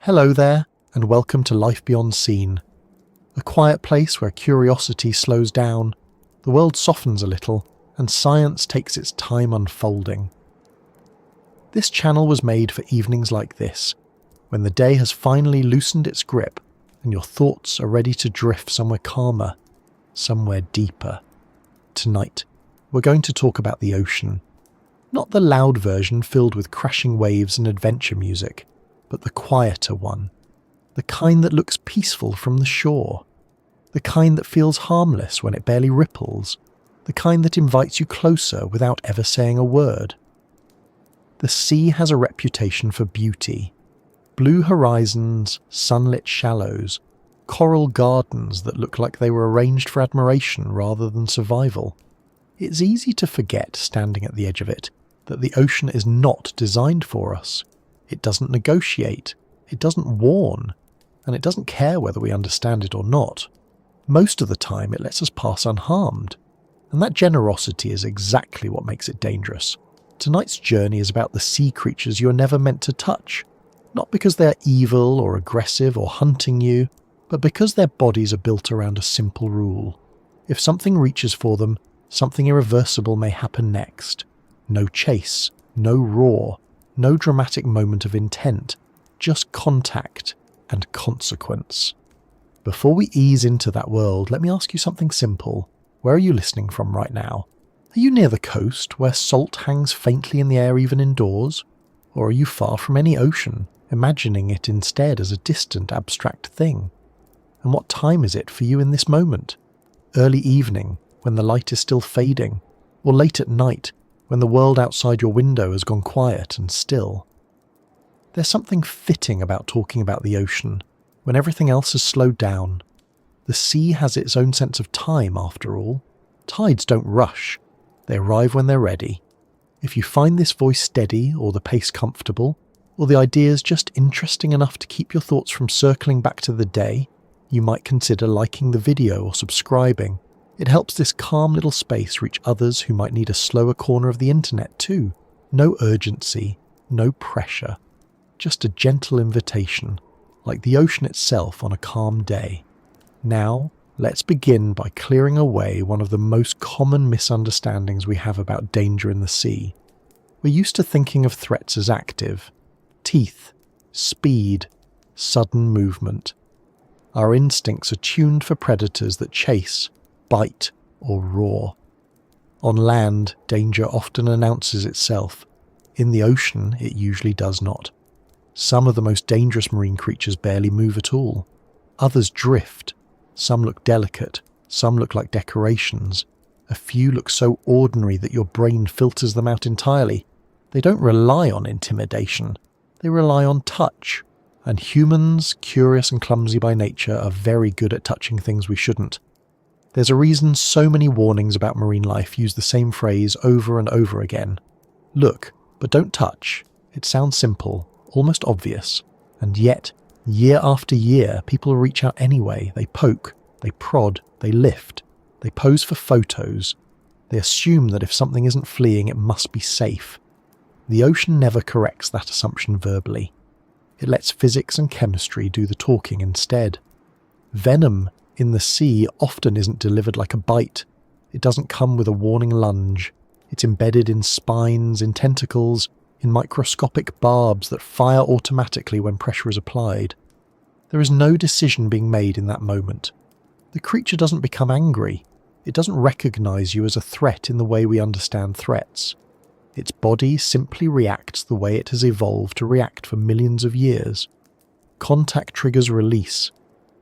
Hello there, and welcome to Life Beyond Seen, a quiet place where curiosity slows down, the world softens a little, and science takes its time unfolding. This channel was made for evenings like this, when the day has finally loosened its grip and your thoughts are ready to drift somewhere calmer, somewhere deeper. Tonight, we're going to talk about the ocean. Not the loud version filled with crashing waves and adventure music, but the quieter one. The kind that looks peaceful from the shore. The kind that feels harmless when it barely ripples. The kind that invites you closer without ever saying a word. The sea has a reputation for beauty. Blue horizons, sunlit shallows, coral gardens that look like they were arranged for admiration rather than survival. It's easy to forget, standing at the edge of it, that the ocean is not designed for us. It doesn't negotiate, it doesn't warn, and it doesn't care whether we understand it or not. Most of the time it lets us pass unharmed, and that generosity is exactly what makes it dangerous. Tonight's journey is about the sea creatures you are never meant to touch, not because they are evil or aggressive or hunting you, but because their bodies are built around a simple rule. If something reaches for them, something irreversible may happen next. No chase, no roar, no dramatic moment of intent, just contact and consequence. Before we ease into that world, let me ask you something simple. Where are you listening from right now? Are you near the coast, where salt hangs faintly in the air even indoors? Or are you far from any ocean, imagining it instead as a distant, abstract thing? And what time is it for you in this moment? Early evening, when the light is still fading? Or late at night, when the world outside your window has gone quiet and still? There's something fitting about talking about the ocean, when everything else has slowed down. The sea has its own sense of time, after all. Tides don't rush. They arrive when they're ready. If you find this voice steady, or the pace comfortable, or the ideas just interesting enough to keep your thoughts from circling back to the day, you might consider liking the video or subscribing. It helps this calm little space reach others who might need a slower corner of the internet too. No urgency, no pressure. Just a gentle invitation, like the ocean itself on a calm day. Now, let's begin by clearing away one of the most common misunderstandings we have about danger in the sea. We're used to thinking of threats as active. Teeth, speed, sudden movement. Our instincts are tuned for predators that chase, bite, or roar. On land, danger often announces itself. In the ocean, it usually does not. Some of the most dangerous marine creatures barely move at all. Others drift. Some look delicate, some look like decorations. A few look so ordinary that your brain filters them out entirely. They don't rely on intimidation. They rely on touch. And humans, curious and clumsy by nature, are very good at touching things we shouldn't. There's a reason so many warnings about marine life use the same phrase over and over again. Look, but don't touch. It sounds simple, almost obvious. And yet, year after year, people reach out anyway. They poke, they prod, they lift, they pose for photos. They assume that if something isn't fleeing, it must be safe. The ocean never corrects that assumption verbally. It lets physics and chemistry do the talking instead. Venom in the sea often isn't delivered like a bite. It doesn't come with a warning lunge. It's embedded in spines, in tentacles, in microscopic barbs that fire automatically when pressure is applied. There is no decision being made in that moment. The creature doesn't become angry. It doesn't recognize you as a threat in the way we understand threats. Its body simply reacts the way it has evolved to react for millions of years. Contact triggers release.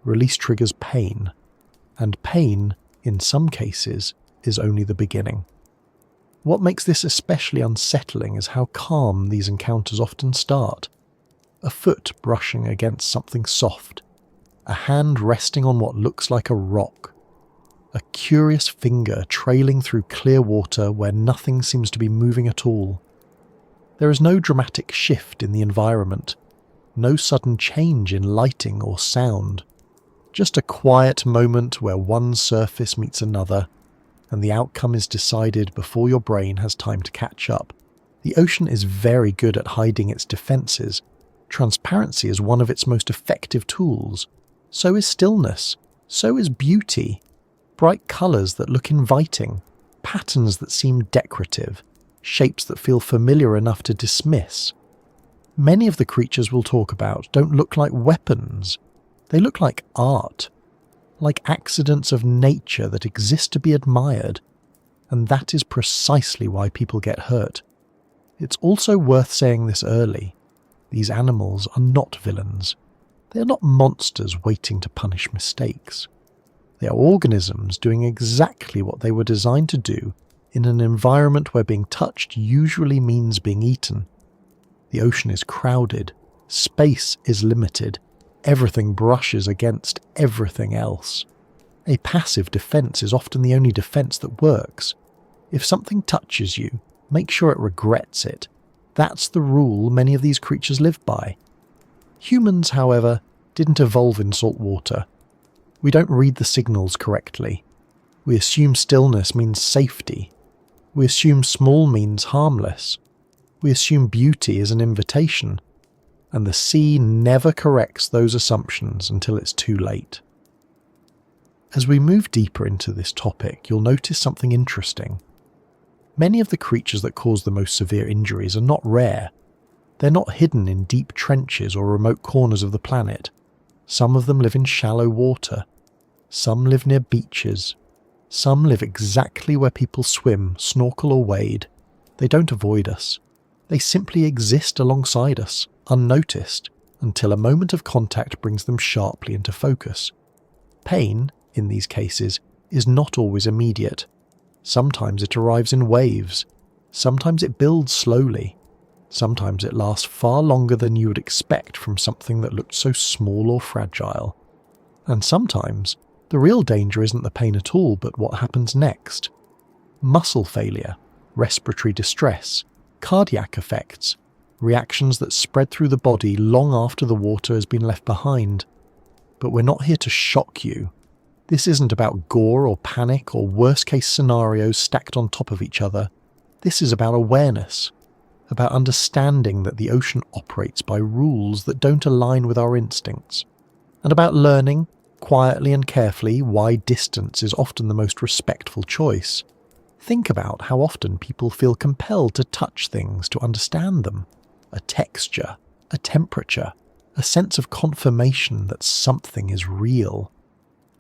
Release triggers pain. And pain, in some cases, is only the beginning. What makes this especially unsettling is how calm these encounters often start. A foot brushing against something soft. A hand resting on what looks like a rock. A curious finger trailing through clear water where nothing seems to be moving at all. There is no dramatic shift in the environment. No sudden change in lighting or sound. Just a quiet moment where one surface meets another, and the outcome is decided before your brain has time to catch up. The ocean is very good at hiding its defences, Transparency is one of its most effective tools. So is stillness. So is beauty. Bright colours that look inviting, patterns that seem decorative, shapes that feel familiar enough to dismiss. Many of the creatures we'll talk about don't look like weapons. They look like art, like accidents of nature that exist to be admired, and that is precisely why people get hurt. It's also worth saying this early. These animals are not villains. They are not monsters waiting to punish mistakes. They are organisms doing exactly what they were designed to do in an environment where being touched usually means being eaten. The ocean is crowded, space is limited, everything brushes against everything else. A passive defense is often the only defense that works. If something touches you, make sure it regrets it. That's the rule many of these creatures live by. Humans, however, didn't evolve in salt water. We don't read the signals correctly. We assume stillness means safety. We assume small means harmless. We assume beauty is an invitation. And the sea never corrects those assumptions until it's too late. As we move deeper into this topic, you'll notice something interesting. Many of the creatures that cause the most severe injuries are not rare. They're not hidden in deep trenches or remote corners of the planet. Some of them live in shallow water. Some live near beaches. Some live exactly where people swim, snorkel or wade. They don't avoid us. They simply exist alongside us, unnoticed, until a moment of contact brings them sharply into focus. Pain, in these cases, is not always immediate. Sometimes it arrives in waves. Sometimes it builds slowly. Sometimes it lasts far longer than you would expect from something that looked so small or fragile. And sometimes, the real danger isn't the pain at all, but what happens next. Muscle failure, respiratory distress, cardiac effects, reactions that spread through the body long after the water has been left behind. But we're not here to shock you. This isn't about gore or panic or worst-case scenarios stacked on top of each other. This is about awareness, about understanding that the ocean operates by rules that don't align with our instincts, and about learning, quietly and carefully, why distance is often the most respectful choice. Think about how often people feel compelled to touch things to understand them. A texture, a temperature, a sense of confirmation that something is real.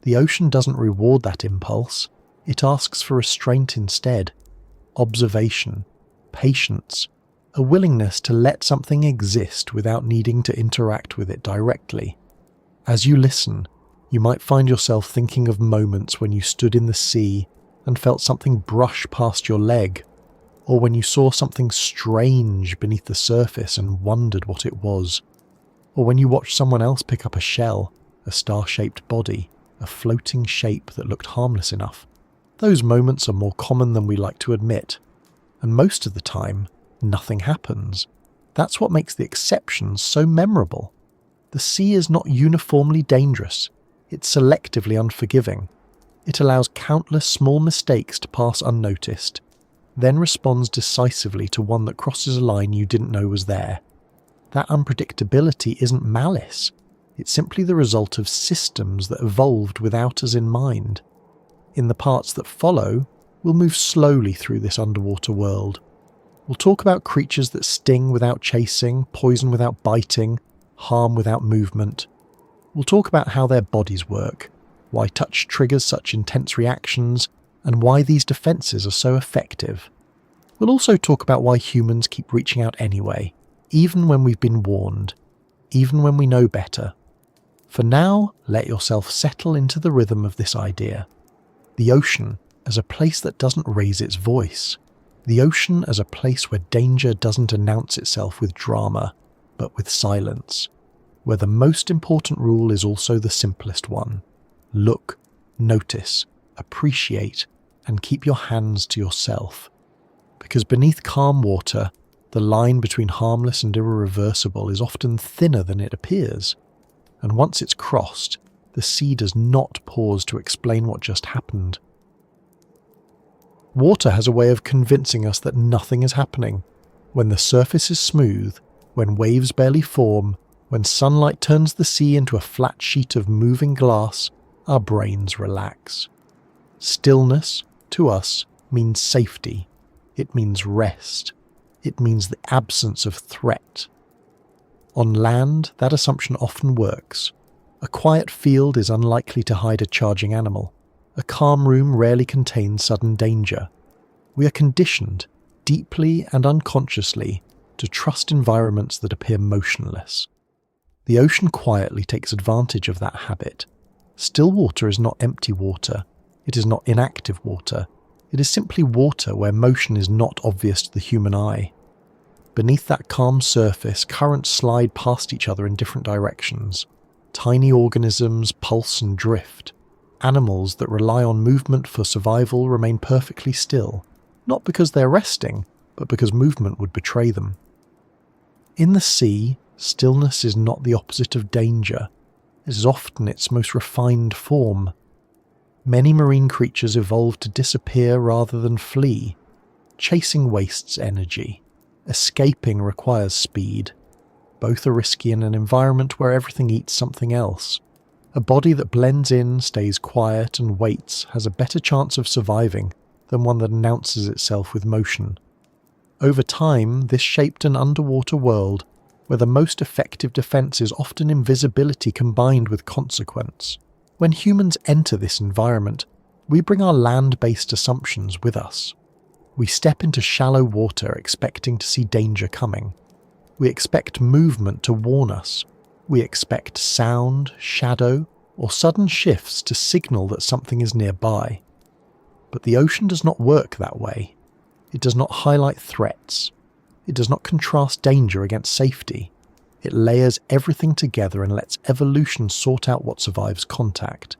The ocean doesn't reward that impulse. It asks for restraint instead. Observation, patience, a willingness to let something exist without needing to interact with it directly. As you listen, you might find yourself thinking of moments when you stood in the sea and felt something brush past your leg, or when you saw something strange beneath the surface and wondered what it was, or when you watched someone else pick up a shell, a star-shaped body, a floating shape that looked harmless enough. Those moments are more common than we like to admit, and most of the time, nothing happens. That's what makes the exceptions so memorable. The sea is not uniformly dangerous. It's selectively unforgiving. It allows countless small mistakes to pass unnoticed, then responds decisively to one that crosses a line you didn't know was there. That unpredictability isn't malice. It's simply the result of systems that evolved without us in mind. In the parts that follow, we'll move slowly through this underwater world. We'll talk about creatures that sting without chasing, poison without biting, harm without movement. We'll talk about how their bodies work, why touch triggers such intense reactions, and why these defenses are so effective. We'll also talk about why humans keep reaching out anyway, even when we've been warned, even when we know better. For now, let yourself settle into the rhythm of this idea. The ocean as a place that doesn't raise its voice. The ocean as a place where danger doesn't announce itself with drama, but with silence. Where the most important rule is also the simplest one. Look, notice, appreciate, and keep your hands to yourself. Because beneath calm water, the line between harmless and irreversible is often thinner than it appears. And once it's crossed, the sea does not pause to explain what just happened. Water has a way of convincing us that nothing is happening. When the surface is smooth, when waves barely form, When sunlight turns the sea into a flat sheet of moving glass, our brains relax. Stillness, to us, means safety. It means rest. It means the absence of threat. On land, that assumption often works. A quiet field is unlikely to hide a charging animal. A calm room rarely contains sudden danger. We are conditioned, deeply and unconsciously, to trust environments that appear motionless. The ocean quietly takes advantage of that habit. Still water is not empty water. It is not inactive water. It is simply water where motion is not obvious to the human eye. Beneath that calm surface, currents slide past each other in different directions. Tiny organisms pulse and drift. Animals that rely on movement for survival remain perfectly still, not because they're resting, but because movement would betray them. In the sea, stillness is not the opposite of danger. It is often its most refined form. Many marine creatures evolved to disappear rather than flee. Chasing wastes energy. Escaping requires speed. Both are risky in an environment where everything eats something else. A body that blends in, stays quiet and waits has a better chance of surviving than one that announces itself with motion. Over time, this shaped an underwater world where the most effective defense is often invisibility combined with consequence. When humans enter this environment, we bring our land-based assumptions with us. We step into shallow water expecting to see danger coming. We expect movement to warn us. We expect sound, shadow, or sudden shifts to signal that something is nearby. But the ocean does not work that way. It does not highlight threats. It does not contrast danger against safety. It layers everything together and lets evolution sort out what survives contact.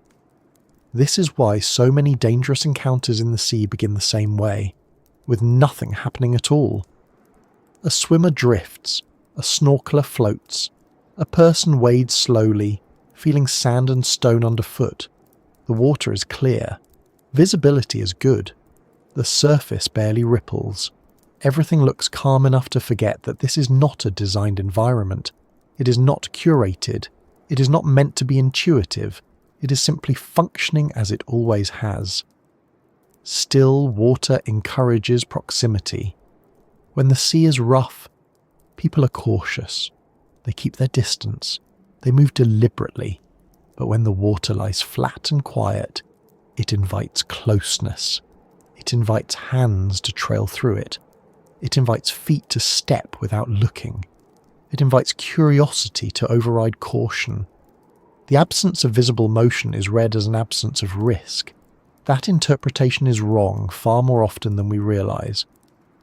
This is why so many dangerous encounters in the sea begin the same way, with nothing happening at all. A swimmer drifts, a snorkeler floats, a person wades slowly, feeling sand and stone underfoot. The water is clear. Visibility is good. The surface barely ripples. Everything looks calm enough to forget that this is not a designed environment. It is not curated. It is not meant to be intuitive. It is simply functioning as it always has. Still water encourages proximity. When the sea is rough, people are cautious. They keep their distance. They move deliberately. But when the water lies flat and quiet, it invites closeness. It invites hands to trail through it. It invites feet to step without looking. It invites curiosity to override caution. The absence of visible motion is read as an absence of risk. That interpretation is wrong far more often than we realize.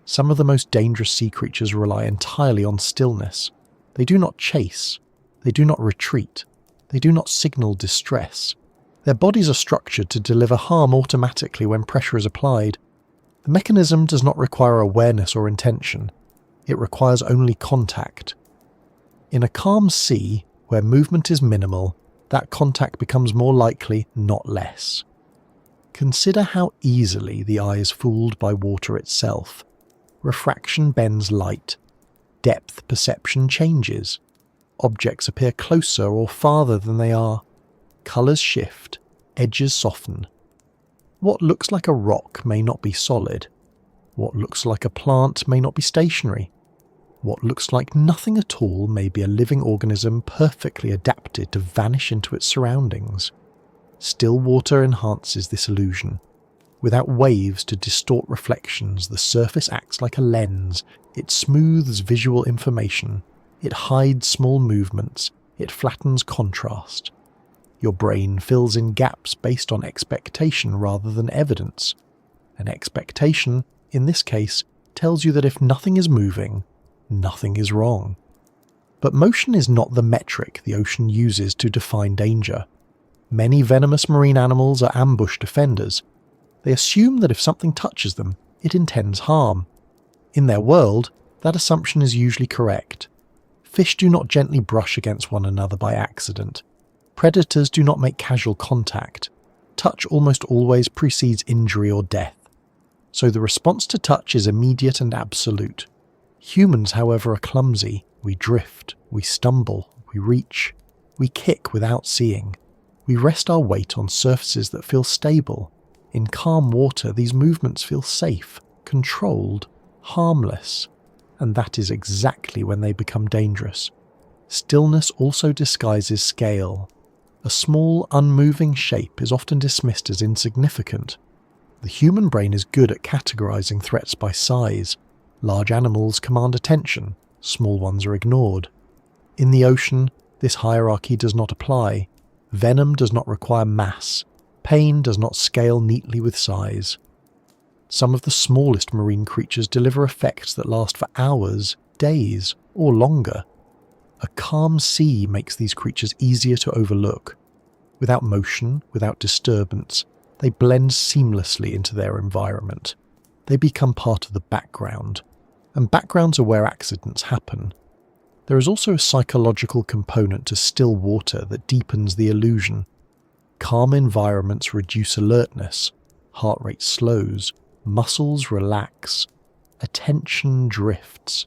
Some of the most dangerous sea creatures rely entirely on stillness. They do not chase. They do not retreat. They do not signal distress. Their bodies are structured to deliver harm automatically when pressure is applied. The mechanism does not require awareness or intention. It requires only contact. In a calm sea, where movement is minimal, that contact becomes more likely, not less. Consider how easily the eye is fooled by water itself. Refraction bends light. Depth perception changes. Objects appear closer or farther than they are. Colours shift. Edges soften. What looks like a rock may not be solid. What looks like a plant may not be stationary. What looks like nothing at all may be a living organism perfectly adapted to vanish into its surroundings. Still water enhances this illusion. Without waves to distort reflections, the surface acts like a lens. It smooths visual information. It hides small movements. It flattens contrast. Your brain fills in gaps based on expectation rather than evidence. An expectation, in this case, tells you that if nothing is moving, nothing is wrong. But motion is not the metric the ocean uses to define danger. Many venomous marine animals are ambush defenders. They assume that if something touches them, it intends harm. In their world, that assumption is usually correct. Fish do not gently brush against one another by accident. Predators do not make casual contact. Touch almost always precedes injury or death. So the response to touch is immediate and absolute. Humans, however, are clumsy. We drift, we stumble, we reach, we kick without seeing, we rest our weight on surfaces that feel stable. In calm water, these movements feel safe, controlled, harmless, and that is exactly when they become dangerous. Stillness also disguises scale. A small, unmoving shape is often dismissed as insignificant. The human brain is good at categorizing threats by size. Large animals command attention, small ones are ignored. In the ocean, this hierarchy does not apply. Venom does not require mass. Pain does not scale neatly with size. Some of the smallest marine creatures deliver effects that last for hours, days, or longer. A calm sea makes these creatures easier to overlook. Without motion, without disturbance, they blend seamlessly into their environment. They become part of the background, and backgrounds are where accidents happen. There is also a psychological component to still water that deepens the illusion. Calm environments reduce alertness, heart rate slows, muscles relax, attention drifts.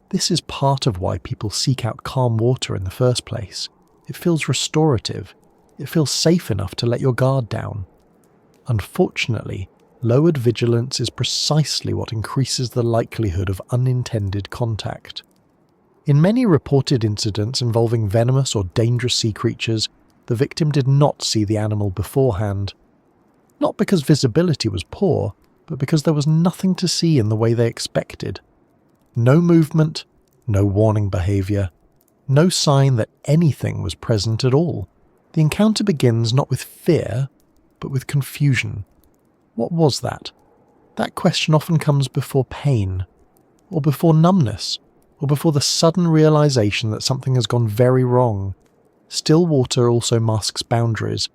This is part of why people seek out calm water in the first place. It feels restorative. It feels safe enough to let your guard down. Unfortunately, lowered vigilance is precisely what increases the likelihood of unintended contact. In many reported incidents involving venomous or dangerous sea creatures, the victim did not see the animal beforehand. Not because visibility was poor, but because there was nothing to see in the way they expected. No movement, no warning behaviour, no sign that anything was present at all. The encounter begins not with fear, but with confusion. What was that? That question often comes before pain, or before numbness, or before the sudden realisation that something has gone very wrong. Still water also masks boundaries.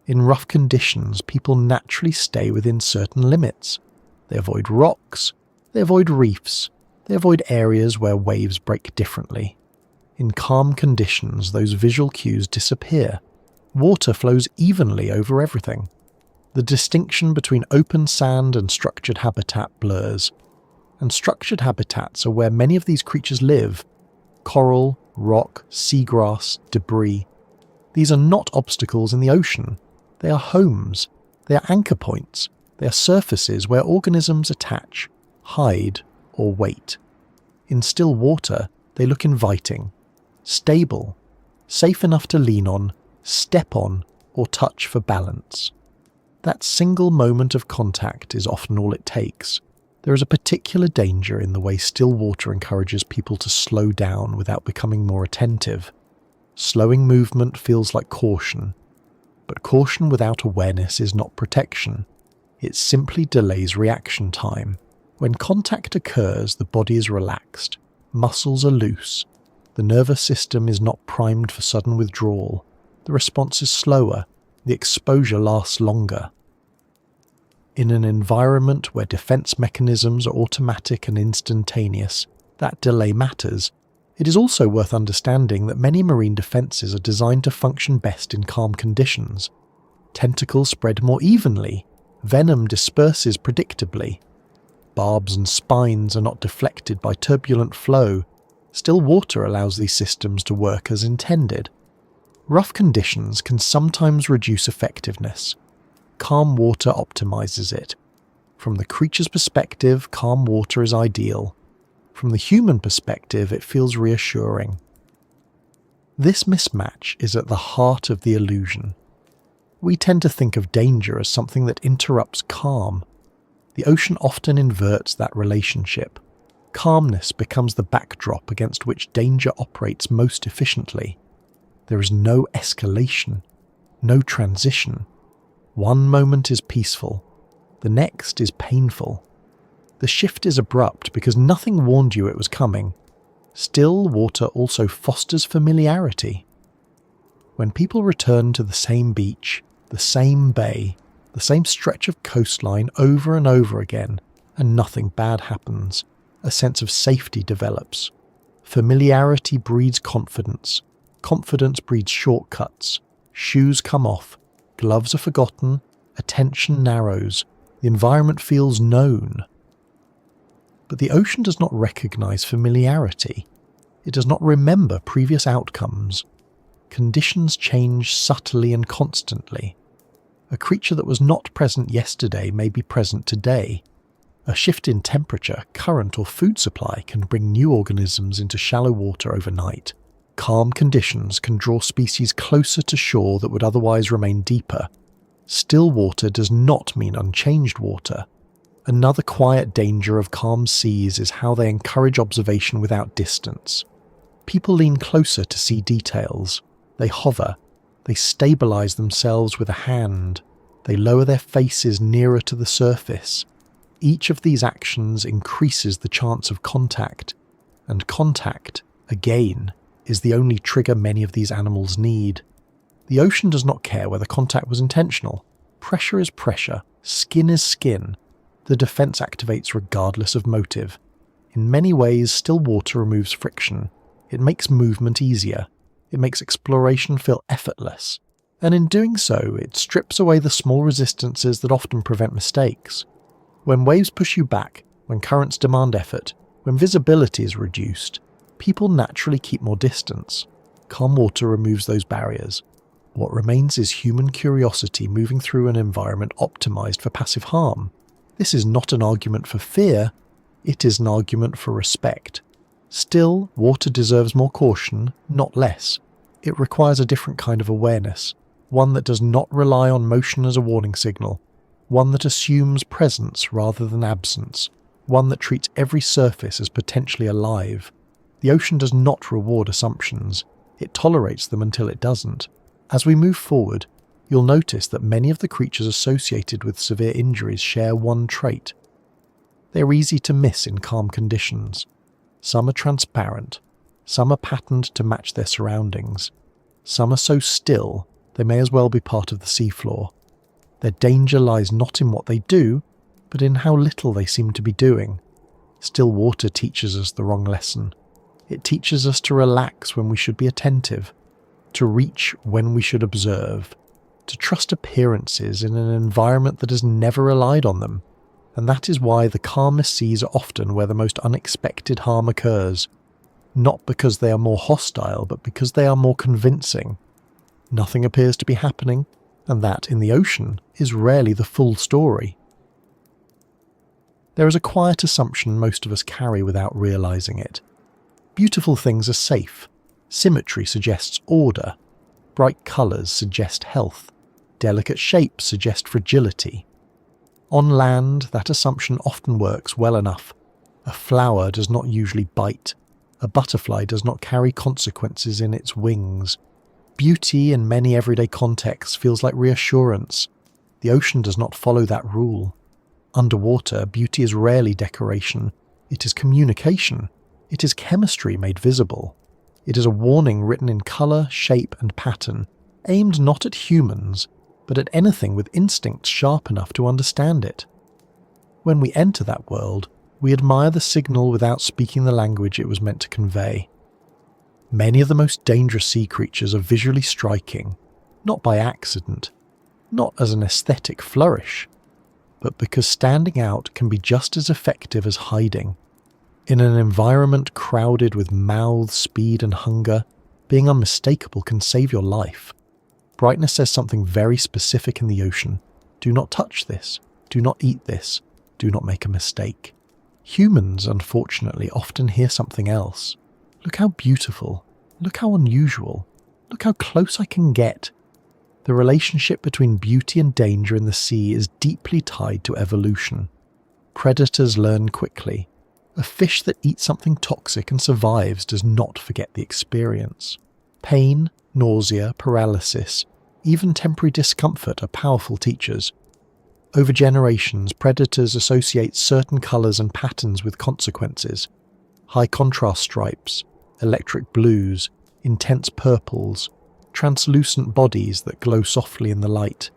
In rough conditions, people naturally stay within certain limits. They avoid rocks, they avoid reefs, they avoid areas where waves break differently. In calm conditions, those visual cues disappear. Water flows evenly over everything. The distinction between open sand and structured habitat blurs. And structured habitats are where many of these creatures live. Coral, rock, seagrass, debris. These are not obstacles in the ocean. They are homes. They are anchor points. They are surfaces where organisms attach, hide, or wait. In still water, they look inviting, stable, safe enough to lean on, step on, or touch for balance. That single moment of contact is often all it takes. There is a particular danger in the way still water encourages people to slow down without becoming more attentive. Slowing movement feels like caution, but caution without awareness is not protection. It simply delays reaction time. When contact occurs, the body is relaxed, muscles are loose, the nervous system is not primed for sudden withdrawal, the response is slower, the exposure lasts longer. In an environment where defense mechanisms are automatic and instantaneous, that delay matters. It is also worth understanding that many marine defenses are designed to function best in calm conditions. Tentacles spread more evenly, venom disperses predictably. Barbs and spines are not deflected by turbulent flow. Still water allows these systems to work as intended. Rough conditions can sometimes reduce effectiveness. Calm water optimizes it. From the creature's perspective, calm water is ideal. From the human perspective, it feels reassuring. This mismatch is at the heart of the illusion. We tend to think of danger as something that interrupts calm. The ocean often inverts that relationship. Calmness becomes the backdrop against which danger operates most efficiently. There is no escalation, no transition. One moment is peaceful, the next is painful. The shift is abrupt because nothing warned you it was coming. Still water also fosters familiarity. When people return to the same beach, the same bay, the same stretch of coastline over and over again, and nothing bad happens, a sense of safety develops. Familiarity breeds confidence. Confidence breeds shortcuts. Shoes come off. Gloves are forgotten. Attention narrows. The environment feels known. But the ocean does not recognize familiarity. It does not remember previous outcomes. Conditions change subtly and constantly. A creature that was not present yesterday may be present today. A shift in temperature, current, or food supply can bring new organisms into shallow water overnight. Calm conditions can draw species closer to shore that would otherwise remain deeper. Still water does not mean unchanged water. Another quiet danger of calm seas is how they encourage observation without distance. People lean closer to see details. They hover. They stabilize themselves with a hand. They lower their faces nearer to the surface. Each of these actions increases the chance of contact, and contact, again, is the only trigger many of these animals need. The ocean does not care whether contact was intentional. Pressure is pressure, skin is skin. The defense activates regardless of motive. In many ways, still water removes friction. It makes movement easier. It makes exploration feel effortless. And in doing so, it strips away the small resistances that often prevent mistakes. When waves push you back, when currents demand effort, when visibility is reduced, people naturally keep more distance. Calm water removes those barriers. What remains is human curiosity moving through an environment optimized for passive harm. This is not an argument for fear, it is an argument for respect. Still, water deserves more caution, not less. It requires a different kind of awareness, one that does not rely on motion as a warning signal, one that assumes presence rather than absence, one that treats every surface as potentially alive. The ocean does not reward assumptions, it tolerates them until it doesn't. As we move forward, you'll notice that many of the creatures associated with severe injuries share one trait. They're easy to miss in calm conditions. Some are transparent, some are patterned to match their surroundings, some are so still they may as well be part of the seafloor. Their danger lies not in what they do, but in how little they seem to be doing. Still water teaches us the wrong lesson. It teaches us to relax when we should be attentive, to reach when we should observe, to trust appearances in an environment that has never relied on them. And that is why the calmest seas are often where the most unexpected harm occurs. Not because they are more hostile, but because they are more convincing. Nothing appears to be happening, and that, in the ocean, is rarely the full story. There is a quiet assumption most of us carry without realizing it. Beautiful things are safe. Symmetry suggests order. Bright colors suggest health. Delicate shapes suggest fragility. On land, that assumption often works well enough. A flower does not usually bite. A butterfly does not carry consequences in its wings. Beauty in many everyday contexts feels like reassurance. The ocean does not follow that rule. Underwater, beauty is rarely decoration. It is communication. It is chemistry made visible. It is a warning written in colour, shape and pattern, aimed not at humans, but at anything with instincts sharp enough to understand it. When we enter that world, we admire the signal without speaking the language it was meant to convey. Many of the most dangerous sea creatures are visually striking, not by accident, not as an aesthetic flourish, but because standing out can be just as effective as hiding. In an environment crowded with mouth, speed and hunger, being unmistakable can save your life. Brightness says something very specific in the ocean. Do not touch this. Do not eat this. Do not make a mistake. Humans, unfortunately, often hear something else. Look how beautiful. Look how unusual. Look how close I can get. The relationship between beauty and danger in the sea is deeply tied to evolution. Predators learn quickly. A fish that eats something toxic and survives does not forget the experience. Pain, nausea, paralysis, even temporary discomfort are powerful teachers. Over generations, predators associate certain colours and patterns with consequences. High contrast stripes, electric blues, intense purples, translucent bodies that glow softly in the light.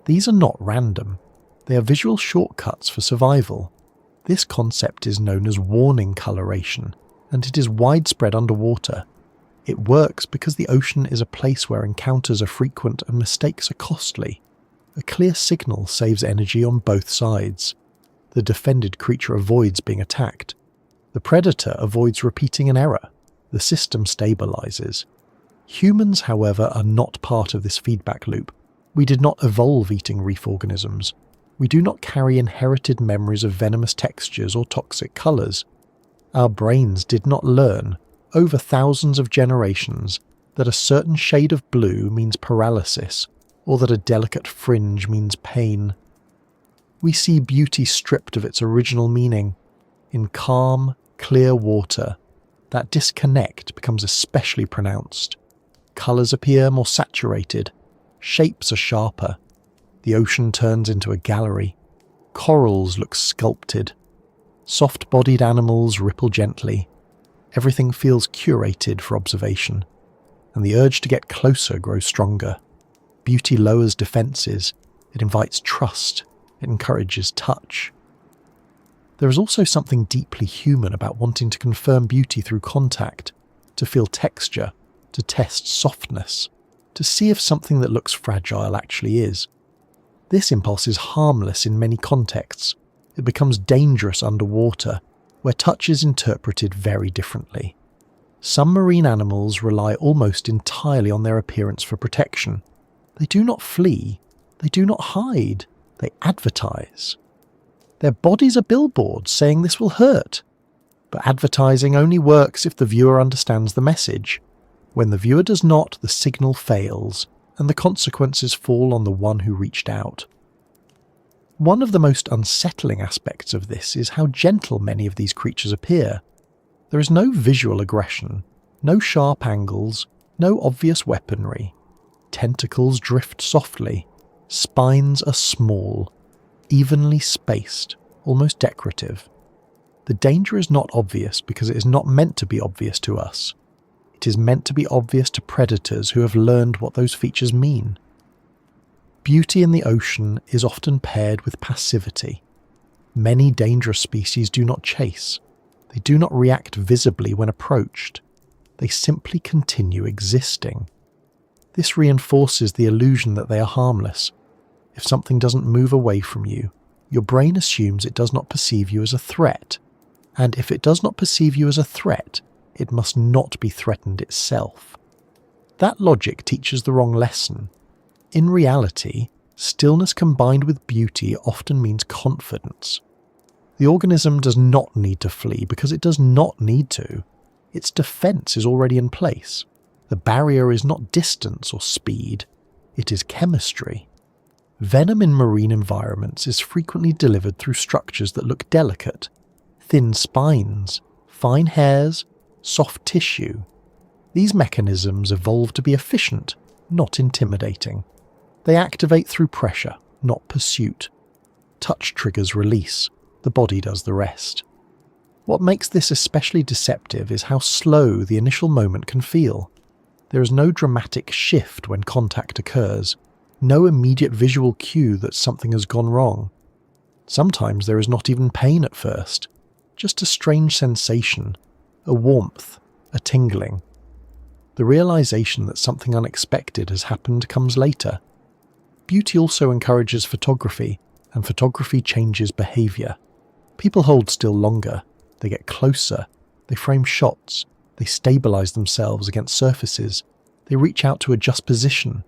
These are not random. They are visual shortcuts for survival. This concept is known as warning coloration, and it is widespread underwater. It works because the ocean is a place where encounters are frequent and mistakes are costly. A clear signal saves energy on both sides. The defended creature avoids being attacked. The predator avoids repeating an error. the system stabilizes. Humans, however, are not part of this feedback loop. We did not evolve eating reef organisms. We do not carry inherited memories of venomous textures or toxic colours. Our brains did not learn, over thousands of generations, that a certain shade of blue means paralysis, or that a delicate fringe means pain. We see beauty stripped of its original meaning. In calm, clear water, that disconnect becomes especially pronounced. Colours appear more saturated, shapes are sharper. The ocean turns into a gallery. Corals look sculpted. Soft-bodied animals ripple gently. Everything feels curated for observation, and the urge to get closer grows stronger. Beauty lowers defences. It invites trust. It encourages touch. There is also something deeply human about wanting to confirm beauty through contact, to feel texture, to test softness, to see if something that looks fragile actually is. This impulse is harmless in many contexts. It becomes dangerous underwater, where touch is interpreted very differently. Some marine animals rely almost entirely on their appearance for protection. They do not flee, they do not hide, they advertise. Their bodies are billboards saying this will hurt. But advertising only works if the viewer understands the message. When the viewer does not, the signal fails, and the consequences fall on the one who reached out. One of the most unsettling aspects of this is how gentle many of these creatures appear. There is no visual aggression, no sharp angles, no obvious weaponry. Tentacles drift softly, spines are small, evenly spaced, almost decorative. The danger is not obvious because it is not meant to be obvious to us. It is meant to be obvious to predators who have learned what those features mean. Beauty in the ocean is often paired with passivity. Many dangerous species do not chase. They do not react visibly when approached. They simply continue existing. This reinforces the illusion that they are harmless. If something doesn't move away from you, your brain assumes it does not perceive you as a threat. And if it does not perceive you as a threat, it must not be threatened itself. That logic teaches the wrong lesson. In reality, stillness combined with beauty often means confidence. The organism does not need to flee because it does not need to. Its defense is already in place. The barrier is not distance or speed, it is chemistry. Venom in marine environments is frequently delivered through structures that look delicate. Thin spines, fine hairs, soft tissue. These mechanisms evolved to be efficient, not intimidating. They activate through pressure, not pursuit. Touch triggers release, the body does the rest. What makes this especially deceptive is how slow the initial moment can feel. There is no dramatic shift when contact occurs, no immediate visual cue that something has gone wrong. Sometimes there is not even pain at first, just a strange sensation, a warmth, a tingling. The realization that something unexpected has happened comes later. Beauty also encourages photography, and photography changes behaviour. People hold still longer, they get closer, they frame shots, they stabilise themselves against surfaces, they reach out to adjust position.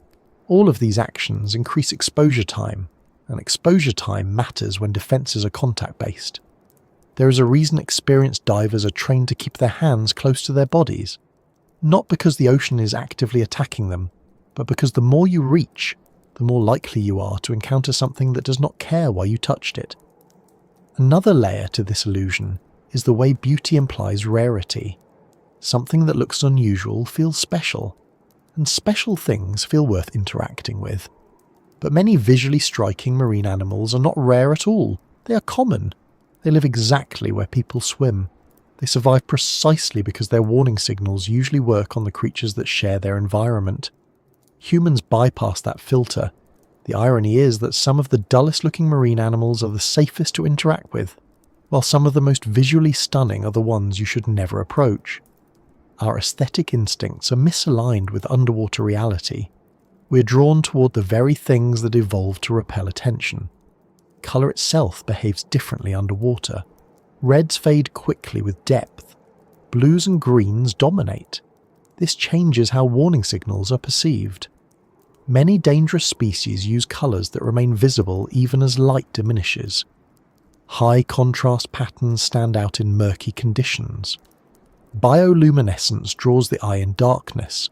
All of these actions increase exposure time, and exposure time matters when defences are contact-based. There is a reason experienced divers are trained to keep their hands close to their bodies, not because the ocean is actively attacking them, but because the more you reach, the more likely you are to encounter something that does not care why you touched it. Another layer to this illusion is the way beauty implies rarity. Something that looks unusual feels special, and special things feel worth interacting with. But many visually striking marine animals are not rare at all. They are common. They live exactly where people swim. They survive precisely because their warning signals usually work on the creatures that share their environment. Humans bypass that filter. The irony is that some of the dullest looking marine animals are the safest to interact with, while some of the most visually stunning are the ones you should never approach. Our aesthetic instincts are misaligned with underwater reality. We're drawn toward the very things that evolved to repel attention. Colour itself behaves differently underwater. Reds fade quickly with depth. blues and greens dominate. This changes how warning signals are perceived. Many dangerous species use colours that remain visible even as light diminishes. High contrast patterns stand out in murky conditions. Bioluminescence draws the eye in darkness.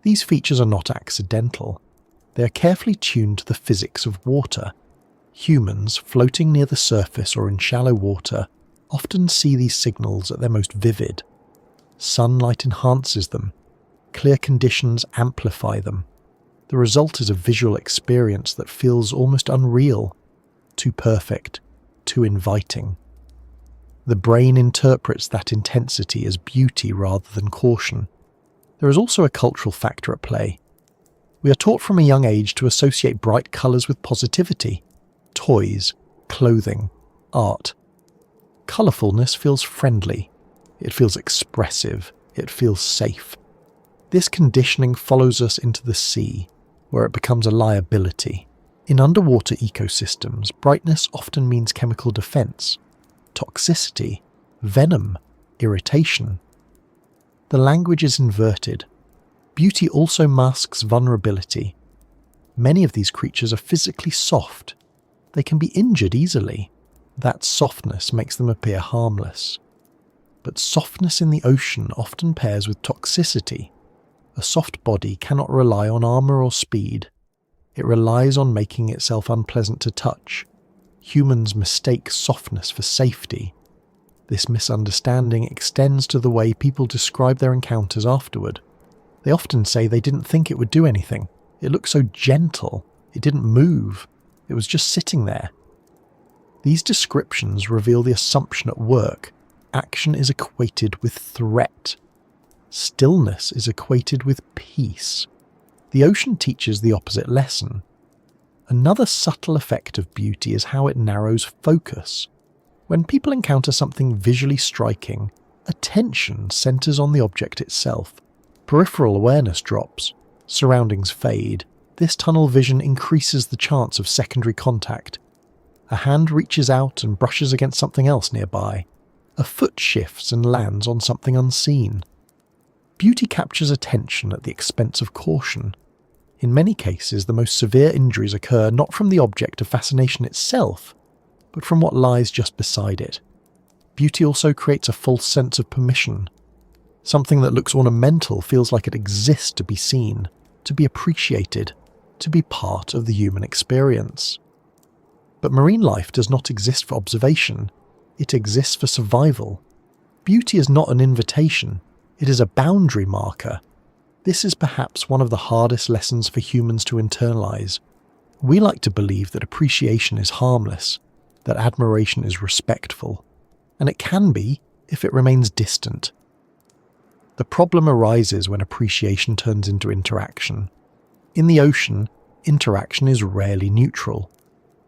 These features are not accidental. They are carefully tuned to the physics of water. Humans, floating near the surface or in shallow water, often see these signals at their most vivid. Sunlight enhances them. Clear conditions amplify them. The result is a visual experience that feels almost unreal, too perfect, too inviting. The brain interprets that intensity as beauty rather than caution. There is also a cultural factor at play. We are taught from a young age to associate bright colours with positivity. Toys, clothing, art. Colourfulness feels friendly. It feels expressive. It feels safe. This conditioning follows us into the sea, where it becomes a liability. In underwater ecosystems, brightness often means chemical defense, toxicity, venom, irritation. The language is inverted. Beauty also masks vulnerability. Many of these creatures are physically soft. They can be injured easily. That softness makes them appear harmless. But softness in the ocean often pairs with toxicity. A soft body cannot rely on armour or speed. It relies on making itself unpleasant to touch. Humans mistake softness for safety. This misunderstanding extends to the way people describe their encounters afterward. They often say they didn't think it would do anything. It looked so gentle. It didn't move. It was just sitting there. These descriptions reveal the assumption at work. Action is equated with threat. Stillness is equated with peace. The ocean teaches the opposite lesson. Another subtle effect of beauty is how it narrows focus. When people encounter something visually striking, attention centers on the object itself. Peripheral awareness drops. Surroundings fade. This tunnel vision increases the chance of secondary contact. A hand reaches out and brushes against something else nearby. A foot shifts and lands on something unseen. Beauty captures attention at the expense of caution. In many cases, the most severe injuries occur not from the object of fascination itself, but from what lies just beside it. Beauty also creates a false sense of permission. Something that looks ornamental feels like it exists to be seen, to be appreciated, to be part of the human experience. But marine life does not exist for observation. It exists for survival. Beauty is not an invitation. It is a boundary marker. This is perhaps one of the hardest lessons for humans to internalize. We like to believe that appreciation is harmless, that admiration is respectful, and it can be if it remains distant. The problem arises when appreciation turns into interaction. In the ocean, interaction is rarely neutral.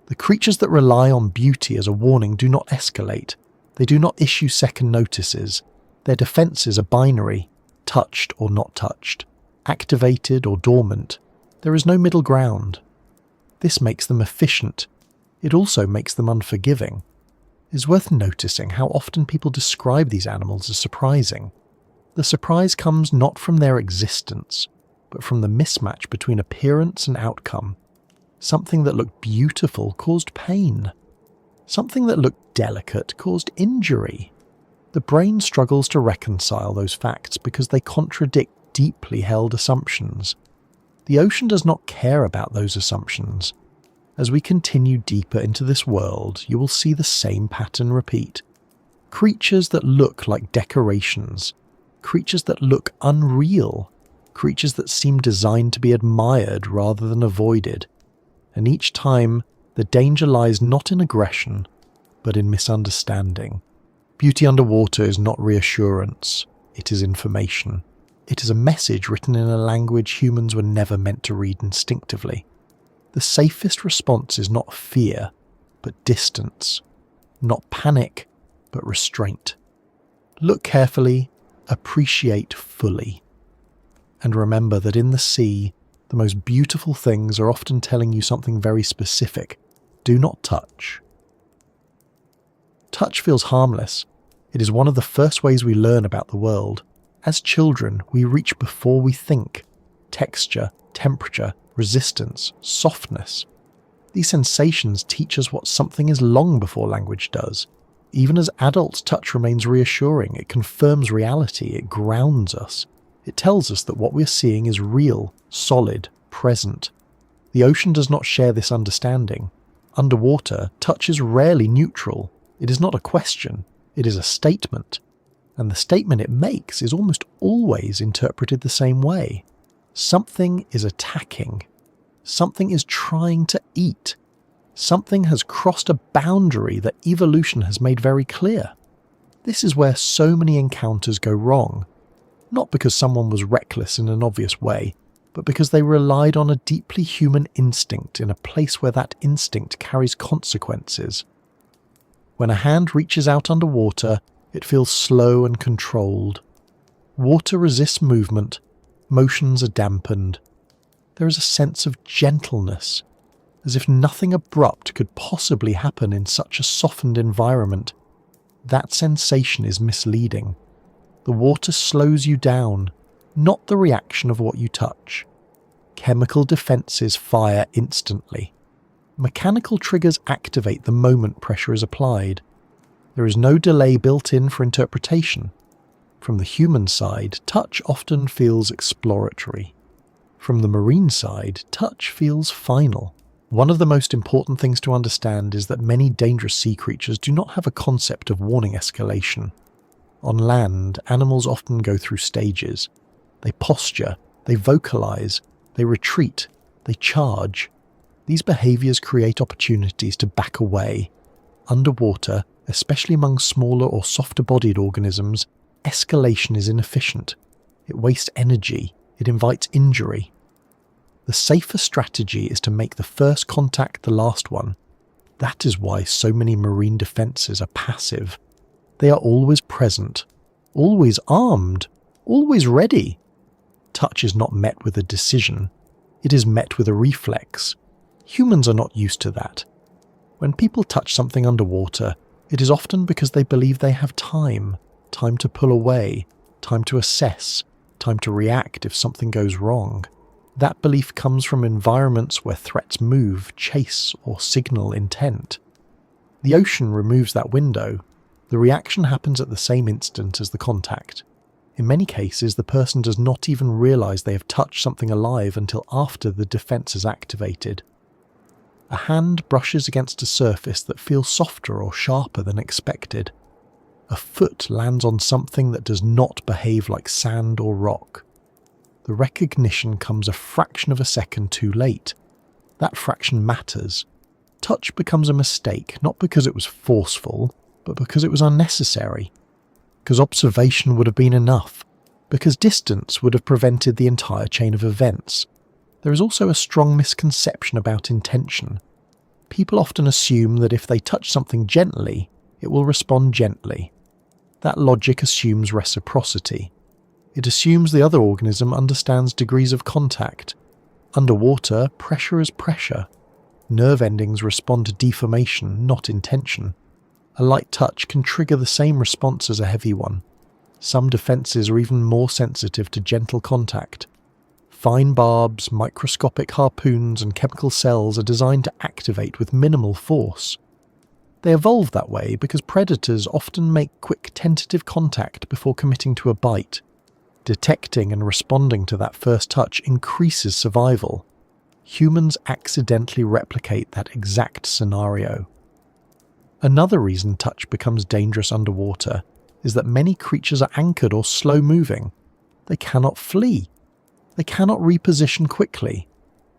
The creatures that rely on beauty as a warning do not escalate. They do not issue second notices. Their defenses are binary, touched or not touched, activated or dormant. There is no middle ground. This makes them efficient. It also makes them unforgiving. It is worth noticing how often people describe these animals as surprising. The surprise comes not from their existence, but from the mismatch between appearance and outcome. Something that looked beautiful caused pain. Something that looked delicate caused injury. The brain struggles to reconcile those facts because they contradict deeply held assumptions. The ocean does not care about those assumptions. As we continue deeper into this world, you will see the same pattern repeat. Creatures that look like decorations. Creatures that look unreal. Creatures that seem designed to be admired rather than avoided. And each time, the danger lies not in aggression, but in misunderstanding. Beauty underwater is not reassurance, it is information. It is a message written in a language humans were never meant to read instinctively. The safest response is not fear, but distance. Not panic, but restraint. Look carefully, appreciate fully. And remember that in the sea, the most beautiful things are often telling you something very specific. Do not touch. Touch feels harmless. It is one of the first ways we learn about the world. As children, we reach before we think. Texture, temperature, resistance, softness. These sensations teach us what something is long before language does. Even as adults, touch remains reassuring. It confirms reality. It grounds us. It tells us that what we're seeing is real, solid, present. The ocean does not share this understanding. Underwater, touch is rarely neutral. It is not a question. It is a statement. And the statement it makes is almost always interpreted the same way. Something is attacking. Something is trying to eat. Something has crossed a boundary that evolution has made very clear. This is where so many encounters go wrong. Not because someone was reckless in an obvious way, but because they relied on a deeply human instinct in a place where that instinct carries consequences. When a hand reaches out underwater, it feels slow and controlled. Water resists movement. Motions are dampened. There is a sense of gentleness, as if nothing abrupt could possibly happen in such a softened environment. That sensation is misleading. The water slows you down, not the reaction of what you touch. Chemical defenses fire instantly. Mechanical triggers activate the moment pressure is applied. There is no delay built in for interpretation. From the human side, touch often feels exploratory. From the marine side, touch feels final. One of the most important things to understand is that many dangerous sea creatures do not have a concept of warning escalation. On land, animals often go through stages. They posture, they vocalize, they retreat, they charge. These behaviors create opportunities to back away. Underwater, especially among smaller or softer-bodied organisms, escalation is inefficient. It wastes energy. It invites injury. The safer strategy is to make the first contact the last one. That is why so many marine defenses are passive. They are always present, always armed, always ready. Touch is not met with a decision. It is met with a reflex. Humans are not used to that. When people touch something underwater, it is often because they believe they have time to pull away, time to assess, time to react if something goes wrong. That belief comes from environments where threats move, chase, or signal intent. The ocean removes that window. The reaction happens at the same instant as the contact. In many cases, the person does not even realize they have touched something alive until after the defense is activated. A hand brushes against a surface that feels softer or sharper than expected. A foot lands on something that does not behave like sand or rock. The recognition comes a fraction of a second too late. That fraction matters. Touch becomes a mistake, not because it was forceful, but because it was unnecessary. Because observation would have been enough. Because distance would have prevented the entire chain of events. There is also a strong misconception about intention. People often assume that if they touch something gently, it will respond gently. That logic assumes reciprocity. It assumes the other organism understands degrees of contact. Underwater, pressure is pressure. Nerve endings respond to deformation, not intention. A light touch can trigger the same response as a heavy one. Some defenses are even more sensitive to gentle contact. Fine barbs, microscopic harpoons, and chemical cells are designed to activate with minimal force. They evolved that way because predators often make quick tentative contact before committing to a bite. Detecting and responding to that first touch increases survival. Humans accidentally replicate that exact scenario. Another reason touch becomes dangerous underwater is that many creatures are anchored or slow-moving. They cannot flee. They cannot reposition quickly.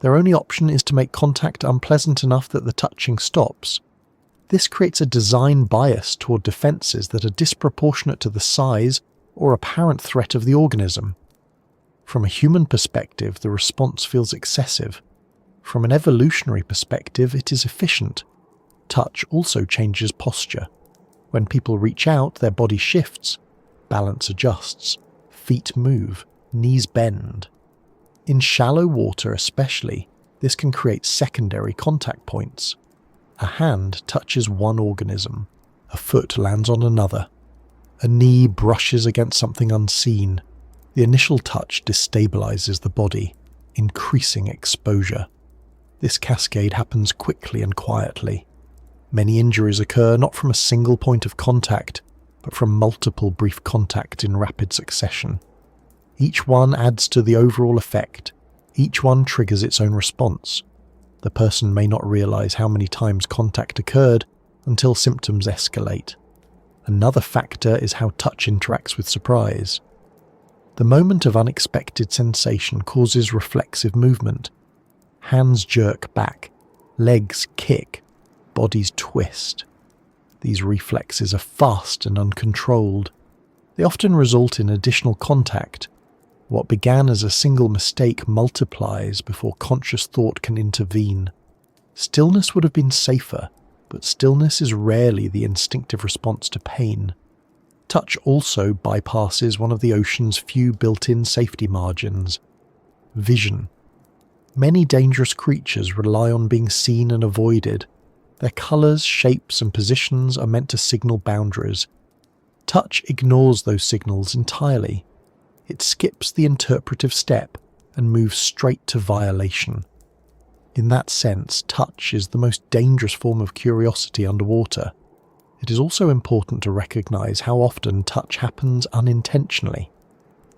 Their only option is to make contact unpleasant enough that the touching stops. This creates a design bias toward defenses that are disproportionate to the size or apparent threat of the organism. From a human perspective, the response feels excessive. From an evolutionary perspective, it is efficient. Touch also changes posture. When people reach out, their body shifts, balance adjusts, feet move, knees bend. In shallow water especially, this can create secondary contact points. A hand touches one organism, a foot lands on another. A knee brushes against something unseen. The initial touch destabilizes the body, increasing exposure. This cascade happens quickly and quietly. Many injuries occur not from a single point of contact, but from multiple brief contacts in rapid succession. Each one adds to the overall effect. Each one triggers its own response. The person may not realize how many times contact occurred until symptoms escalate. Another factor is how touch interacts with surprise. The moment of unexpected sensation causes reflexive movement. Hands jerk back, legs kick, bodies twist. These reflexes are fast and uncontrolled. They often result in additional contact. What began as a single mistake multiplies before conscious thought can intervene. Stillness would have been safer, but stillness is rarely the instinctive response to pain. Touch also bypasses one of the ocean's few built-in safety margins: vision. Many dangerous creatures rely on being seen and avoided. Their colours, shapes and positions are meant to signal boundaries. Touch ignores those signals entirely. It skips the interpretive step and moves straight to violation. In that sense, touch is the most dangerous form of curiosity underwater. It is also important to recognise how often touch happens unintentionally.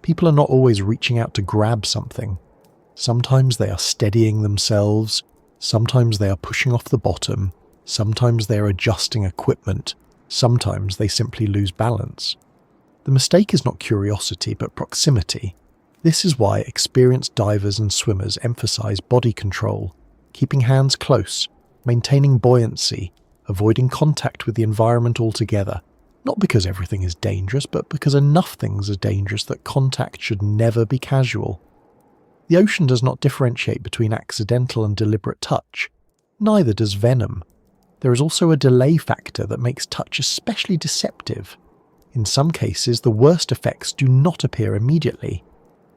People are not always reaching out to grab something. Sometimes they are steadying themselves, sometimes they are pushing off the bottom, sometimes they are adjusting equipment, sometimes they simply lose balance. The mistake is not curiosity but proximity. This is why experienced divers and swimmers emphasise body control, keeping hands close, maintaining buoyancy, avoiding contact with the environment altogether, not because everything is dangerous, but because enough things are dangerous that contact should never be casual. The ocean does not differentiate between accidental and deliberate touch. Neither does Venom. There is also a delay factor that makes touch especially deceptive. In some cases, the worst effects do not appear immediately.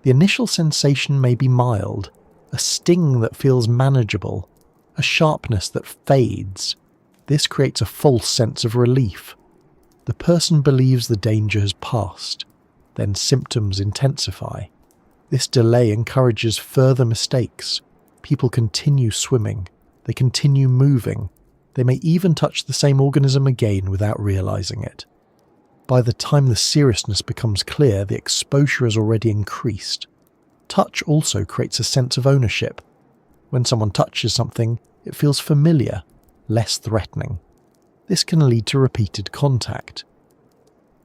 The initial sensation may be mild, a sting that feels manageable, a sharpness that fades. This creates a false sense of relief. The person believes the danger has passed. Then symptoms intensify. This delay encourages further mistakes. People continue swimming. They continue moving. They may even touch the same organism again without realizing it. By the time the seriousness becomes clear, the exposure has already increased. Touch also creates a sense of ownership. When someone touches something, it feels familiar, less threatening. This can lead to repeated contact.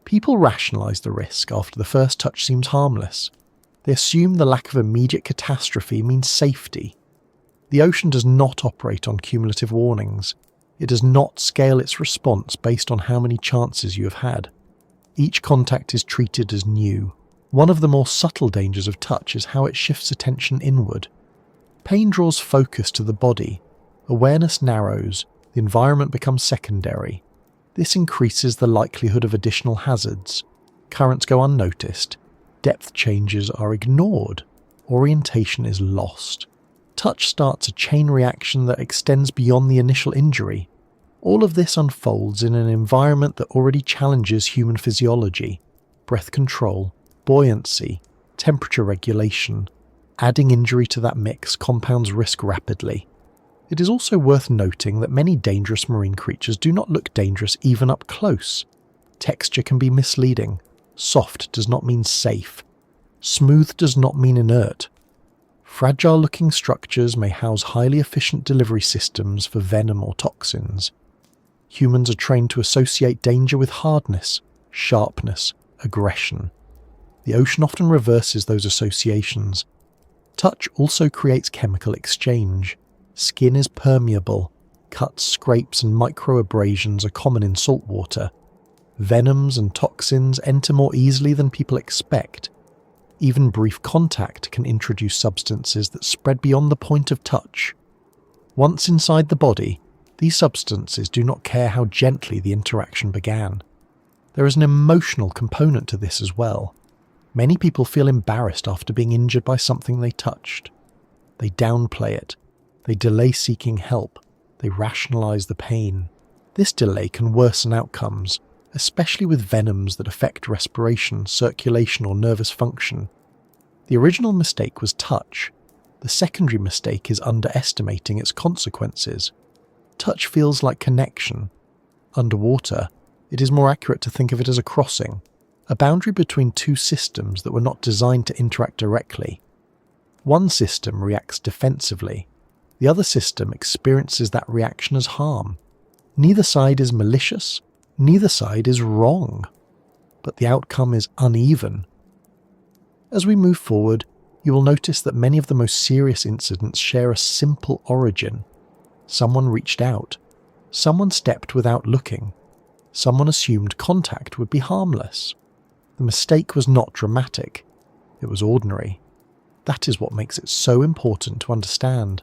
People rationalize the risk after the first touch seems harmless. They assume the lack of immediate catastrophe means safety. The ocean does not operate on cumulative warnings. It does not scale its response based on how many chances you have had. Each contact is treated as new. One of the more subtle dangers of touch is how it shifts attention inward. Pain draws focus to the body. Awareness narrows. The environment becomes secondary. This increases the likelihood of additional hazards. Currents go unnoticed. Depth changes are ignored. Orientation is lost. Touch starts a chain reaction that extends beyond the initial injury. All of this unfolds in an environment that already challenges human physiology: breath control, buoyancy, temperature regulation. Adding injury to that mix compounds risk rapidly. It is also worth noting that many dangerous marine creatures do not look dangerous even up close. Texture can be misleading. Soft does not mean safe. Smooth does not mean inert. Fragile-looking structures may house highly efficient delivery systems for venom or toxins. Humans are trained to associate danger with hardness, sharpness, aggression. The ocean often reverses those associations. Touch also creates chemical exchange. Skin is permeable. Cuts, scrapes and microabrasions are common in salt water. Venoms and toxins enter more easily than people expect. Even brief contact can introduce substances that spread beyond the point of touch. Once inside the body, these substances do not care how gently the interaction began. There is an emotional component to this as well. Many people feel embarrassed after being injured by something they touched. They downplay it. They delay seeking help. They rationalize the pain. This delay can worsen outcomes, especially with venoms that affect respiration, circulation, or nervous function. The original mistake was touch. The secondary mistake is underestimating its consequences. Touch feels like connection. Underwater, it is more accurate to think of it as a crossing, a boundary between two systems that were not designed to interact directly. One system reacts defensively. The other system experiences that reaction as harm. Neither side is malicious. Neither side is wrong. But the outcome is uneven. As we move forward, you will notice that many of the most serious incidents share a simple origin. Someone reached out. Someone stepped without looking. Someone assumed contact would be harmless. The mistake was not dramatic. It was ordinary. That is what makes it so important to understand.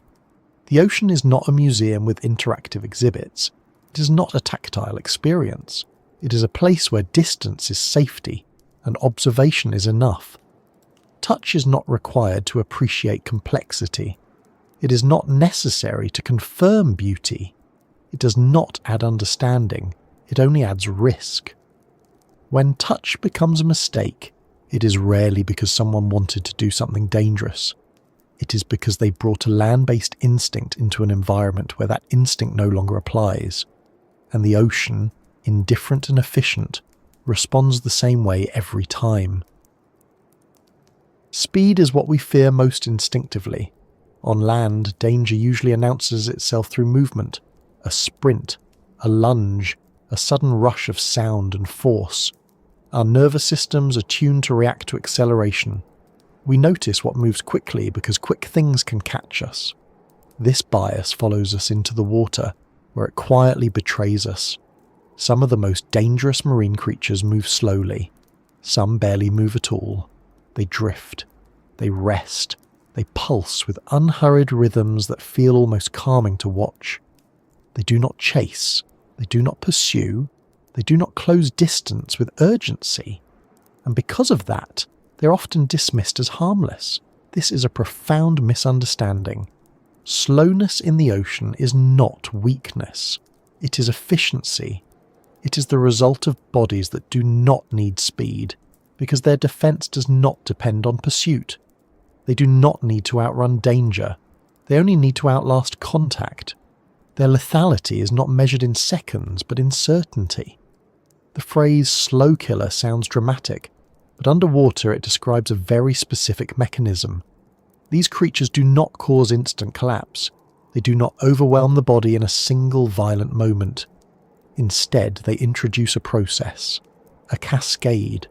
The ocean is not a museum with interactive exhibits. It is not a tactile experience. It is a place where distance is safety and observation is enough. Touch is not required to appreciate complexity. It is not necessary to confirm beauty. It does not add understanding. It only adds risk. When touch becomes a mistake, it is rarely because someone wanted to do something dangerous. It is because they brought a land-based instinct into an environment where that instinct no longer applies. And the ocean, indifferent and efficient, responds the same way every time. Speed is what we fear most instinctively. On land, danger usually announces itself through movement, a sprint, a lunge, a sudden rush of sound and force. Our nervous systems are tuned to react to acceleration. We notice what moves quickly because quick things can catch us. This bias follows us into the water, where it quietly betrays us. Some of the most dangerous marine creatures move slowly. Some barely move at all. They drift. They rest. They pulse with unhurried rhythms that feel almost calming to watch. They do not chase. They do not pursue. They do not close distance with urgency. And because of that, they're often dismissed as harmless. This is a profound misunderstanding. Slowness in the ocean is not weakness. It is efficiency. It is the result of bodies that do not need speed, because their defense does not depend on pursuit. They do not need to outrun danger. They only need to outlast contact. Their lethality is not measured in seconds, but in certainty. The phrase slow killer sounds dramatic, but underwater it describes a very specific mechanism. These creatures do not cause instant collapse. They do not overwhelm the body in a single violent moment. Instead, they introduce a process, a cascade,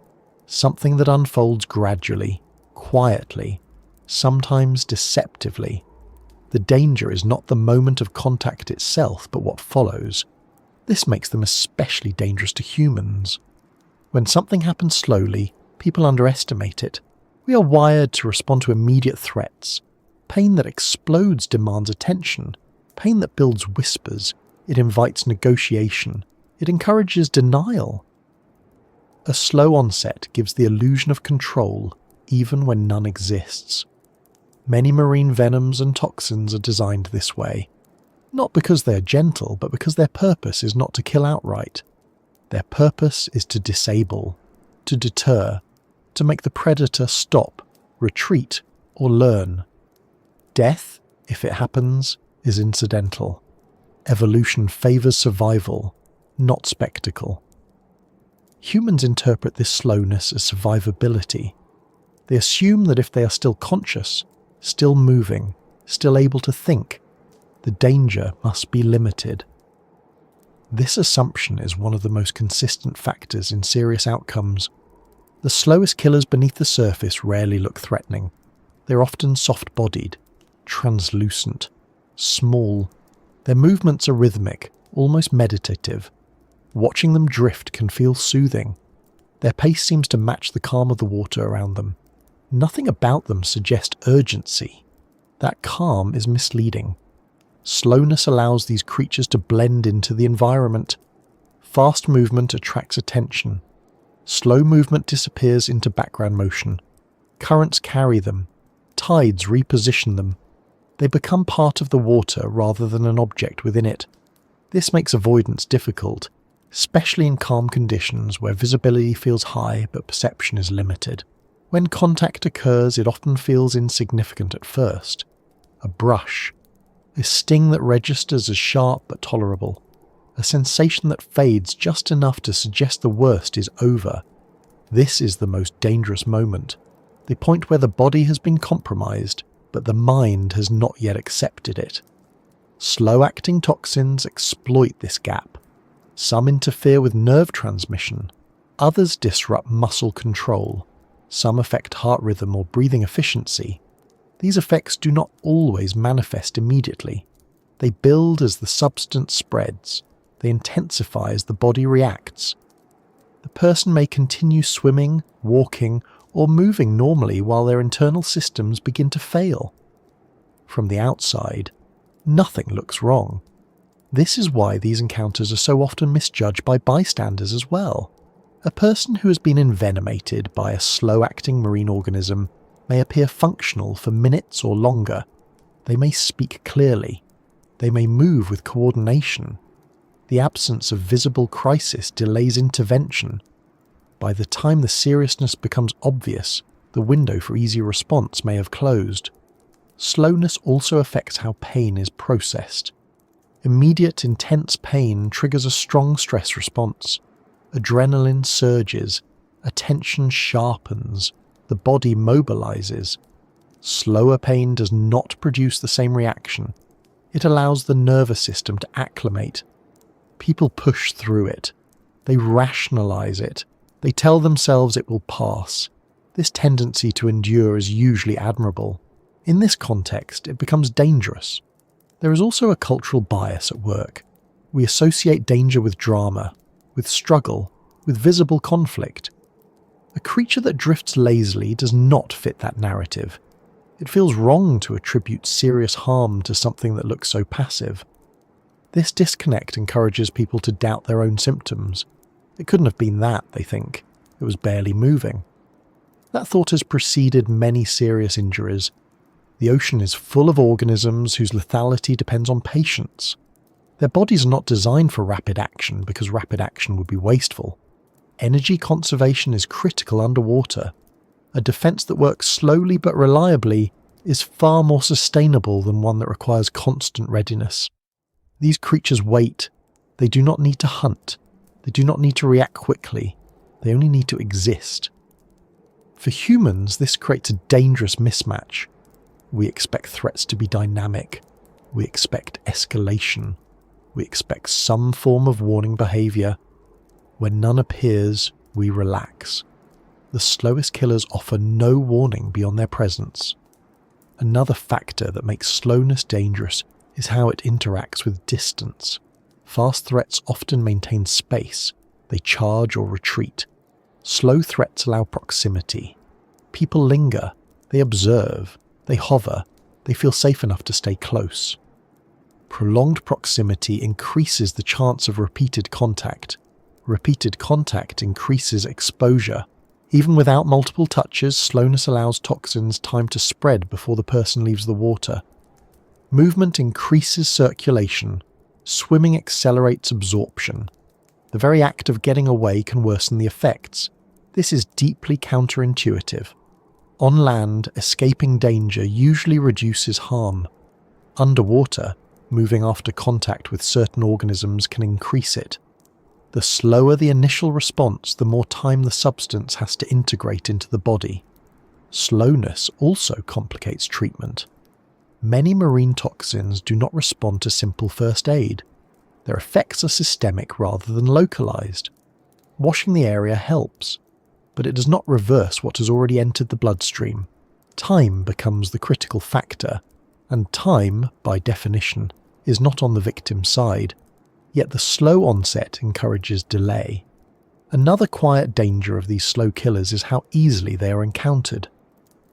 something that unfolds gradually, quietly, sometimes deceptively. The danger is not the moment of contact itself, but what follows. This makes them especially dangerous to humans. When something happens slowly, people underestimate it. We are wired to respond to immediate threats. Pain that explodes demands attention. Pain that builds whispers. It invites negotiation. It encourages denial. A slow onset gives the illusion of control, even when none exists. Many marine venoms and toxins are designed this way, not because they are gentle, but because their purpose is not to kill outright. Their purpose is to disable, to deter, to make the predator stop, retreat, or learn. Death, if it happens, is incidental. Evolution favours survival, not spectacle. Humans interpret this slowness as survivability. They assume that if they are still conscious, still moving, still able to think, the danger must be limited. This assumption is one of the most consistent factors in serious outcomes. The slowest killers beneath the surface rarely look threatening. They're often soft-bodied, translucent, small. Their movements are rhythmic, almost meditative. Watching them drift can feel soothing. Their pace seems to match the calm of the water around them. Nothing about them suggests urgency. That calm is misleading. Slowness allows these creatures to blend into the environment. Fast movement attracts attention. Slow movement disappears into background motion. Currents carry them. Tides reposition them. They become part of the water rather than an object within it. This makes avoidance difficult. especially in calm conditions where visibility feels high but perception is limited. When contact occurs, it often feels insignificant at first. A brush, a sting that registers as sharp but tolerable, a sensation that fades just enough to suggest the worst is over. This is the most dangerous moment, the point where the body has been compromised, but the mind has not yet accepted it. Slow-acting toxins exploit this gap. Some interfere with nerve transmission, others disrupt muscle control, some affect heart rhythm or breathing efficiency. These effects do not always manifest immediately. They build as the substance spreads. They intensify as the body reacts. The person may continue swimming, walking, or moving normally while their internal systems begin to fail. From the outside, nothing looks wrong. This is why these encounters are so often misjudged by bystanders as well. A person who has been envenomated by a slow-acting marine organism may appear functional for minutes or longer. They may speak clearly. They may move with coordination. The absence of visible crisis delays intervention. By the time the seriousness becomes obvious, the window for easy response may have closed. Slowness also affects how pain is processed. Immediate, intense pain triggers a strong stress response. Adrenaline surges, attention sharpens, the body mobilizes. Slower pain does not produce the same reaction. It allows the nervous system to acclimate. People push through it. They rationalize it. They tell themselves it will pass. This tendency to endure is usually admirable. In this context, it becomes dangerous. There is also a cultural bias at work. We associate danger with drama, with struggle, with visible conflict. A creature that drifts lazily does not fit that narrative. It feels wrong to attribute serious harm to something that looks so passive. This disconnect encourages people to doubt their own symptoms. It couldn't have been that, they think. It was barely moving. That thought has preceded many serious injuries. The ocean is full of organisms whose lethality depends on patience. Their bodies are not designed for rapid action because rapid action would be wasteful. Energy conservation is critical underwater. A defense that works slowly but reliably is far more sustainable than one that requires constant readiness. These creatures wait. They do not need to hunt. They do not need to react quickly. They only need to exist. For humans, this creates a dangerous mismatch. We expect threats to be dynamic. We expect escalation. We expect some form of warning behavior. When none appears, we relax. The slowest killers offer no warning beyond their presence. Another factor that makes slowness dangerous is how it interacts with distance. Fast threats often maintain space. They charge or retreat. Slow threats allow proximity. People linger. They observe. They hover. They feel safe enough to stay close. Prolonged proximity increases the chance of repeated contact. Repeated contact increases exposure. Even without multiple touches, slowness allows toxins time to spread before the person leaves the water. Movement increases circulation. Swimming accelerates absorption. The very act of getting away can worsen the effects. This is deeply counterintuitive. On land, escaping danger usually reduces harm. Underwater, moving after contact with certain organisms can increase it. The slower the initial response, the more time the substance has to integrate into the body. Slowness also complicates treatment. Many marine toxins do not respond to simple first aid. Their effects are systemic rather than localized. Washing the area helps, but it does not reverse what has already entered the bloodstream. Time becomes the critical factor, and time, by definition, is not on the victim's side. Yet the slow onset encourages delay. Another quiet danger of these slow killers is how easily they are encountered.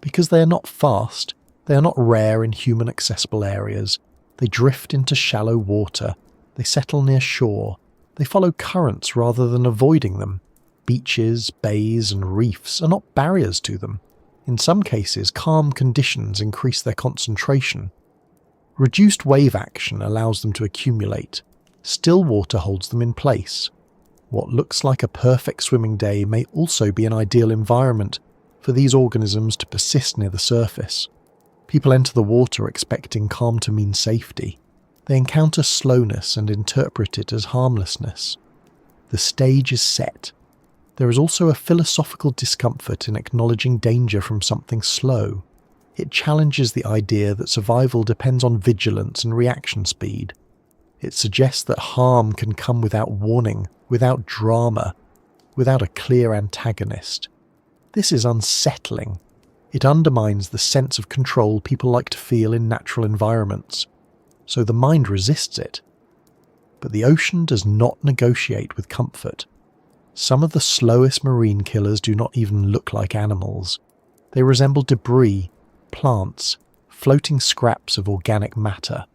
Because they are not fast, they are not rare in human-accessible areas. They drift into shallow water. They settle near shore. They follow currents rather than avoiding them. Beaches, bays, and reefs are not barriers to them. In some cases, calm conditions increase their concentration. Reduced wave action allows them to accumulate. Still water holds them in place. What looks like a perfect swimming day may also be an ideal environment for these organisms to persist near the surface. People enter the water expecting calm to mean safety. They encounter slowness and interpret it as harmlessness. The stage is set. There is also a philosophical discomfort in acknowledging danger from something slow. It challenges the idea that survival depends on vigilance and reaction speed. It suggests that harm can come without warning, without drama, without a clear antagonist. This is unsettling. It undermines the sense of control people like to feel in natural environments, so the mind resists it. But the ocean does not negotiate with comfort. Some of the slowest marine killers do not even look like animals. They resemble debris, plants, floating scraps of organic matter.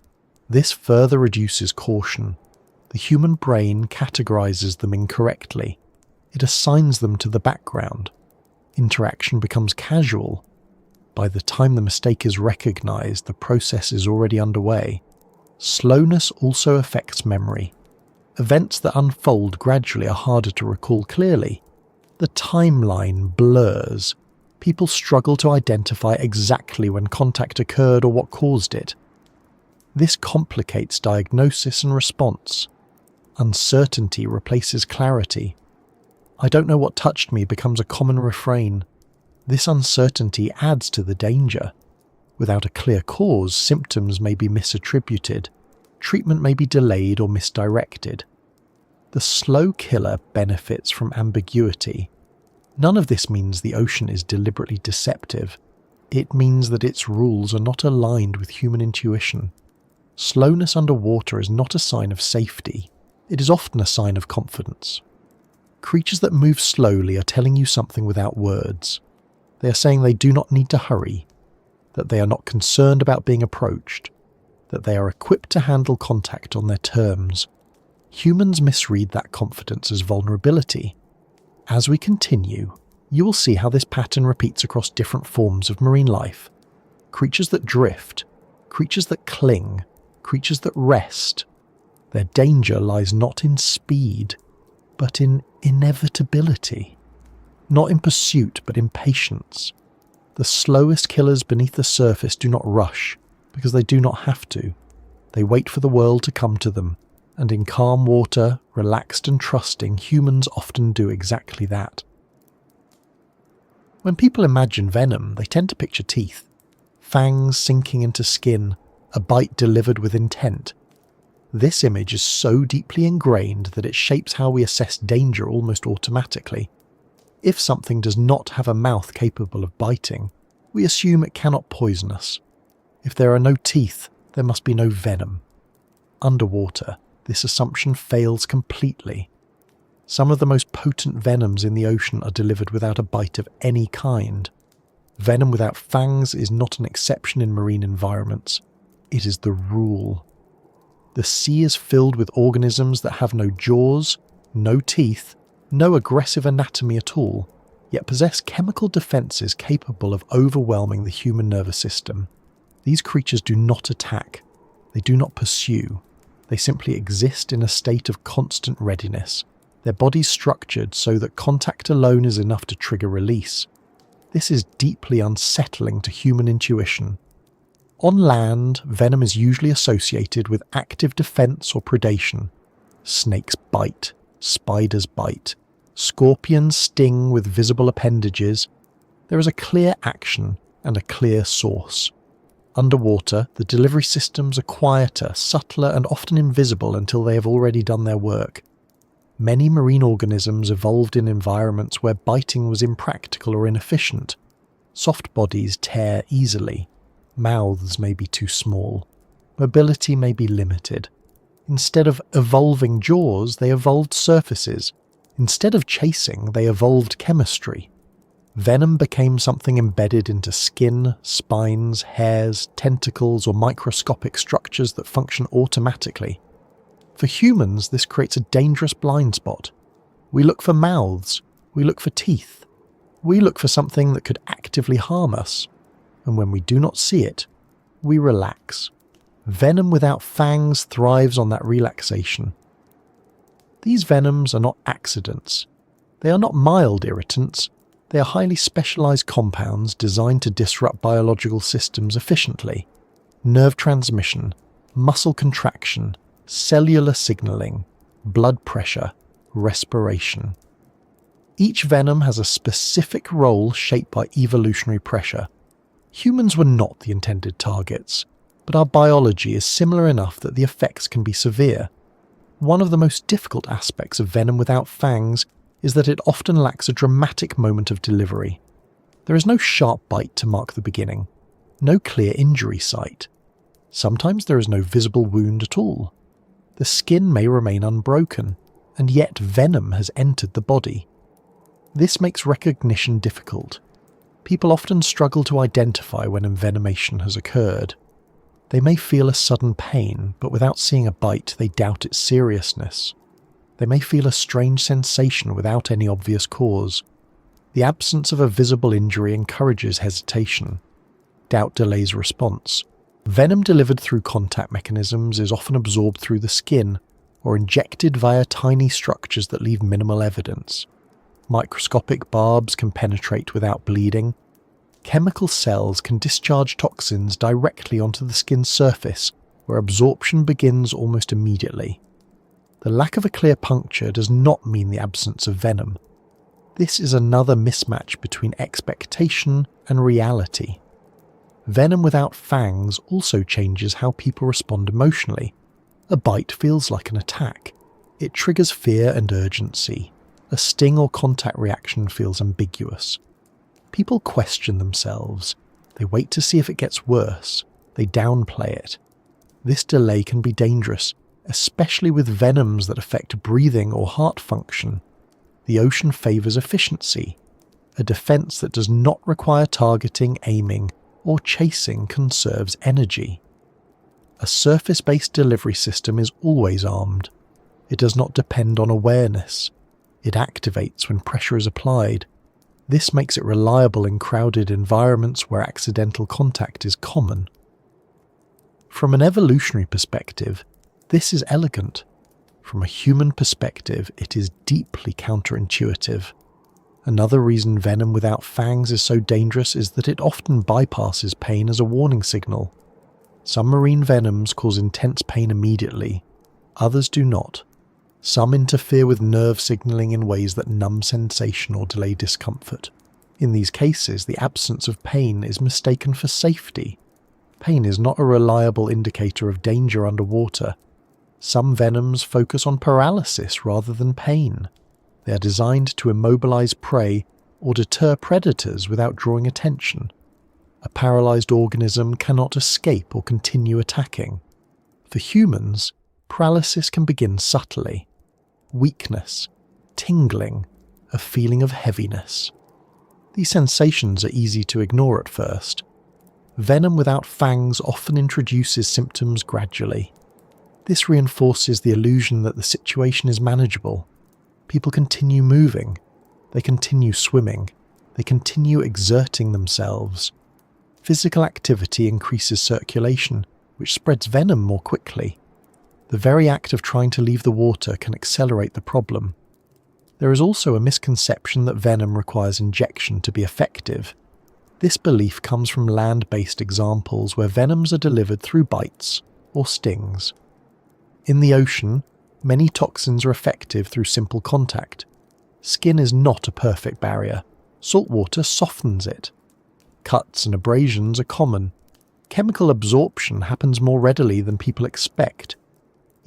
This further reduces caution. The human brain categorizes them incorrectly. It assigns them to the background. Interaction becomes casual. By the time the mistake is recognized, the process is already underway. Slowness also affects memory. Events that unfold gradually are harder to recall clearly. The timeline blurs. People struggle to identify exactly when contact occurred or what caused it. This complicates diagnosis and response. Uncertainty replaces clarity. "I don't know what touched me" becomes a common refrain. This uncertainty adds to the danger. Without a clear cause, symptoms may be misattributed. Treatment may be delayed or misdirected. The slow killer benefits from ambiguity. None of this means the ocean is deliberately deceptive. It means that its rules are not aligned with human intuition. Slowness underwater is not a sign of safety. It is often a sign of confidence. Creatures that move slowly are telling you something without words. They are saying they do not need to hurry, that they are not concerned about being approached, that they are equipped to handle contact on their terms. Humans misread that confidence as vulnerability. As we continue, you will see how this pattern repeats across different forms of marine life. Creatures that drift, creatures that cling, creatures that rest. Their danger lies not in speed, but in inevitability. Not in pursuit, but in patience. The slowest killers beneath the surface do not rush, because they do not have to. They wait for the world to come to them, and in calm water, relaxed and trusting, humans often do exactly that. When people imagine venom, they tend to picture teeth, fangs sinking into skin, a bite delivered with intent. This image is so deeply ingrained that it shapes how we assess danger almost automatically. If something does not have a mouth capable of biting, we assume it cannot poison us. If there are no teeth, there must be no venom. Underwater, this assumption fails completely. Some of the most potent venoms in the ocean are delivered without a bite of any kind. Venom without fangs is not an exception in marine environments. It is the rule. The sea is filled with organisms that have no jaws, no teeth, no aggressive anatomy at all, yet possess chemical defenses capable of overwhelming the human nervous system. These creatures do not attack. They do not pursue. They simply exist in a state of constant readiness, their bodies structured so that contact alone is enough to trigger release. This is deeply unsettling to human intuition. On land, venom is usually associated with active defense or predation. Snakes bite, spiders bite, scorpions sting with visible appendages. There is a clear action and a clear source. Underwater, the delivery systems are quieter, subtler, and often invisible until they have already done their work. Many marine organisms evolved in environments where biting was impractical or inefficient. Soft bodies tear easily. Mouths may be too small. Mobility may be limited. Instead of evolving jaws, they evolved surfaces. Instead of chasing, they evolved chemistry. Venom became something embedded into skin, spines, hairs, tentacles, or microscopic structures that function automatically. For humans, this creates a dangerous blind spot. We look for mouths. We look for teeth. We look for something that could actively harm us. And when we do not see it, we relax. Venom without fangs thrives on that relaxation. These venoms are not accidents. They are not mild irritants. They are highly specialized compounds designed to disrupt biological systems efficiently. Nerve transmission, muscle contraction, cellular signaling, blood pressure, respiration. Each venom has a specific role shaped by evolutionary pressure. Humans were not the intended targets, but our biology is similar enough that the effects can be severe. One of the most difficult aspects of venom without fangs is that it often lacks a dramatic moment of delivery. There is no sharp bite to mark the beginning, no clear injury site. Sometimes there is no visible wound at all. The skin may remain unbroken, and yet venom has entered the body. This makes recognition difficult. People often struggle to identify when envenomation has occurred. They may feel a sudden pain, but without seeing a bite, they doubt its seriousness. They may feel a strange sensation without any obvious cause. The absence of a visible injury encourages hesitation. Doubt delays response. Venom delivered through contact mechanisms is often absorbed through the skin or injected via tiny structures that leave minimal evidence. Microscopic barbs can penetrate without bleeding. Chemical cells can discharge toxins directly onto the skin's surface, where absorption begins almost immediately. The lack of a clear puncture does not mean the absence of venom. This is another mismatch between expectation and reality. Venom without fangs also changes how people respond emotionally. A bite feels like an attack. It triggers fear and urgency. A sting or contact reaction feels ambiguous. People question themselves. They wait to see if it gets worse. They downplay it. This delay can be dangerous, especially with venoms that affect breathing or heart function. The ocean favors efficiency. A defense that does not require targeting, aiming, or chasing conserves energy. A surface-based delivery system is always armed. It does not depend on awareness. It activates when pressure is applied. This makes it reliable in crowded environments where accidental contact is common. From an evolutionary perspective, this is elegant. From a human perspective, it is deeply counterintuitive. Another reason venom without fangs is so dangerous is that it often bypasses pain as a warning signal. Some marine venoms cause intense pain immediately, others do not. Some interfere with nerve signaling in ways that numb sensation or delay discomfort. In these cases, the absence of pain is mistaken for safety. Pain is not a reliable indicator of danger underwater. Some venoms focus on paralysis rather than pain. They are designed to immobilize prey or deter predators without drawing attention. A paralyzed organism cannot escape or continue attacking. For humans, paralysis can begin subtly. Weakness, tingling, a feeling of heaviness. These sensations are easy to ignore at first. Venom without fangs often introduces symptoms gradually. This reinforces the illusion that the situation is manageable. People continue moving, they continue swimming, they continue exerting themselves. Physical activity increases circulation, which spreads venom more quickly. The very act of trying to leave the water can accelerate the problem. There is also a misconception that venom requires injection to be effective. This belief comes from land-based examples where venoms are delivered through bites or stings. In the ocean, many toxins are effective through simple contact. Skin is not a perfect barrier. Salt water softens it. Cuts and abrasions are common. Chemical absorption happens more readily than people expect.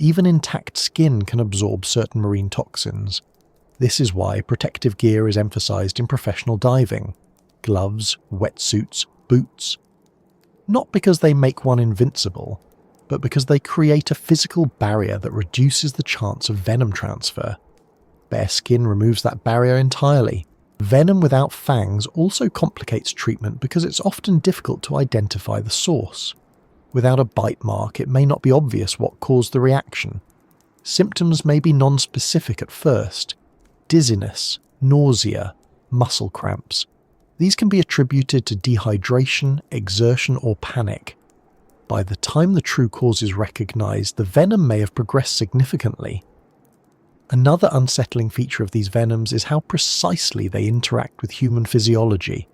Even intact skin can absorb certain marine toxins. This is why protective gear is emphasized in professional diving. Gloves, wetsuits, boots. Not because they make one invincible, but because they create a physical barrier that reduces the chance of venom transfer. Bare skin removes that barrier entirely. Venom without fangs also complicates treatment because it's often difficult to identify the source. Without a bite mark, it may not be obvious what caused the reaction. Symptoms may be non-specific at first. Dizziness, nausea, muscle cramps. These can be attributed to dehydration, exertion, or panic. By the time the true cause is recognized, the venom may have progressed significantly. Another unsettling feature of these venoms is how precisely they interact with human physiology.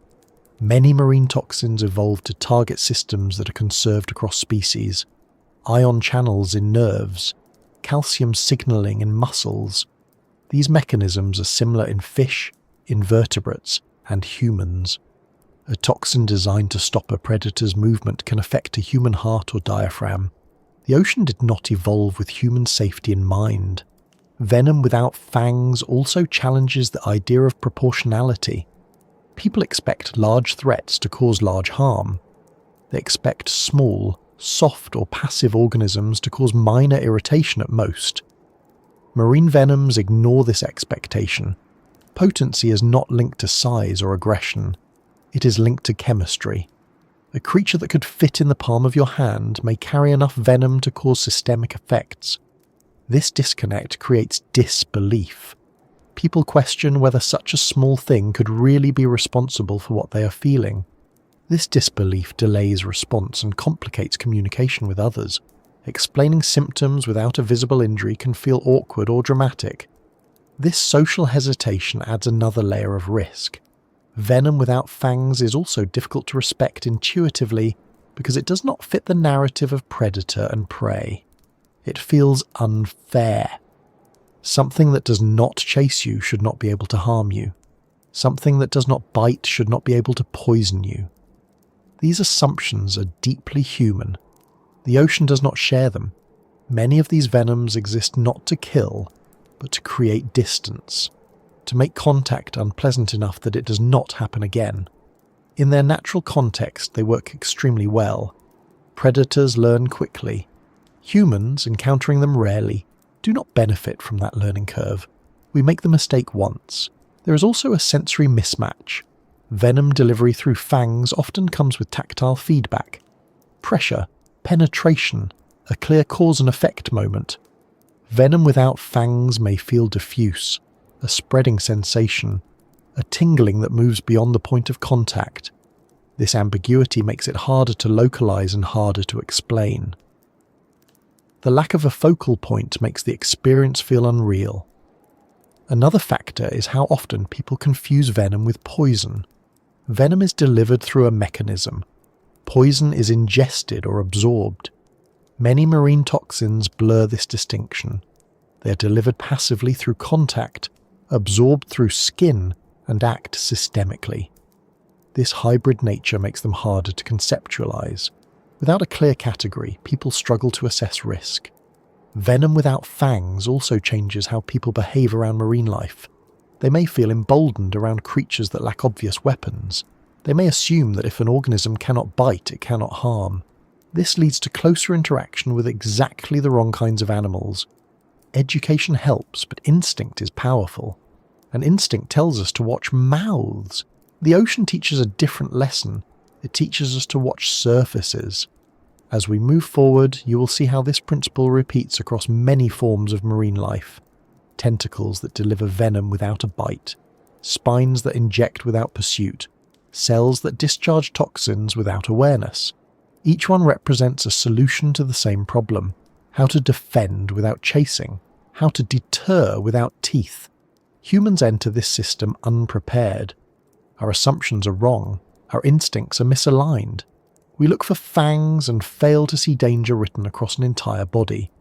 Many marine toxins evolved to target systems that are conserved across species, ion channels in nerves, calcium signaling in muscles. These mechanisms are similar in fish, invertebrates, and humans. A toxin designed to stop a predator's movement can affect a human heart or diaphragm. The ocean did not evolve with human safety in mind. Venom without fangs also challenges the idea of proportionality. People expect large threats to cause large harm. They expect small, soft or passive organisms to cause minor irritation at most. Marine venoms ignore this expectation. Potency is not linked to size or aggression. It is linked to chemistry. A creature that could fit in the palm of your hand may carry enough venom to cause systemic effects. This disconnect creates disbelief. People question whether such a small thing could really be responsible for what they are feeling. This disbelief delays response and complicates communication with others. Explaining symptoms without a visible injury can feel awkward or dramatic. This social hesitation adds another layer of risk. Venom without fangs is also difficult to respect intuitively because it does not fit the narrative of predator and prey. It feels unfair. Something that does not chase you should not be able to harm you. Something that does not bite should not be able to poison you. These assumptions are deeply human. The ocean does not share them. Many of these venoms exist not to kill, but to create distance, to make contact unpleasant enough that it does not happen again. In their natural context, they work extremely well. Predators learn quickly. Humans, encountering them rarely, do not benefit from that learning curve. We make the mistake once. There is also a sensory mismatch. Venom delivery through fangs often comes with tactile feedback, pressure, penetration, a clear cause and effect moment. Venom without fangs may feel diffuse, a spreading sensation, a tingling that moves beyond the point of contact. This ambiguity makes it harder to localize and harder to explain. The lack of a focal point makes the experience feel unreal. Another factor is how often people confuse venom with poison. Venom is delivered through a mechanism. Poison is ingested or absorbed. Many marine toxins blur this distinction. They are delivered passively through contact, absorbed through skin, and act systemically. This hybrid nature makes them harder to conceptualize. Without a clear category, people struggle to assess risk. Venom without fangs also changes how people behave around marine life. They may feel emboldened around creatures that lack obvious weapons. They may assume that if an organism cannot bite, it cannot harm. This leads to closer interaction with exactly the wrong kinds of animals. Education helps, but instinct is powerful. And instinct tells us to watch mouths. The ocean teaches a different lesson. It teaches us to watch surfaces. As we move forward, you will see how this principle repeats across many forms of marine life. Tentacles that deliver venom without a bite, spines that inject without pursuit, cells that discharge toxins without awareness. Each one represents a solution to the same problem: how to defend without chasing, how to deter without teeth. Humans enter this system unprepared. Our assumptions are wrong. Our instincts are misaligned. We look for fangs and fail to see danger written across an entire body.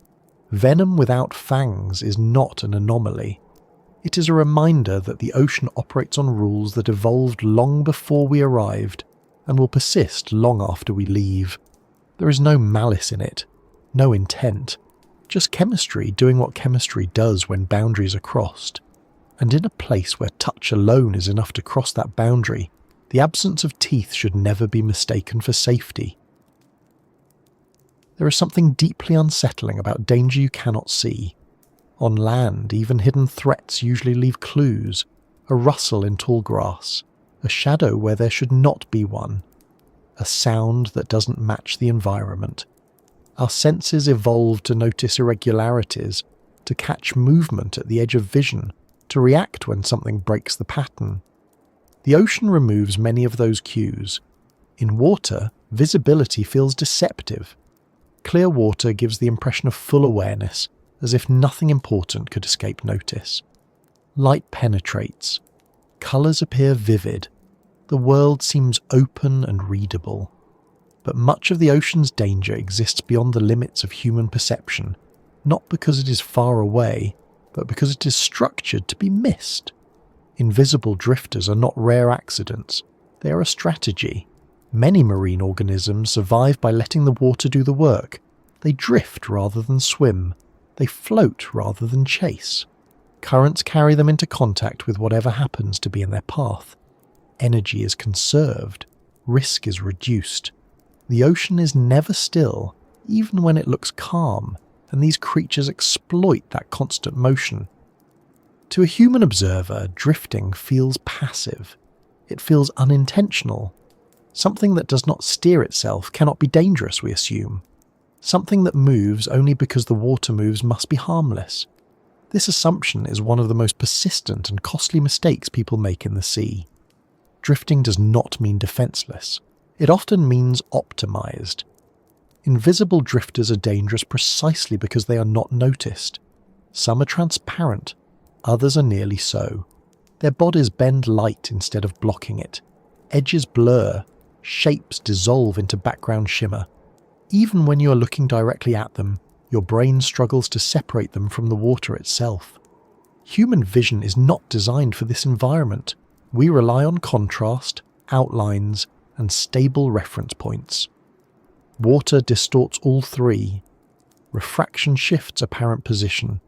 Venom without fangs is not an anomaly. It is a reminder that the ocean operates on rules that evolved long before we arrived and will persist long after we leave. There is no malice in it, no intent, just chemistry doing what chemistry does when boundaries are crossed. And in a place where touch alone is enough to cross that boundary, the absence of teeth should never be mistaken for safety. There is something deeply unsettling about danger you cannot see. On land, even hidden threats usually leave clues: a rustle in tall grass, a shadow where there should not be one, a sound that doesn't match the environment. Our senses evolved to notice irregularities, to catch movement at the edge of vision, to react when something breaks the pattern. The ocean removes many of those cues. In water, visibility feels deceptive. Clear water gives the impression of full awareness, as if nothing important could escape notice. Light penetrates. Colours appear vivid. The world seems open and readable. But much of the ocean's danger exists beyond the limits of human perception, not because it is far away, but because it is structured to be missed. Invisible drifters are not rare accidents. They are a strategy. Many marine organisms survive by letting the water do the work. They drift rather than swim. They float rather than chase. Currents carry them into contact with whatever happens to be in their path. Energy is conserved. Risk is reduced. The ocean is never still, even when it looks calm, and these creatures exploit that constant motion. To a human observer, drifting feels passive. It feels unintentional. Something that does not steer itself cannot be dangerous, we assume. Something that moves only because the water moves must be harmless. This assumption is one of the most persistent and costly mistakes people make in the sea. Drifting does not mean defenseless. It often means optimized. Invisible drifters are dangerous precisely because they are not noticed. Some are transparent, others are nearly so. Their bodies bend light instead of blocking it. Edges blur, shapes dissolve into background shimmer. Even when you are looking directly at them, your brain struggles to separate them from the water itself. Human vision is not designed for this environment. We rely on contrast, outlines, and stable reference points. Water distorts all three. Refraction shifts apparent position.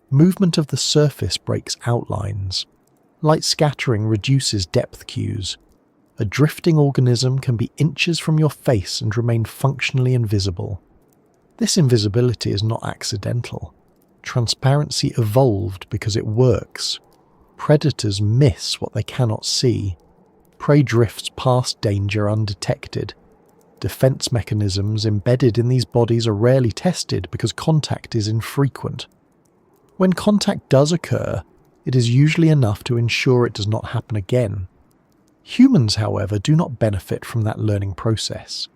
Movement of the surface breaks outlines. Light scattering reduces depth cues. A drifting organism can be inches from your face and remain functionally invisible. This invisibility is not accidental. Transparency evolved because it works. Predators miss what they cannot see. Prey drifts past danger undetected. Defense mechanisms embedded in these bodies are rarely tested because contact is infrequent. When contact does occur, it is usually enough to ensure it does not happen again. Humans, however, do not benefit from that learning process.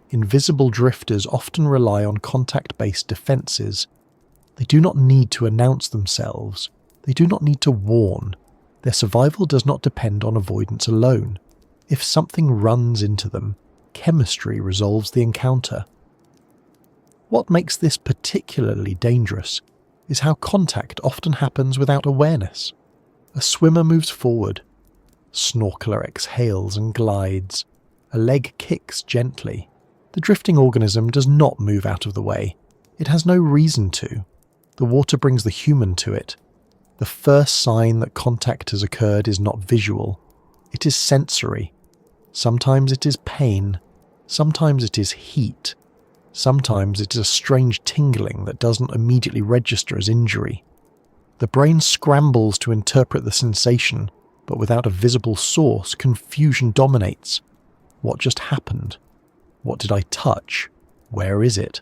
Invisible drifters often rely on contact-based defenses. They do not need to announce themselves. They do not need to warn. Their survival does not depend on avoidance alone. If something runs into them, chemistry resolves the encounter. What makes this particularly dangerous is how contact often happens without awareness. A swimmer moves forward. Snorkeler exhales and glides. A leg kicks gently. The drifting organism does not move out of the way. It has no reason to. The water brings the human to it. The first sign that contact has occurred is not visual. It is sensory. Sometimes it is pain. Sometimes it is heat. Sometimes it is a strange tingling that doesn't immediately register as injury. The brain scrambles to interpret the sensation, but without a visible source, confusion dominates. What just happened? What did I touch? Where is it?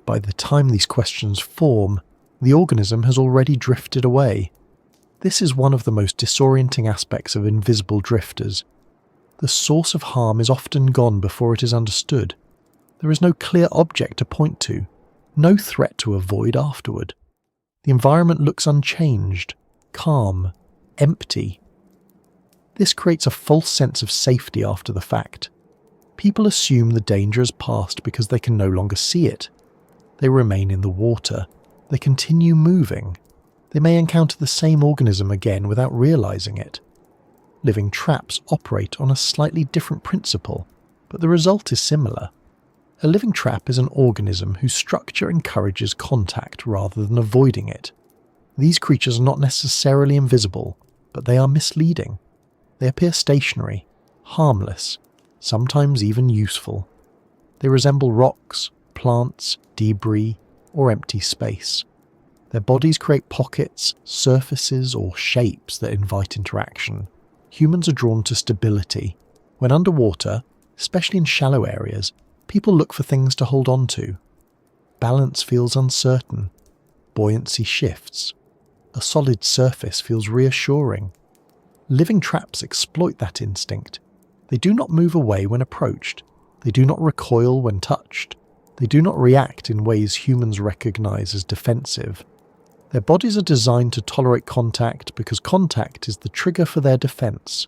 By the time these questions form, the organism has already drifted away. This is one of the most disorienting aspects of invisible drifters. The source of harm is often gone before it is understood. There is no clear object to point to, no threat to avoid afterward. The environment looks unchanged, calm, empty. This creates a false sense of safety after the fact. People assume the danger has passed because they can no longer see it. They remain in the water. They continue moving. They may encounter the same organism again without realizing it. Living traps operate on a slightly different principle, but the result is similar. A living trap is an organism whose structure encourages contact rather than avoiding it. These creatures are not necessarily invisible, but they are misleading. They appear stationary, harmless, sometimes even useful. They resemble rocks, plants, debris, or empty space. Their bodies create pockets, surfaces, or shapes that invite interaction. Humans are drawn to stability. When underwater, especially in shallow areas, people look for things to hold on to. Balance feels uncertain. Buoyancy shifts. A solid surface feels reassuring. Living traps exploit that instinct. They do not move away when approached. They do not recoil when touched. They do not react in ways humans recognize as defensive. Their bodies are designed to tolerate contact because contact is the trigger for their defense.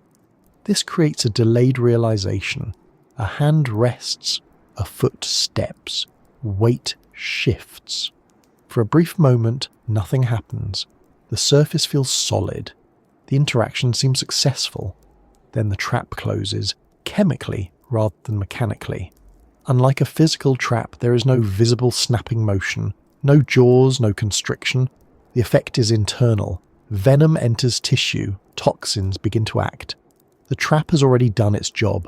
This creates a delayed realization. A hand rests, a foot steps, weight shifts. For a brief moment, nothing happens. The surface feels solid. The interaction seems successful. Then the trap closes, chemically rather than mechanically. Unlike a physical trap, there is no visible snapping motion, no jaws, no constriction. The effect is internal. Venom enters tissue, toxins begin to act. The trap has already done its job.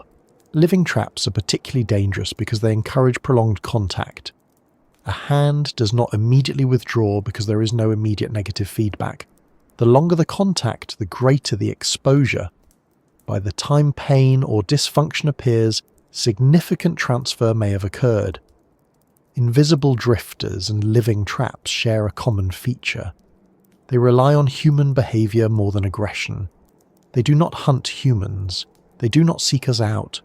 Living traps are particularly dangerous because they encourage prolonged contact. A hand does not immediately withdraw because there is no immediate negative feedback. The longer the contact, the greater the exposure. By the time pain or dysfunction appears, significant transfer may have occurred. Invisible drifters and living traps share a common feature. They rely on human behavior more than aggression. They do not hunt humans. They do not seek us out.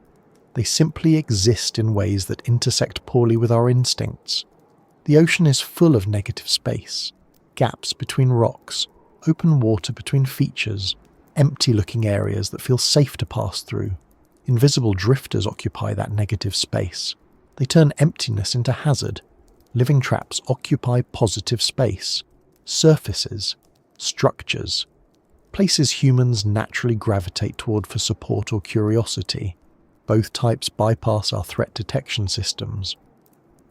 They simply exist in ways that intersect poorly with our instincts. The ocean is full of negative space, gaps between rocks, open water between features, empty-looking areas that feel safe to pass through. Invisible drifters occupy that negative space. They turn emptiness into hazard. Living traps occupy positive space, surfaces, structures, places humans naturally gravitate toward for support or curiosity. Both types bypass our threat detection systems.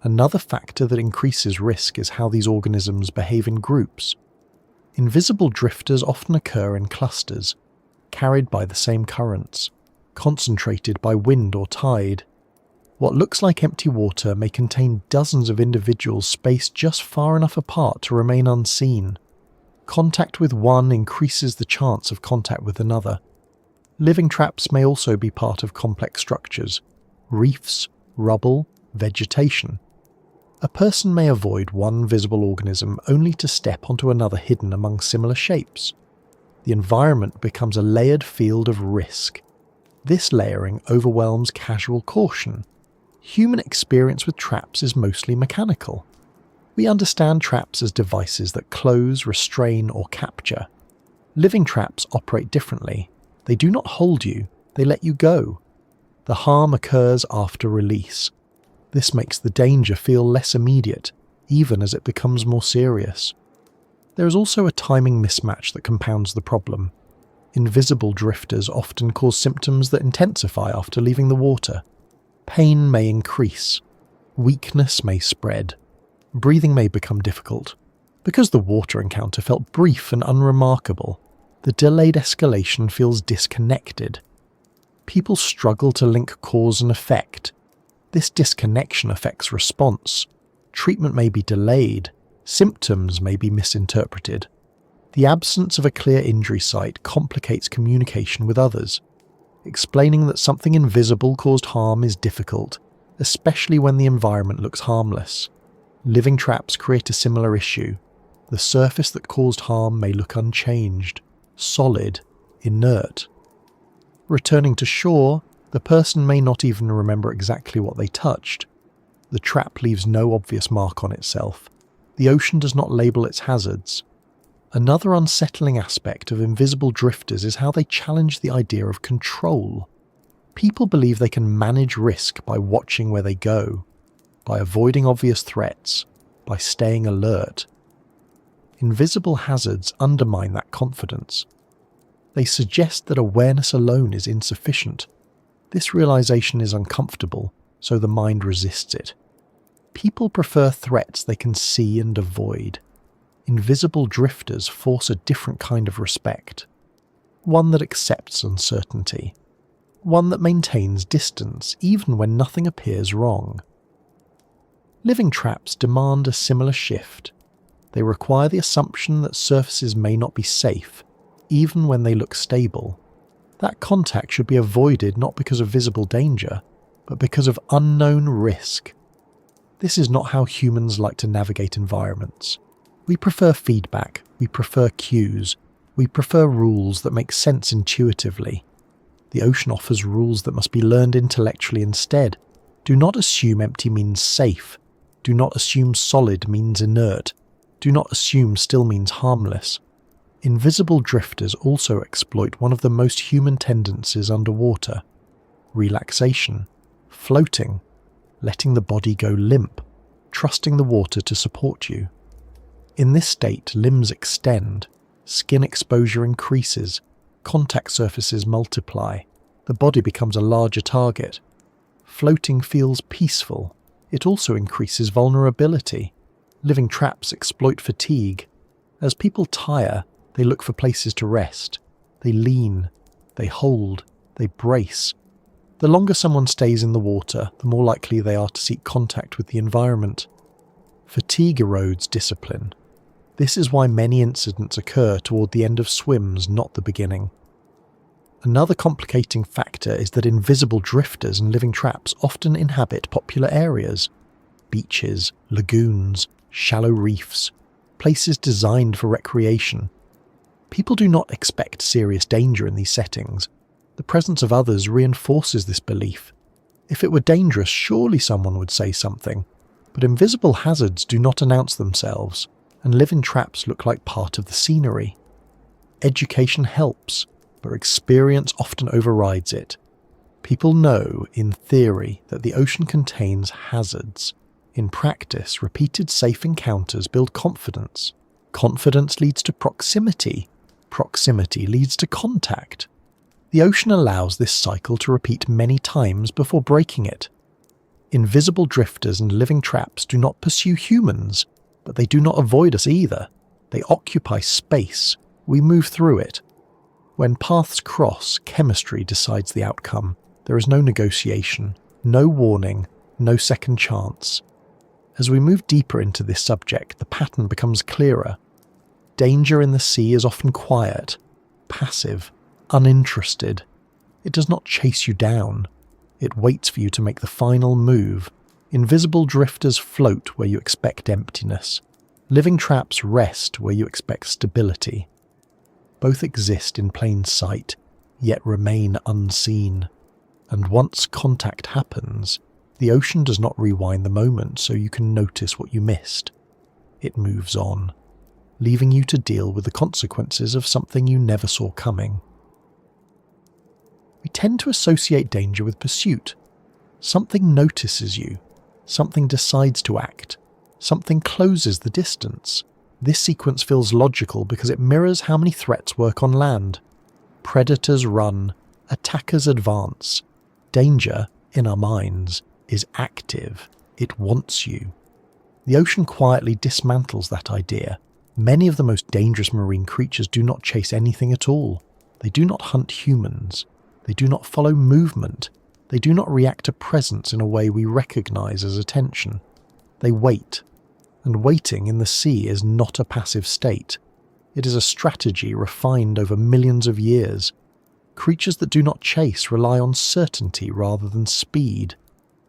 Another factor that increases risk is how these organisms behave in groups. Invisible drifters often occur in clusters, carried by the same currents, concentrated by wind or tide. What looks like empty water may contain dozens of individuals spaced just far enough apart to remain unseen. Contact with one increases the chance of contact with another. Living traps may also be part of complex structures, reefs, rubble, vegetation. A person may avoid one visible organism only to step onto another hidden among similar shapes. The environment becomes a layered field of risk. This layering overwhelms casual caution. Human experience with traps is mostly mechanical. We understand traps as devices that close, restrain, or capture. Living traps operate differently. They do not hold you, they let you go. The harm occurs after release. This makes the danger feel less immediate, even as it becomes more serious. There is also a timing mismatch that compounds the problem. Invisible drifters often cause symptoms that intensify after leaving the water. Pain may increase. Weakness may spread. Breathing may become difficult. Because the water encounter felt brief and unremarkable, the delayed escalation feels disconnected. People struggle to link cause and effect. This disconnection affects response. Treatment may be delayed. Symptoms may be misinterpreted. The absence of a clear injury site complicates communication with others. Explaining that something invisible caused harm is difficult, especially when the environment looks harmless. Living traps create a similar issue. The surface that caused harm may look unchanged, solid, inert. Returning to shore, the person may not even remember exactly what they touched. The trap leaves no obvious mark on itself. The ocean does not label its hazards. Another unsettling aspect of invisible drifters is how they challenge the idea of control. People believe they can manage risk by watching where they go, by avoiding obvious threats, by staying alert. Invisible hazards undermine that confidence. They suggest that awareness alone is insufficient. This realization is uncomfortable, so the mind resists it. People prefer threats they can see and avoid. Invisible drifters force a different kind of respect. One that accepts uncertainty. One that maintains distance even when nothing appears wrong. Living traps demand a similar shift. They require the assumption that surfaces may not be safe, even when they look stable. That contact should be avoided not because of visible danger, but because of unknown risk. This is not how humans like to navigate environments. We prefer feedback, we prefer cues, we prefer rules that make sense intuitively. The ocean offers rules that must be learned intellectually instead. Do not assume empty means safe. Do not assume solid means inert. Do not assume still means harmless. Invisible drifters also exploit one of the most human tendencies underwater: relaxation, floating, letting the body go limp, trusting the water to support you. In this state, limbs extend, skin exposure increases, contact surfaces multiply, the body becomes a larger target. Floating feels peaceful. It also increases vulnerability. Living traps exploit fatigue. As people tire, they look for places to rest. They lean, they hold, they brace. The longer someone stays in the water, the more likely they are to seek contact with the environment. Fatigue erodes discipline. This is why many incidents occur toward the end of swims, not the beginning. Another complicating factor is that invisible drifters and living traps often inhabit popular areas: beaches, lagoons, shallow reefs, places designed for recreation. People do not expect serious danger in these settings. The presence of others reinforces this belief. If it were dangerous, surely someone would say something. But invisible hazards do not announce themselves, and living traps look like part of the scenery. Education helps, but experience often overrides it. People know, in theory, that the ocean contains hazards. In practice, repeated safe encounters build confidence. Confidence leads to proximity. Proximity leads to contact. The ocean allows this cycle to repeat many times before breaking it. Invisible drifters and living traps do not pursue humans, but they do not avoid us either. They occupy space. We move through it. When paths cross, chemistry decides the outcome. There is no negotiation, no warning, no second chance. As we move deeper into this subject, the pattern becomes clearer. Danger in the sea is often quiet, passive, uninterested. It does not chase you down. It waits for you to make the final move. Invisible drifters float where you expect emptiness. Living traps rest where you expect stability. Both exist in plain sight, yet remain unseen. And once contact happens, the ocean does not rewind the moment so you can notice what you missed. It moves on, leaving you to deal with the consequences of something you never saw coming. We tend to associate danger with pursuit. Something notices you. Something decides to act. Something closes the distance. This sequence feels logical because it mirrors how many threats work on land. Predators run, attackers advance. Danger, in our minds, is active. It wants you. The ocean quietly dismantles that idea. Many of the most dangerous marine creatures do not chase anything at all. They do not hunt humans. They do not follow movement. They do not react to presence in a way we recognize as attention. They wait. And waiting in the sea is not a passive state. It is a strategy refined over millions of years. Creatures that do not chase rely on certainty rather than speed.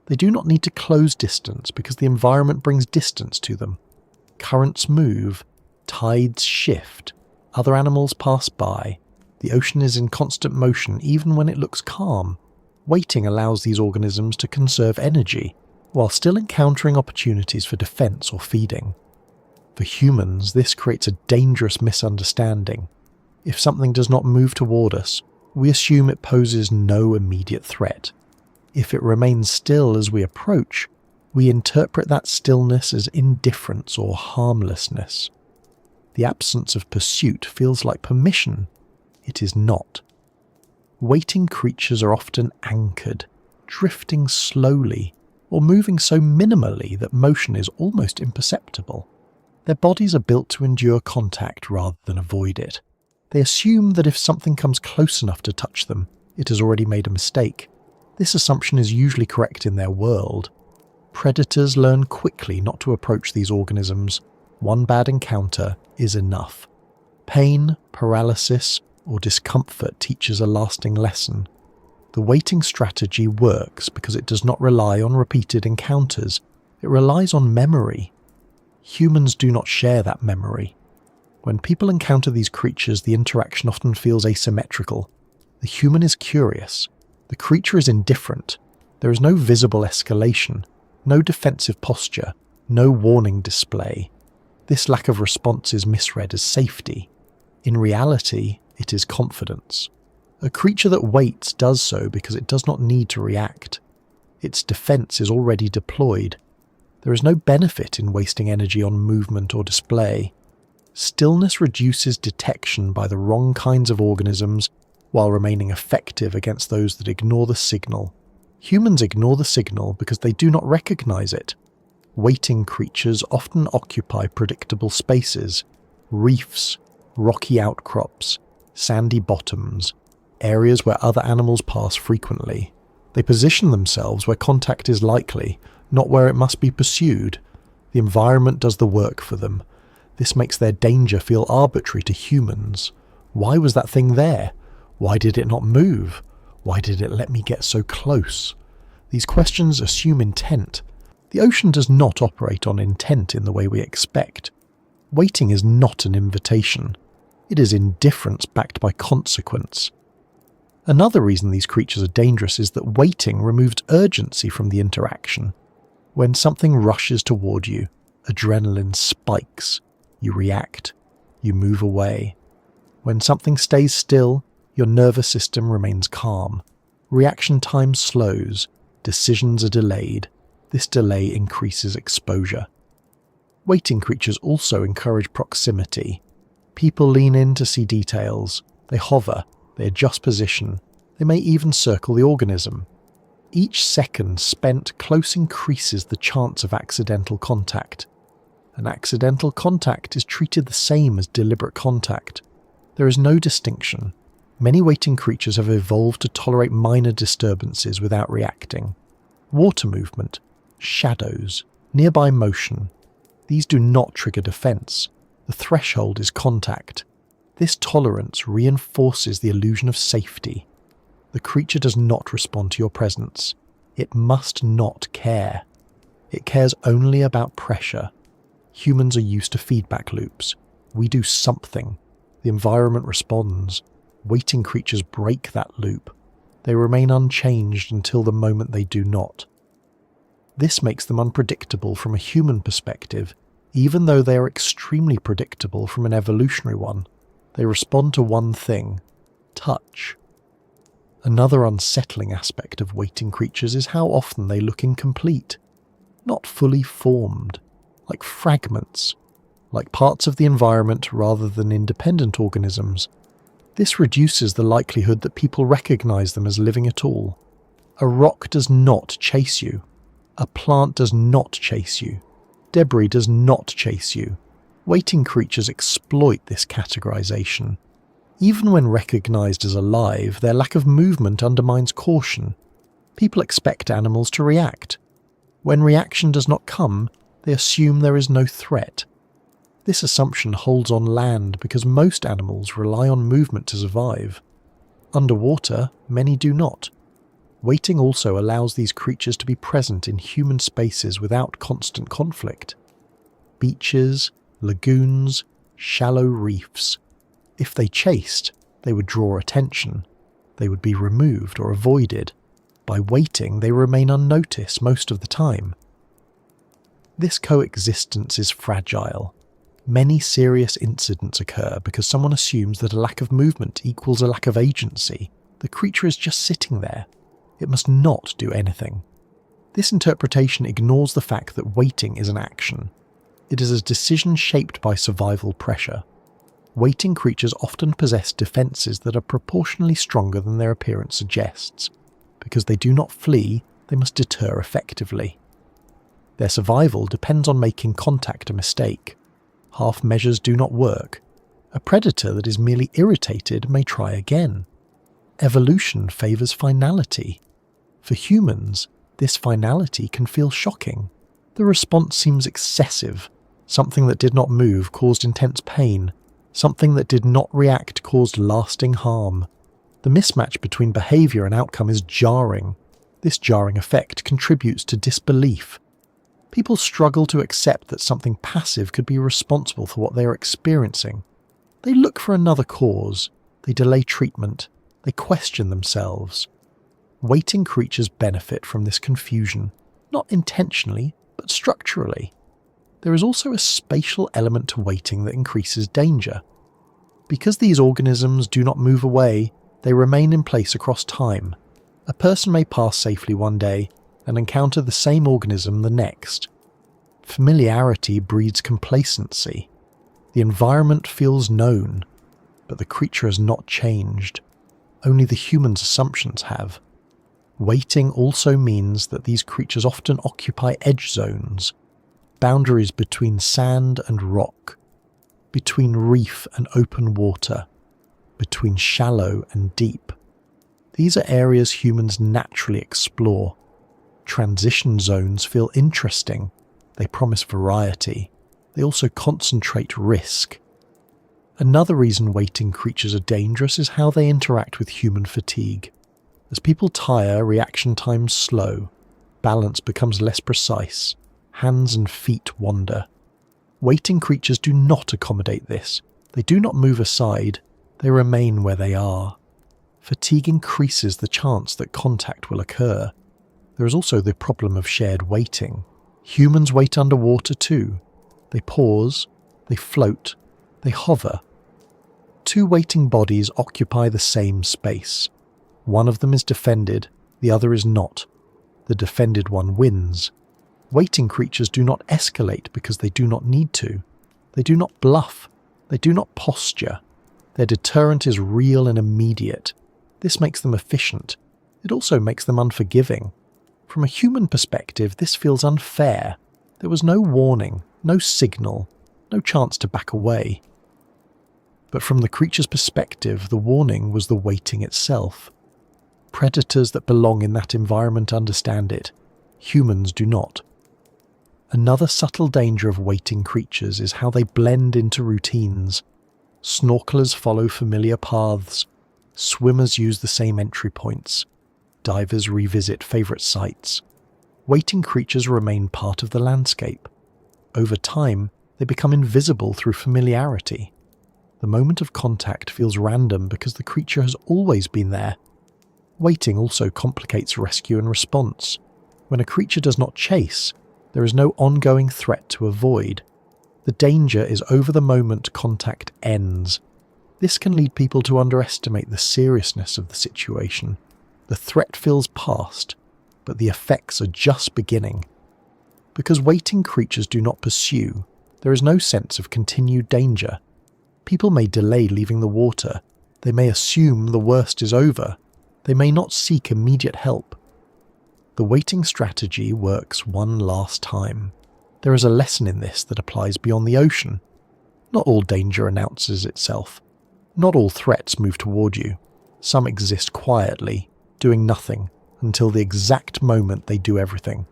They do not need to close distance because the environment brings distance to them. Currents move, tides shift, other animals pass by. The ocean is in constant motion even when it looks calm. Waiting allows these organisms to conserve energy, while still encountering opportunities for defense or feeding. For humans, this creates a dangerous misunderstanding. If something does not move toward us, we assume it poses no immediate threat. If it remains still as we approach, we interpret that stillness as indifference or harmlessness. The absence of pursuit feels like permission. It is not. Waiting creatures are often anchored, drifting slowly, or moving so minimally that motion is almost imperceptible. Their bodies are built to endure contact rather than avoid it. They assume that if something comes close enough to touch them, it has already made a mistake. This assumption is usually correct in their world. Predators learn quickly not to approach these organisms. One bad encounter is enough. Pain, paralysis, or discomfort teaches a lasting lesson. The waiting strategy works because it does not rely on repeated encounters. It relies on memory. Humans do not share that memory. When people encounter these creatures, the interaction often feels asymmetrical. The human is curious. The creature is indifferent. There is no visible escalation, no defensive posture. no warning display. This lack of response is misread as safety. In reality, it is confidence. A creature that waits does so because it does not need to react. Its defense is already deployed. There is no benefit in wasting energy on movement or display. Stillness reduces detection by the wrong kinds of organisms while remaining effective against those that ignore the signal. Humans ignore the signal because they do not recognize it. Waiting creatures often occupy predictable spaces, reefs, rocky outcrops, sandy bottoms, areas where other animals pass frequently. They position themselves where contact is likely, not where it must be pursued. The environment does the work for them. This makes their danger feel arbitrary to humans. Why was that thing there? Why did it not move? Why did it let me get so close? These questions assume intent. The ocean does not operate on intent in the way we expect. Waiting is not an invitation. It is indifference backed by consequence. Another reason these creatures are dangerous is that waiting removes urgency from the interaction. When something rushes toward you, adrenaline spikes. You react. You move away. When something stays still, your nervous system remains calm. Reaction time slows. Decisions are delayed. This delay increases exposure. Waiting creatures also encourage proximity. People lean in to see details. They hover. They adjust position. They may even circle the organism. Each second spent close increases the chance of accidental contact. An accidental contact is treated the same as deliberate contact. There is no distinction. Many waiting creatures have evolved to tolerate minor disturbances without reacting. Water movement, shadows, nearby motion. These do not trigger defense. The threshold is contact. This tolerance reinforces the illusion of safety. The creature does not respond to your presence. It must not care. It cares only about pressure. Humans are used to feedback loops. We do something. The environment responds. Waiting creatures break that loop. They remain unchanged until the moment they do not. This makes them unpredictable from a human perspective, even though they are extremely predictable from an evolutionary one. They respond to one thing: touch. Another unsettling aspect of waiting creatures is how often they look incomplete, not fully formed, like fragments, like parts of the environment rather than independent organisms. This reduces the likelihood that people recognize them as living at all. A rock does not chase you. A plant does not chase you. Debris does not chase you. Waiting creatures exploit this categorization. Even when recognized as alive, their lack of movement undermines caution. People expect animals to react. When reaction does not come, they assume there is no threat. This assumption holds on land because most animals rely on movement to survive. Underwater, many do not. Waiting also allows these creatures to be present in human spaces without constant conflict. Beaches, lagoons, shallow reefs. If they chased, they would draw attention. They would be removed or avoided. By waiting, they remain unnoticed most of the time. This coexistence is fragile. Many serious incidents occur because someone assumes that a lack of movement equals a lack of agency. The creature is just sitting there. It must not do anything. This interpretation ignores the fact that waiting is an action. It is a decision shaped by survival pressure. Waiting creatures often possess defenses that are proportionally stronger than their appearance suggests. Because they do not flee, they must deter effectively. Their survival depends on making contact a mistake. Half measures do not work. A predator that is merely irritated may try again. Evolution favours finality. For humans, this finality can feel shocking. The response seems excessive. Something that did not move caused intense pain. Something that did not react caused lasting harm. The mismatch between behaviour and outcome is jarring. This jarring effect contributes to disbelief. People struggle to accept that something passive could be responsible for what they are experiencing. They look for another cause. They delay treatment. They question themselves. Waiting creatures benefit from this confusion, not intentionally, but structurally. There is also a spatial element to waiting that increases danger. Because these organisms do not move away, they remain in place across time. A person may pass safely one day and encounter the same organism the next. Familiarity breeds complacency. The environment feels known, but the creature has not changed. Only the human's assumptions have. Waiting also means that these creatures often occupy edge zones, boundaries between sand and rock, between reef and open water, between shallow and deep. These are areas humans naturally explore. Transition zones feel interesting. They promise variety. They also concentrate risk. Another reason waiting creatures are dangerous is how they interact with human fatigue. As people tire, reaction times slow, balance becomes less precise, hands and feet wander. Waiting creatures do not accommodate this. They do not move aside, they remain where they are. Fatigue increases the chance that contact will occur. There is also the problem of shared waiting. Humans wait underwater too. They pause, they float, they hover. Two waiting bodies occupy the same space. One of them is defended, the other is not. The defended one wins. Waiting creatures do not escalate because they do not need to. They do not bluff. They do not posture. Their deterrent is real and immediate. This makes them efficient. It also makes them unforgiving. From a human perspective, this feels unfair. There was no warning, no signal, no chance to back away. But from the creature's perspective, the warning was the waiting itself. Predators that belong in that environment understand it. Humans do not. Another subtle danger of waiting creatures is how they blend into routines. Snorkelers follow familiar paths. Swimmers use the same entry points. Divers revisit favourite sites. Waiting creatures remain part of the landscape. Over time, they become invisible through familiarity. The moment of contact feels random because the creature has always been there. Waiting also complicates rescue and response. When a creature does not chase, there is no ongoing threat to avoid. The danger is over the moment contact ends. This can lead people to underestimate the seriousness of the situation. The threat feels past, but the effects are just beginning. Because waiting creatures do not pursue, there is no sense of continued danger. People may delay leaving the water. They may assume the worst is over. They may not seek immediate help. The waiting strategy works one last time. There is a lesson in this that applies beyond the ocean. Not all danger announces itself. Not all threats move toward you. Some exist quietly, doing nothing, until the exact moment they do everything.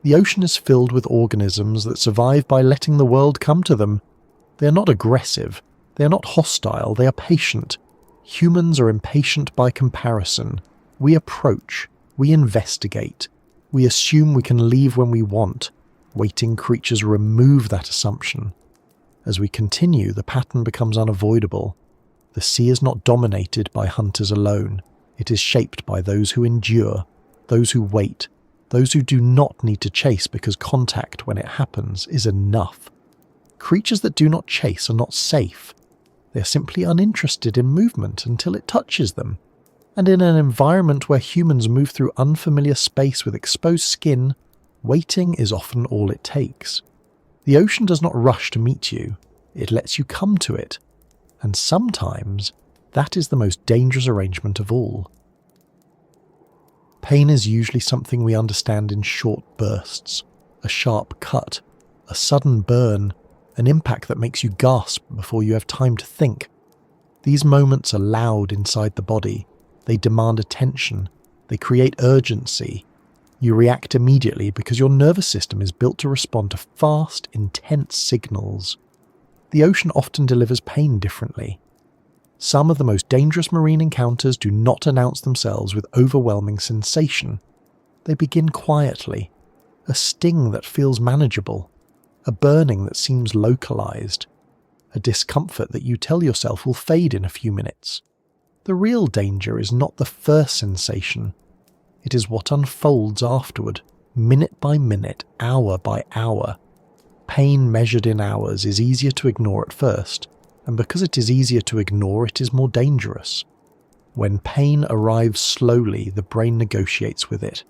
The ocean is filled with organisms that survive by letting the world come to them. They are not aggressive. They are not hostile. They are patient. Humans are impatient by comparison. We approach. We investigate. We assume we can leave when we want. Waiting creatures remove that assumption. As we continue, the pattern becomes unavoidable. The sea is not dominated by hunters alone. It is shaped by those who endure, those who wait, those who do not need to chase because contact, when it happens, is enough. Creatures that do not chase are not safe. They are simply uninterested in movement until it touches them. And in an environment where humans move through unfamiliar space with exposed skin, waiting is often all it takes. The ocean does not rush to meet you. It lets you come to it. And sometimes, that is the most dangerous arrangement of all. Pain is usually something we understand in short bursts. A sharp cut, a sudden burn, an impact that makes you gasp before you have time to think. These moments are loud inside the body. They demand attention. They create urgency. You react immediately because your nervous system is built to respond to fast, intense signals. The ocean often delivers pain differently. Some of the most dangerous marine encounters do not announce themselves with overwhelming sensation. They begin quietly. A sting that feels manageable. A burning that seems localized. A discomfort that you tell yourself will fade in a few minutes. The real danger is not the first sensation. It is what unfolds afterward, minute by minute, hour by hour. Pain measured in hours is easier to ignore at first, and because it is easier to ignore, it is more dangerous. When pain arrives slowly, the brain negotiates with it.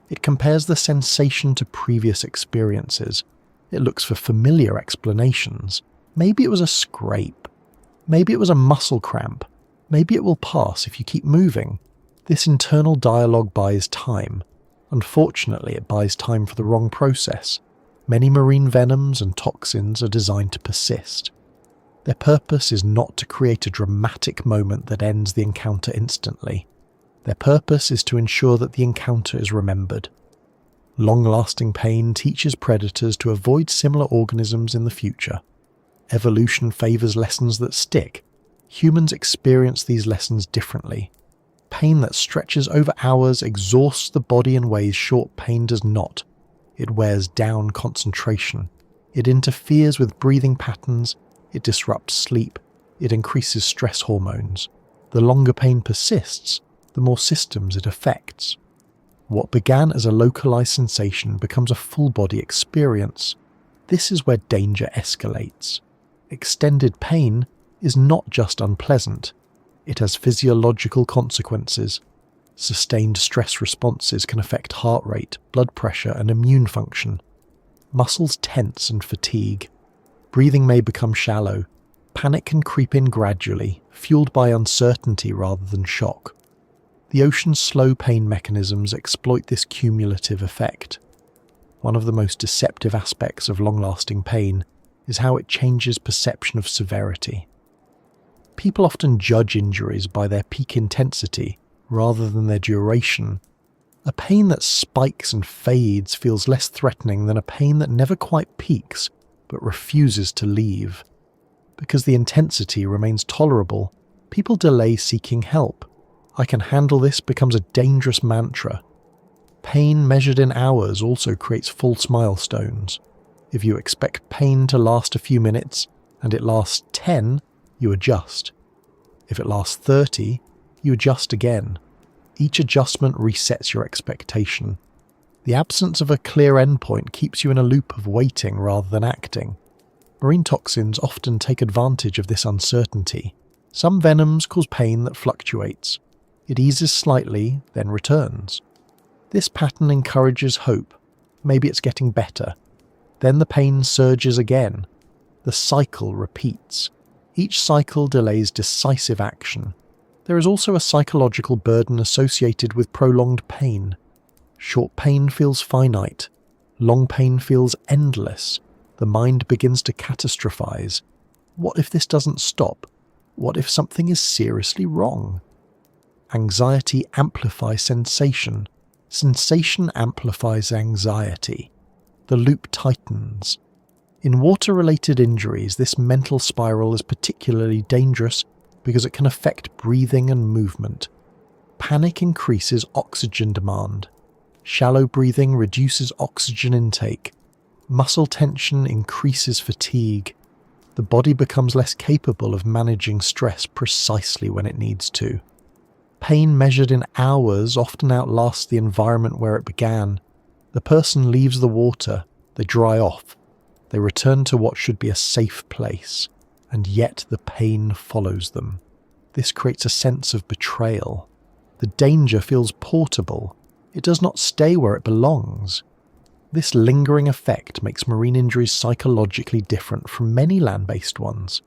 It compares the sensation to previous experiences. It looks for familiar explanations. Maybe it was a scrape. Maybe it was a muscle cramp. Maybe it will pass if you keep moving. This internal dialogue buys time. Unfortunately, it buys time for the wrong process. Many marine venoms and toxins are designed to persist. Their purpose is not to create a dramatic moment that ends the encounter instantly. Their purpose is to ensure that the encounter is remembered. Long-lasting pain teaches predators to avoid similar organisms in the future. Evolution favours lessons that stick. Humans experience these lessons differently. Pain that stretches over hours exhausts the body in ways short pain does not. It wears down concentration. It interferes with breathing patterns. It disrupts sleep. It increases stress hormones. The longer pain persists, the more systems it affects. What began as a localized sensation becomes a full-body experience. This is where danger escalates. Extended pain is not just unpleasant. It has physiological consequences. Sustained stress responses can affect heart rate, blood pressure, and immune function. Muscles tense and fatigue. Breathing may become shallow. Panic can creep in gradually, fueled by uncertainty rather than shock. The ocean's slow pain mechanisms exploit this cumulative effect. One of the most deceptive aspects of long-lasting pain is how it changes perception of severity. People often judge injuries by their peak intensity rather than their duration. A pain that spikes and fades feels less threatening than a pain that never quite peaks but refuses to leave. Because the intensity remains tolerable, people delay seeking help. "I can handle this" becomes a dangerous mantra. Pain measured in hours also creates false milestones. If you expect pain to last a few minutes and it lasts 10, you adjust. If it lasts 30, you adjust again. Each adjustment resets your expectation. The absence of a clear endpoint keeps you in a loop of waiting rather than acting. Marine toxins often take advantage of this uncertainty. Some venoms cause pain that fluctuates. It eases slightly, then returns. This pattern encourages hope. Maybe it's getting better. Then the pain surges again. The cycle repeats. Each cycle delays decisive action. There is also a psychological burden associated with prolonged pain. Short pain feels finite. Long pain feels endless. The mind begins to catastrophize. What if this doesn't stop? What if something is seriously wrong? Anxiety amplifies sensation. Sensation amplifies anxiety. The loop tightens. In water-related injuries, this mental spiral is particularly dangerous because it can affect breathing and movement. Panic increases oxygen demand. Shallow breathing reduces oxygen intake. Muscle tension increases fatigue. The body becomes less capable of managing stress precisely when it needs to. Pain measured in hours often outlasts the environment where it began. The person leaves the water, they dry off. They return to what should be a safe place, and yet the pain follows them. This creates a sense of betrayal. The danger feels portable. It does not stay where it belongs. This lingering effect makes marine injuries psychologically different from many land-based ones.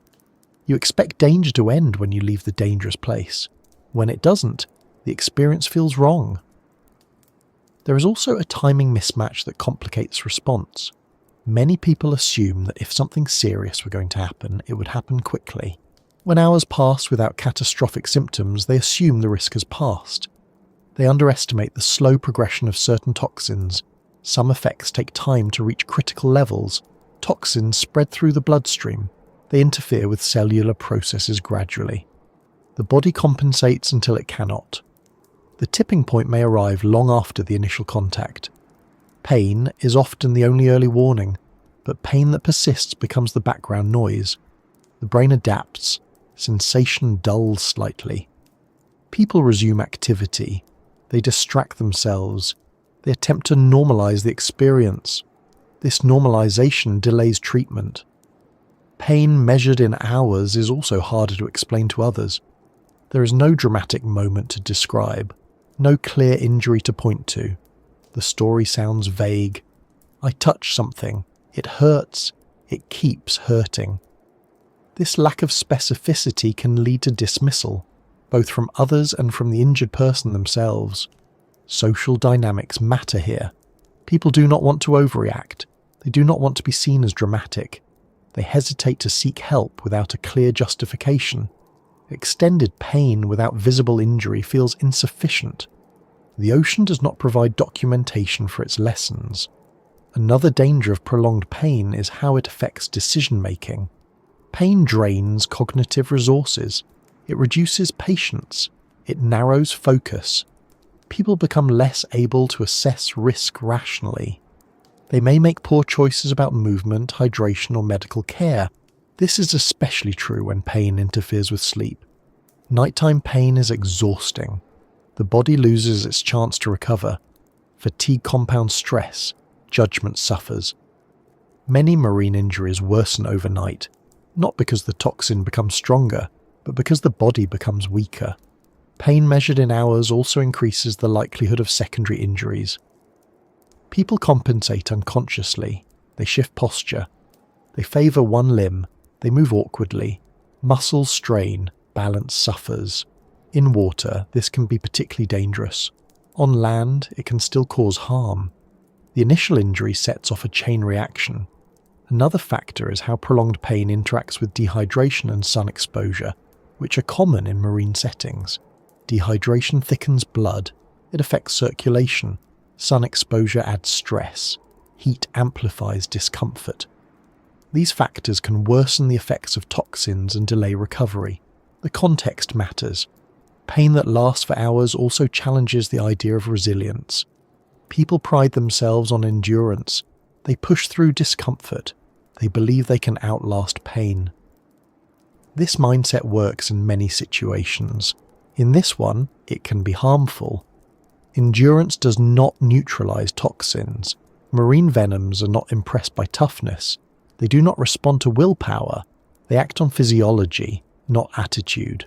You expect danger to end when you leave the dangerous place. When it doesn't, the experience feels wrong. There is also a timing mismatch that complicates response. Many people assume that if something serious were going to happen, it would happen quickly. When hours pass without catastrophic symptoms, they assume the risk has passed. They underestimate the slow progression of certain toxins. Some effects take time to reach critical levels. Toxins spread through the bloodstream. They interfere with cellular processes gradually. The body compensates until it cannot. The tipping point may arrive long after the initial contact. Pain is often the only early warning, but pain that persists becomes the background noise. The brain adapts. Sensation dulls slightly. People resume activity. They distract themselves. They attempt to normalize the experience. This normalization delays treatment. Pain measured in hours is also harder to explain to others. There is no dramatic moment to describe, no clear injury to point to. The story sounds vague. I touch something, it hurts, it keeps hurting. This lack of specificity can lead to dismissal, both from others and from the injured person themselves. Social dynamics matter here. People do not want to overreact. They do not want to be seen as dramatic. They hesitate to seek help without a clear justification. Extended pain without visible injury feels insufficient. The ocean does not provide documentation for its lessons. Another danger of prolonged pain is how it affects decision-making. Pain drains cognitive resources. It reduces patience. It narrows focus. People become less able to assess risk rationally. They may make poor choices about movement, hydration, or medical care. This is especially true when pain interferes with sleep. Nighttime pain is exhausting. The body loses its chance to recover. Fatigue compounds stress. Judgment suffers. Many marine injuries worsen overnight, not because the toxin becomes stronger, but because the body becomes weaker. Pain measured in hours also increases the likelihood of secondary injuries. People compensate unconsciously. They shift posture. They favour one limb. They move awkwardly. Muscles strain. Balance suffers. In water, this can be particularly dangerous. On land, it can still cause harm. The initial injury sets off a chain reaction. Another factor is how prolonged pain interacts with dehydration and sun exposure, which are common in marine settings. Dehydration thickens blood. It affects circulation. Sun exposure adds stress. Heat amplifies discomfort. These factors can worsen the effects of toxins and delay recovery. The context matters. Pain that lasts for hours also challenges the idea of resilience. People pride themselves on endurance. They push through discomfort. They believe they can outlast pain. This mindset works in many situations. In this one, it can be harmful. Endurance does not neutralize toxins. Marine venoms are not impressed by toughness. They do not respond to willpower. They act on physiology, not attitude.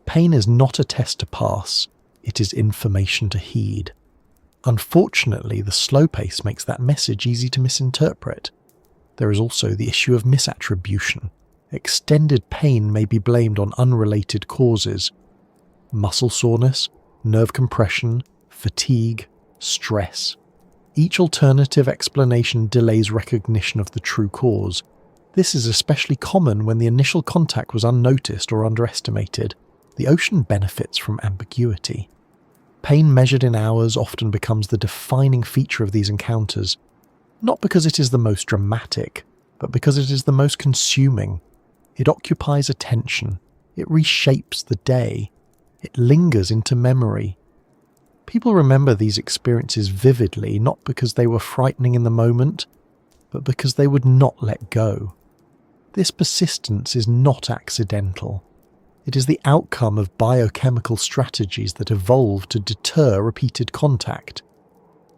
Pain is not a test to pass. It is information to heed. Unfortunately, the slow pace makes that message easy to misinterpret. There is also the issue of misattribution. Extended pain may be blamed on unrelated causes. Muscle soreness, nerve compression, fatigue, stress. Each alternative explanation delays recognition of the true cause. This is especially common when the initial contact was unnoticed or underestimated. The ocean benefits from ambiguity. Pain measured in hours often becomes the defining feature of these encounters, not because it is the most dramatic, but because it is the most consuming. It occupies attention. It reshapes the day. It lingers into memory. People remember these experiences vividly, not because they were frightening in the moment, but because they would not let go. This persistence is not accidental. It is the outcome of biochemical strategies that evolve to deter repeated contact.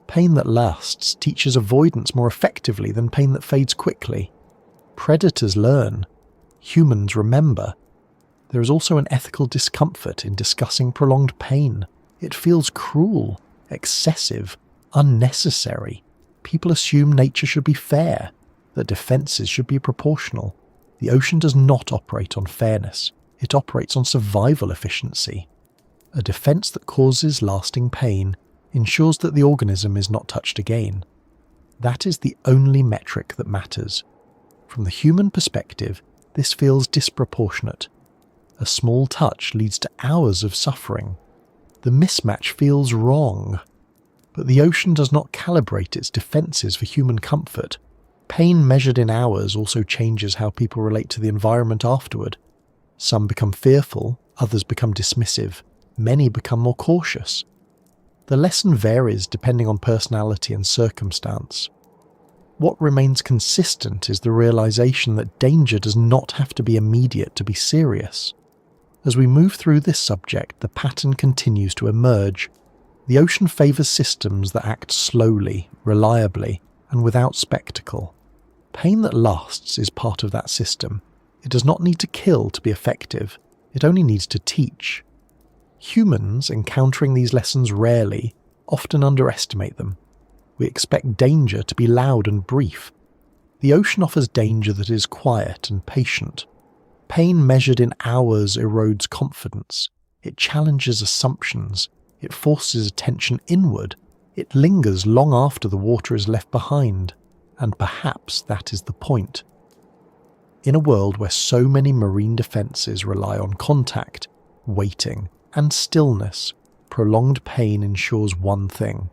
Pain that lasts teaches avoidance more effectively than pain that fades quickly. Predators learn. Humans remember. There is also an ethical discomfort in discussing prolonged pain. It feels cruel, excessive, unnecessary. People assume nature should be fair, that defences should be proportional. The ocean does not operate on fairness. It operates on survival efficiency. A defense that causes lasting pain ensures that the organism is not touched again. That is the only metric that matters. From the human perspective, this feels disproportionate. A small touch leads to hours of suffering. The mismatch feels wrong. But the ocean does not calibrate its defences for human comfort. Pain measured in hours also changes how people relate to the environment afterward. Some become fearful, others become dismissive, many become more cautious. The lesson varies depending on personality and circumstance. What remains consistent is the realization that danger does not have to be immediate to be serious. As we move through this subject, the pattern continues to emerge. The ocean favours systems that act slowly, reliably, and without spectacle. Pain that lasts is part of that system. It does not need to kill to be effective, it only needs to teach. Humans, encountering these lessons rarely, often underestimate them. We expect danger to be loud and brief. The ocean offers danger that is quiet and patient. Pain measured in hours erodes confidence. It challenges assumptions. It forces attention inward. It lingers long after the water is left behind. And perhaps that is the point. In a world where so many marine defences rely on contact, waiting, and stillness, prolonged pain ensures one thing.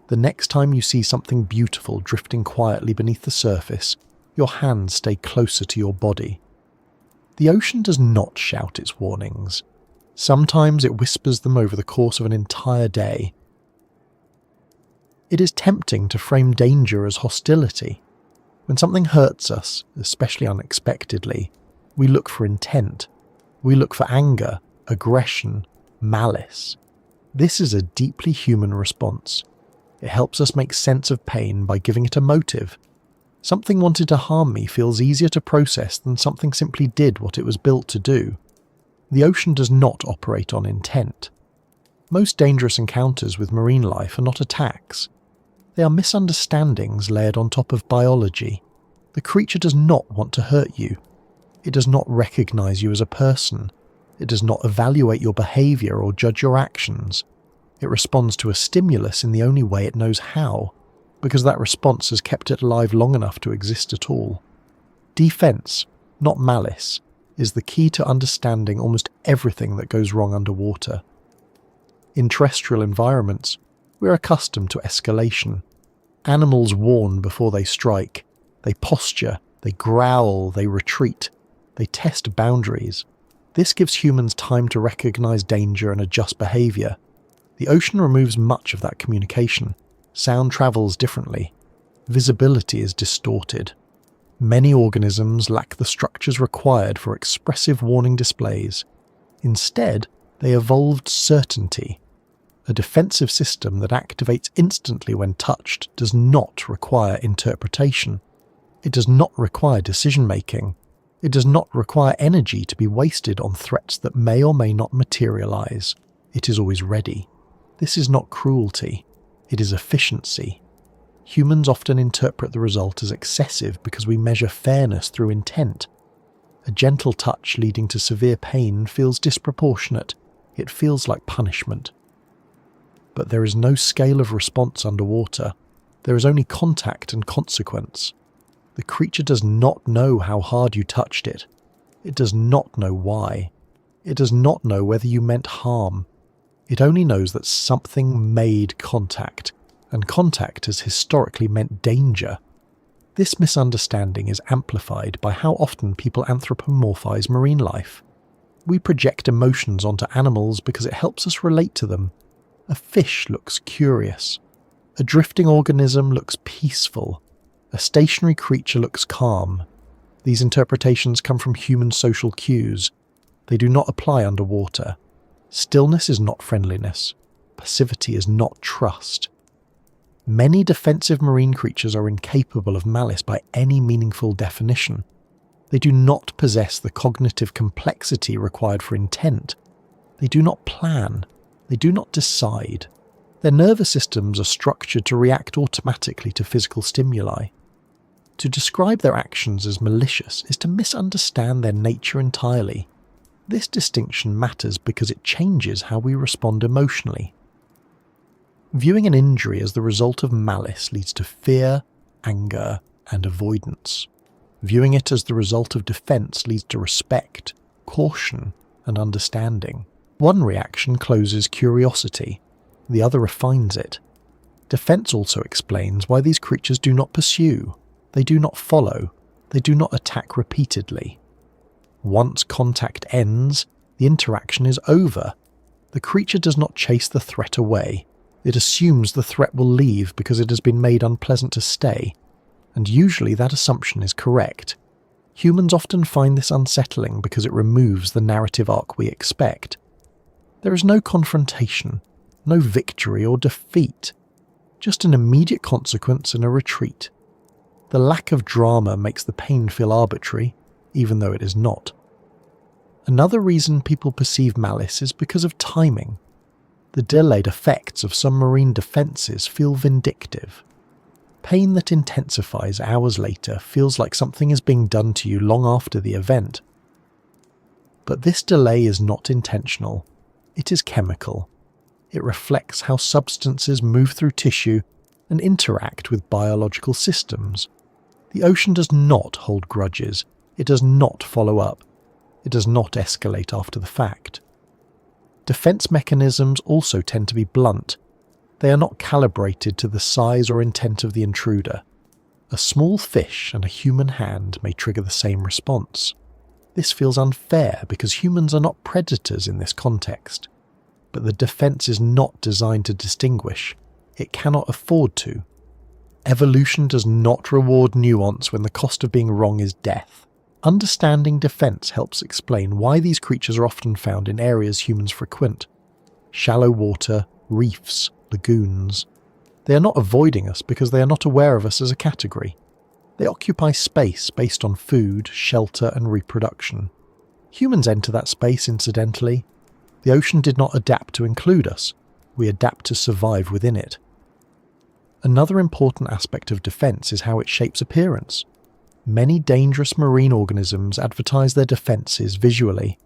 The next time you see something beautiful drifting quietly beneath the surface, your hands stay closer to your body. The ocean does not shout its warnings. Sometimes it whispers them over the course of an entire day. It is tempting to frame danger as hostility. When something hurts us, especially unexpectedly, we look for intent. We look for anger, aggression, malice. This is a deeply human response. It helps us make sense of pain by giving it a motive. Something wanted to harm me feels easier to process than something simply did what it was built to do. The ocean does not operate on intent. Most dangerous encounters with marine life are not attacks. They are misunderstandings layered on top of biology. The creature does not want to hurt you. It does not recognize you as a person. It does not evaluate your behavior or judge your actions. It responds to a stimulus in the only way it knows how, because that response has kept it alive long enough to exist at all. Defense, not malice, is the key to understanding almost everything that goes wrong underwater. In terrestrial environments, we're accustomed to escalation. Animals warn before they strike. They posture, they growl, they retreat. They test boundaries. This gives humans time to recognize danger and adjust behavior. The ocean removes much of that communication. Sound travels differently. Visibility is distorted. Many organisms lack the structures required for expressive warning displays. Instead, they evolved certainty. A defensive system that activates instantly when touched does not require interpretation. It does not require decision-making. It does not require energy to be wasted on threats that may or may not materialize. It is always ready. This is not cruelty. It is efficiency. Humans often interpret the result as excessive because we measure fairness through intent. A gentle touch leading to severe pain feels disproportionate. It feels like punishment. But there is no scale of response underwater. There is only contact and consequence. The creature does not know how hard you touched it. It does not know why. It does not know whether you meant harm. It only knows that something made contact, and contact has historically meant danger. This misunderstanding is amplified by how often people anthropomorphize marine life. We project emotions onto animals because it helps us relate to them. A fish looks curious. A drifting organism looks peaceful. A stationary creature looks calm. These interpretations come from human social cues. They do not apply underwater. Stillness is not friendliness. Passivity is not trust. Many defensive marine creatures are incapable of malice by any meaningful definition. They do not possess the cognitive complexity required for intent. They do not plan. They do not decide. Their nervous systems are structured to react automatically to physical stimuli. To describe their actions as malicious is to misunderstand their nature entirely. This distinction matters because it changes how we respond emotionally. Viewing an injury as the result of malice leads to fear, anger, and avoidance. Viewing it as the result of defense leads to respect, caution, and understanding. One reaction closes curiosity, the other refines it. Defense also explains why these creatures do not pursue, they do not follow, they do not attack repeatedly. Once contact ends, the interaction is over. The creature does not chase the threat away. It assumes the threat will leave because it has been made unpleasant to stay, and usually that assumption is correct. Humans often find this unsettling because it removes the narrative arc we expect. There is no confrontation, no victory or defeat, just an immediate consequence and a retreat. The lack of drama makes the pain feel arbitrary, even though it is not. Another reason people perceive malice is because of timing. The delayed effects of some marine defences feel vindictive. Pain that intensifies hours later feels like something is being done to you long after the event. But this delay is not intentional. It is chemical. It reflects how substances move through tissue and interact with biological systems. The ocean does not hold grudges. It does not follow up. It does not escalate after the fact. Defense mechanisms also tend to be blunt. They are not calibrated to the size or intent of the intruder. A small fish and a human hand may trigger the same response. This feels unfair because humans are not predators in this context. But the defense is not designed to distinguish. It cannot afford to. Evolution does not reward nuance when the cost of being wrong is death. Understanding defense helps explain why these creatures are often found in areas humans frequent. Shallow water, reefs, lagoons. They are not avoiding us because they are not aware of us as a category. They occupy space based on food, shelter, and reproduction. Humans enter that space incidentally. The ocean did not adapt to include us. We adapt to survive within it. Another important aspect of defense is how it shapes appearance. Many dangerous marine organisms advertise their defenses visually.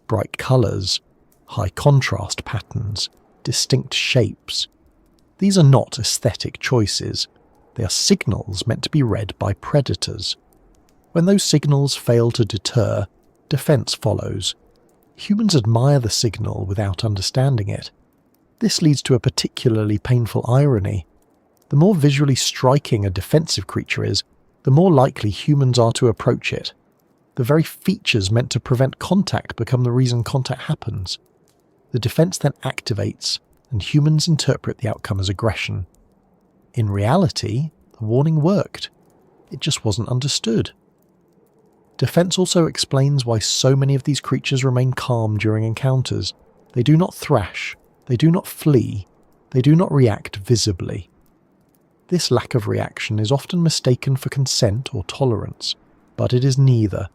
Bright colours, high contrast patterns, distinct shapes. These are not aesthetic choices. They are signals meant to be read by predators. When those signals fail to deter, defense follows. Humans admire the signal without understanding it. This leads to a particularly painful irony. The more visually striking a defensive creature is, the more likely humans are to approach it. The very features meant to prevent contact become the reason contact happens. The defense then activates, and humans interpret the outcome as aggression. In reality, the warning worked. It just wasn't understood. Defense also explains why so many of these creatures remain calm during encounters. They do not thrash, they do not flee, they do not react visibly. This lack of reaction is often mistaken for consent or tolerance, but it is neither.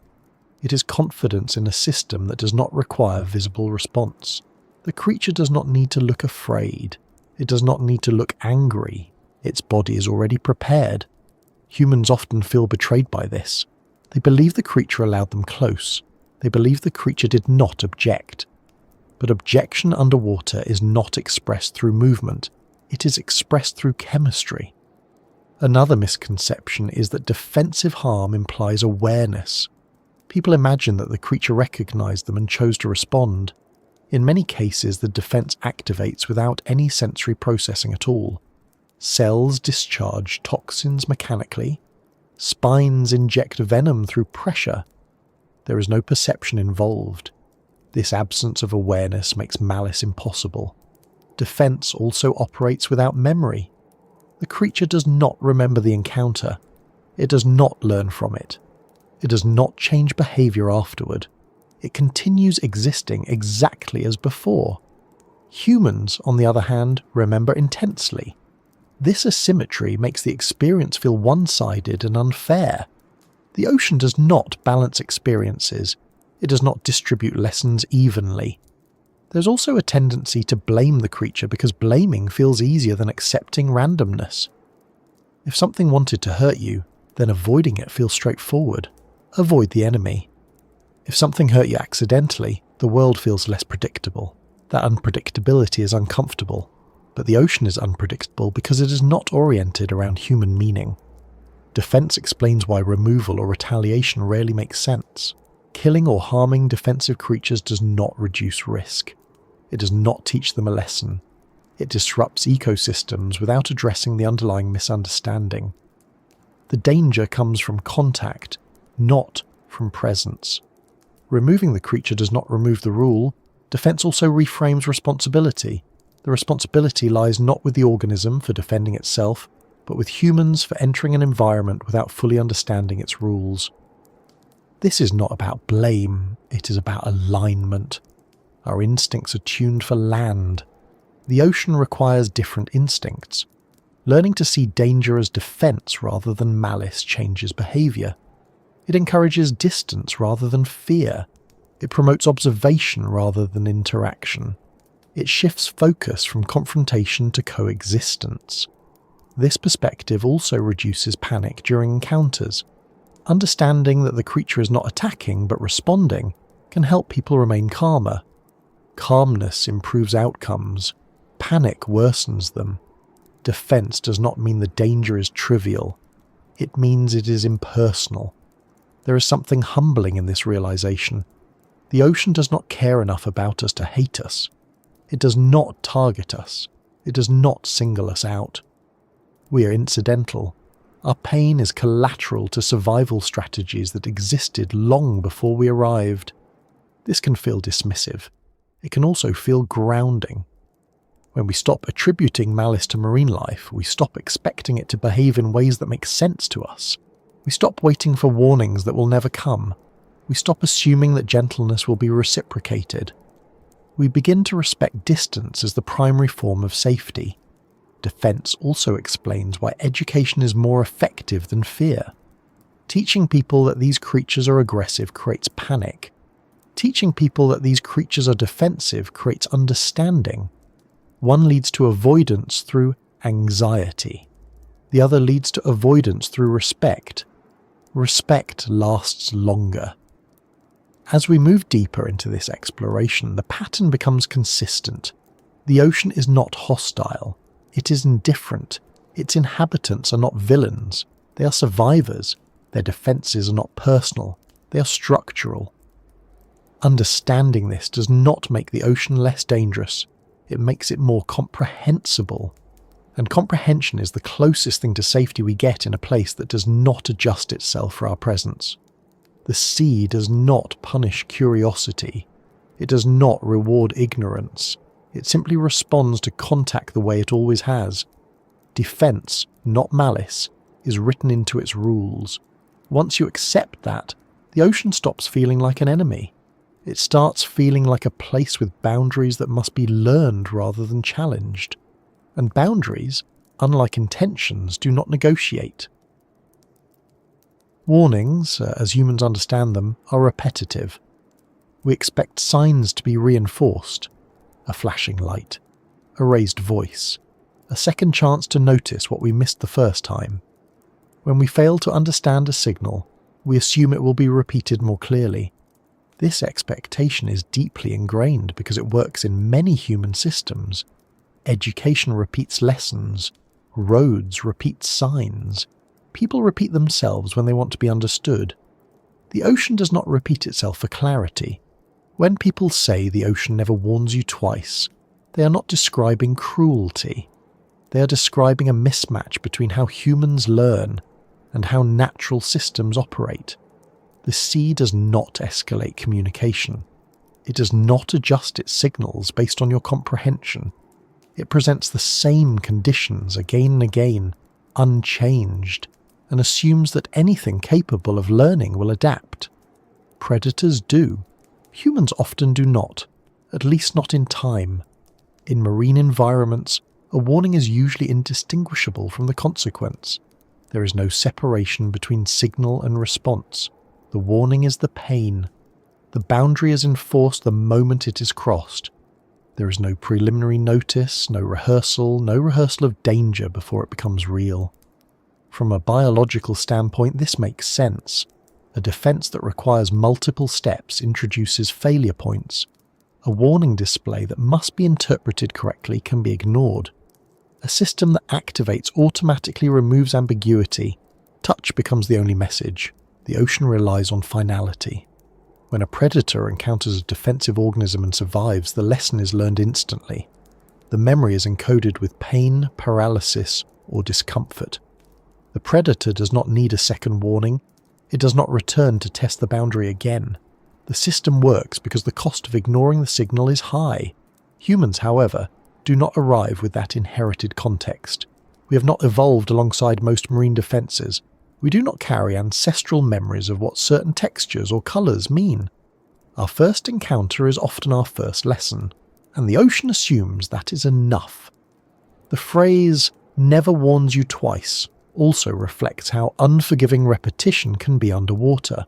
It is confidence in a system that does not require visible response. The creature does not need to look afraid. It does not need to look angry. Its body is already prepared. Humans often feel betrayed by this. They believe the creature allowed them close. They believe the creature did not object. But objection underwater is not expressed through movement. It is expressed through chemistry. Another misconception is that defensive harm implies awareness. People imagine that the creature recognized them and chose to respond. In many cases, the defense activates without any sensory processing at all. Cells discharge toxins mechanically. Spines inject venom through pressure. There is no perception involved. This absence of awareness makes malice impossible. Defense also operates without memory. The creature does not remember the encounter. It does not learn from it. It does not change behavior afterward. It continues existing exactly as before. Humans, on the other hand, remember intensely. This asymmetry makes the experience feel one-sided and unfair. The ocean does not balance experiences. It does not distribute lessons evenly. There's also a tendency to blame the creature because blaming feels easier than accepting randomness. If something wanted to hurt you, then avoiding it feels straightforward. Avoid the enemy. If something hurt you accidentally, the world feels less predictable. That unpredictability is uncomfortable. But the ocean is unpredictable because it is not oriented around human meaning. Defense explains why removal or retaliation rarely makes sense. Killing or harming defensive creatures does not reduce risk. It does not teach them a lesson. It disrupts ecosystems without addressing the underlying misunderstanding. The danger comes from contact, not from presence. Removing the creature does not remove the rule. Defense also reframes responsibility. The responsibility lies not with the organism for defending itself, but with humans for entering an environment without fully understanding its rules. This is not about blame, it is about alignment. Our instincts are tuned for land. The ocean requires different instincts. Learning to see danger as defense rather than malice changes behavior. It encourages distance rather than fear. It promotes observation rather than interaction. It shifts focus from confrontation to coexistence. This perspective also reduces panic during encounters. Understanding that the creature is not attacking but responding can help people remain calmer. Calmness improves outcomes. Panic worsens them. Defense does not mean the danger is trivial. It means it is impersonal. There is something humbling in this realization. The ocean does not care enough about us to hate us. It does not target us. It does not single us out. We are incidental. Our pain is collateral to survival strategies that existed long before we arrived. This can feel dismissive. It can also feel grounding. When we stop attributing malice to marine life, we stop expecting it to behave in ways that make sense to us. We stop waiting for warnings that will never come. We stop assuming that gentleness will be reciprocated. We begin to respect distance as the primary form of safety. Defense also explains why education is more effective than fear. Teaching people that these creatures are aggressive creates panic. Teaching people that these creatures are defensive creates understanding. One leads to avoidance through anxiety. The other leads to avoidance through respect. Respect lasts longer. As we move deeper into this exploration, the pattern becomes consistent. The ocean is not hostile. It is indifferent. Its inhabitants are not villains. They are survivors. Their defenses are not personal. They are structural. Understanding this does not make the ocean less dangerous. It makes it more comprehensible. And comprehension is the closest thing to safety we get in a place that does not adjust itself for our presence. The sea does not punish curiosity. It does not reward ignorance. It simply responds to contact the way it always has. Defense, not malice, is written into its rules. Once you accept that, the ocean stops feeling like an enemy. It starts feeling like a place with boundaries that must be learned rather than challenged. And boundaries, unlike intentions, do not negotiate. Warnings, as humans understand them, are repetitive. We expect signs to be reinforced. A flashing light, a raised voice, a second chance to notice what we missed the first time. When we fail to understand a signal, we assume it will be repeated more clearly. This expectation is deeply ingrained because it works in many human systems. Education repeats lessons. Roads repeat signs. People repeat themselves when they want to be understood. The ocean does not repeat itself for clarity. When people say the ocean never warns you twice, they are not describing cruelty. They are describing a mismatch between how humans learn and how natural systems operate. The sea does not escalate communication. It does not adjust its signals based on your comprehension. It presents the same conditions again and again, unchanged, and assumes that anything capable of learning will adapt. Predators do. Humans often do not, at least not in time. In marine environments, a warning is usually indistinguishable from the consequence. There is no separation between signal and response. The warning is the pain. The boundary is enforced the moment it is crossed. There is no preliminary notice, no rehearsal of danger before it becomes real. From a biological standpoint, this makes sense. A defense that requires multiple steps introduces failure points. A warning display that must be interpreted correctly can be ignored. A system that activates automatically removes ambiguity. Touch becomes the only message. The ocean relies on finality. When a predator encounters a defensive organism and survives, the lesson is learned instantly. The memory is encoded with pain, paralysis, or discomfort. The predator does not need a second warning. It does not return to test the boundary again. The system works because the cost of ignoring the signal is high. Humans, however, do not arrive with that inherited context. We have not evolved alongside most marine defences. We do not carry ancestral memories of what certain textures or colours mean. Our first encounter is often our first lesson, and the ocean assumes that is enough. The phrase, never warns you twice also reflects how unforgiving repetition can be underwater.